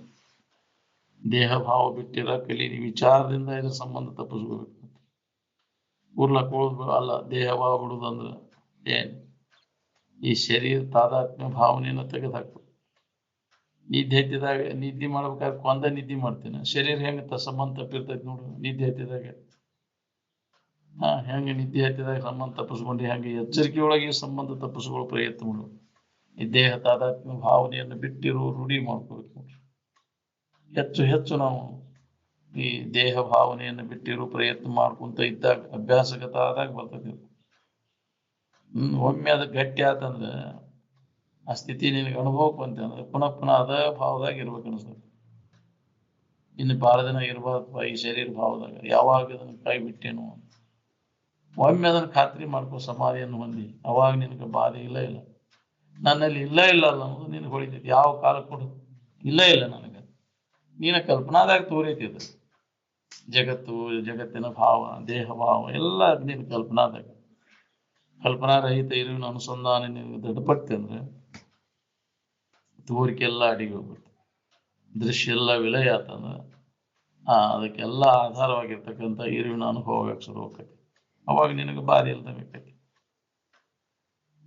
ದೇಹ ಭಾವ ಬಿಟ್ಟಿರ ಕಲಿ ವಿಚಾರದಿಂದ ಇದ್ರ ಸಂಬಂಧ ತಪ್ಪಿಸ್ಕೋಬೇಕು. ಕೂರ್ಲಕ್ ಹೋದ್ ಅಲ್ಲ, ದೇಹ ಭಾವ ಬಿಡುದಂದ್ರೆ ಏನ್ ಈ ಶರೀರ ತಾದಾತ್ಮ್ಯ ಭಾವನೆಯನ್ನು ತೆಗೆದುಹಾಕ್ಬೇಕು. ನಿದ್ದೆ ಹತ್ತಿದಾಗ ನಿದ್ದೆ ಮಾಡ್ಬೇಕಾದ್ರೆ ಕೊಂದ ನಿದ್ದೆ ಮಾಡ್ತೇನೆ. ಶರೀರ ಹೆಂಗ ಸಂಬಂಧ ತಪ್ಪಿರ್ತೈತಿ ನೋಡು ನಿದ್ದೆ ಹತ್ತಿದಾಗ. ಹೆಂಗೆ ನಿದ್ದೆ ಹತ್ತಿದಾಗ ಸಂಬಂಧ ತಪ್ಪಿಸ್ಕೊಂಡು ಹೆಂಗೆ ಎಚ್ಚರಿಕೆಯೊಳಗೆ ಸಂಬಂಧ ತಪ್ಪಿಸ್ಕೊಳ್ಳೋ ಪ್ರಯತ್ನ ಮಾಡು. ಈ ದೇಹ ತಾದಾತ್ಮ್ಯ ಭಾವನೆಯನ್ನು ಬಿಟ್ಟಿರೋ ರೂಢಿ ಮಾಡ್ಕೋಬೇಕು ನೋಡ್ರಿ. ಹೆಚ್ಚು ಹೆಚ್ಚು ನಾವು ಈ ದೇಹ ಭಾವನೆಯನ್ನು ಬಿಟ್ಟಿರೋ ಪ್ರಯತ್ನ ಮಾಡ್ಕೊಂತ ಇದ್ದಾಗ ಅಭ್ಯಾಸಗತ ಆದಾಗ ಬರ್ತದೆ. ಒಮ್ಮೆ ಅದು ಗಟ್ಟಿ ಆತಂದ್ರೆ ಆ ಸ್ಥಿತಿ ನಿನಗೆ ಅನುಭವಕ್ಕೆ ಅಂತಂದ್ರೆ ಪುನಃ ಪುನಃ ಅದ ಭಾವದಾಗ ಇರ್ಬೇಕು ಅನಿಸ್ತದೆ. ಇನ್ನು ಬಹಳ ದಿನ ಇರಬಾರ್ದಪ್ಪ ಈ ಶರೀರ ಭಾವದಾಗ, ಯಾವಾಗ ಅದನ್ನು ಕೈ ಬಿಟ್ಟೇನು. ಒಮ್ಮೆ ಅದನ್ನು ಖಾತ್ರಿ ಮಾಡ್ಕೋ, ಸಮಾಧಿಯನ್ನು ಹೊಂದಿ, ಅವಾಗ ನಿನಗೆ ಬಾಧೆ ಇಲ್ಲ. ನನ್ನಲ್ಲಿ ಇಲ್ಲ ಅಲ್ಲ ಅನ್ನೋದು ನಿನಗೆ ಹೊಳಿತೈತಿ. ಯಾವ ಕಾಲ ಕೊಡು ಇಲ್ಲ ನನಗೆ, ನೀನ ಕಲ್ಪನಾದಾಗ ತೋರೈತಿ. ಅದು ಜಗತ್ತು, ಜಗತ್ತಿನ ಭಾವ, ದೇಹ ಭಾವ ಎಲ್ಲ ನೀನು ಕಲ್ಪನಾದಾಗ. ಕಲ್ಪನಾ ರಹಿತ ಇರುವಿನ ಅನುಸಂಧಾನ ನಿನಗೆ ದೃಢಪಟ್ಟೆ ಅಂದ್ರೆ ತೋರಿಕೆಲ್ಲ ಅಡಿಗೆ ಹೋಗುತ್ತೆ. ದೃಶ್ಯ ಎಲ್ಲ ವಿಲಯ ಆತಂದ್ರೆ ಅದಕ್ಕೆಲ್ಲ ಆಧಾರವಾಗಿರ್ತಕ್ಕಂಥ ಇರುವಿನ ಅನುಭವ ಶುರು ಹೋಗ್ತೈತಿ. ಅವಾಗ ನಿನಗೆ ಬಾಧೆ ಇಲ್ದಂಗೈತಿ.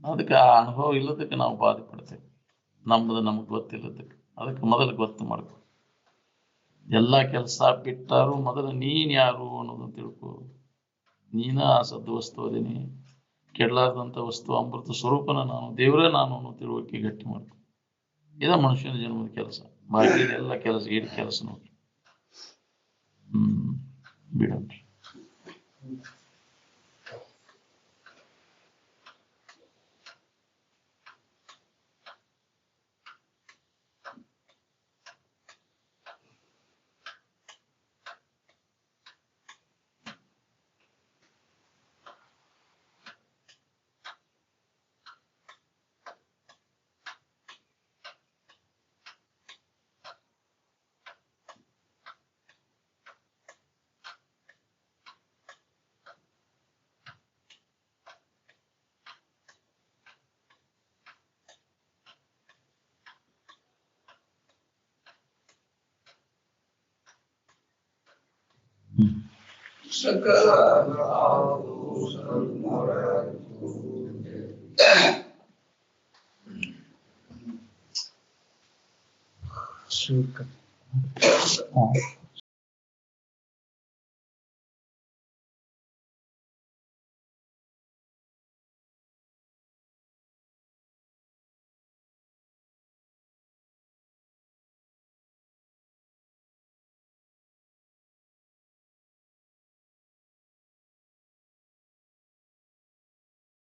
ಅದಕ್ಕೆ ಆ ಅನುಭವ ಇಲ್ಲದಕ್ಕೆ ನಾವು ಬಾಧೆ ಪಡ್ತೇವೆ. ನಮಗೆ ಗೊತ್ತಿಲ್ಲದಕ್ಕೆ. ಅದಕ್ಕೆ ಮೊದಲು ಗೊತ್ತು ಮಾಡ್ಕೊ. ಎಲ್ಲ ಕೆಲಸ ಬಿಟ್ಟಾರು ಮೊದಲು ನೀನ್ ಯಾರು ಅನ್ನೋದನ್ನ ತಿಳ್ಕೊ. ನೀನ ಆ ಸದ್ದು ವಸ್ತು ಅದೇನಿ, ಕೆಡಲಾರ್ದಂಥ ವಸ್ತು, ಅಮೃತ ಸ್ವರೂಪನ ನಾನು, ದೇವರೇ ನಾನು ಅನ್ನೋ ತಿಳುವಳಿಕೆ ಗಟ್ಟಿ ಮಾಡ್ಕೊ. ಇದ ಮನುಷ್ಯನ ಜನ್ಮದ ಕೆಲಸ. ಬಾಕಿ ಎಲ್ಲ ಕೆಲಸ ಈಡ್ ಕೆಲಸ ನೋಡ್ರಿ. ಬಿಡಂರಿ.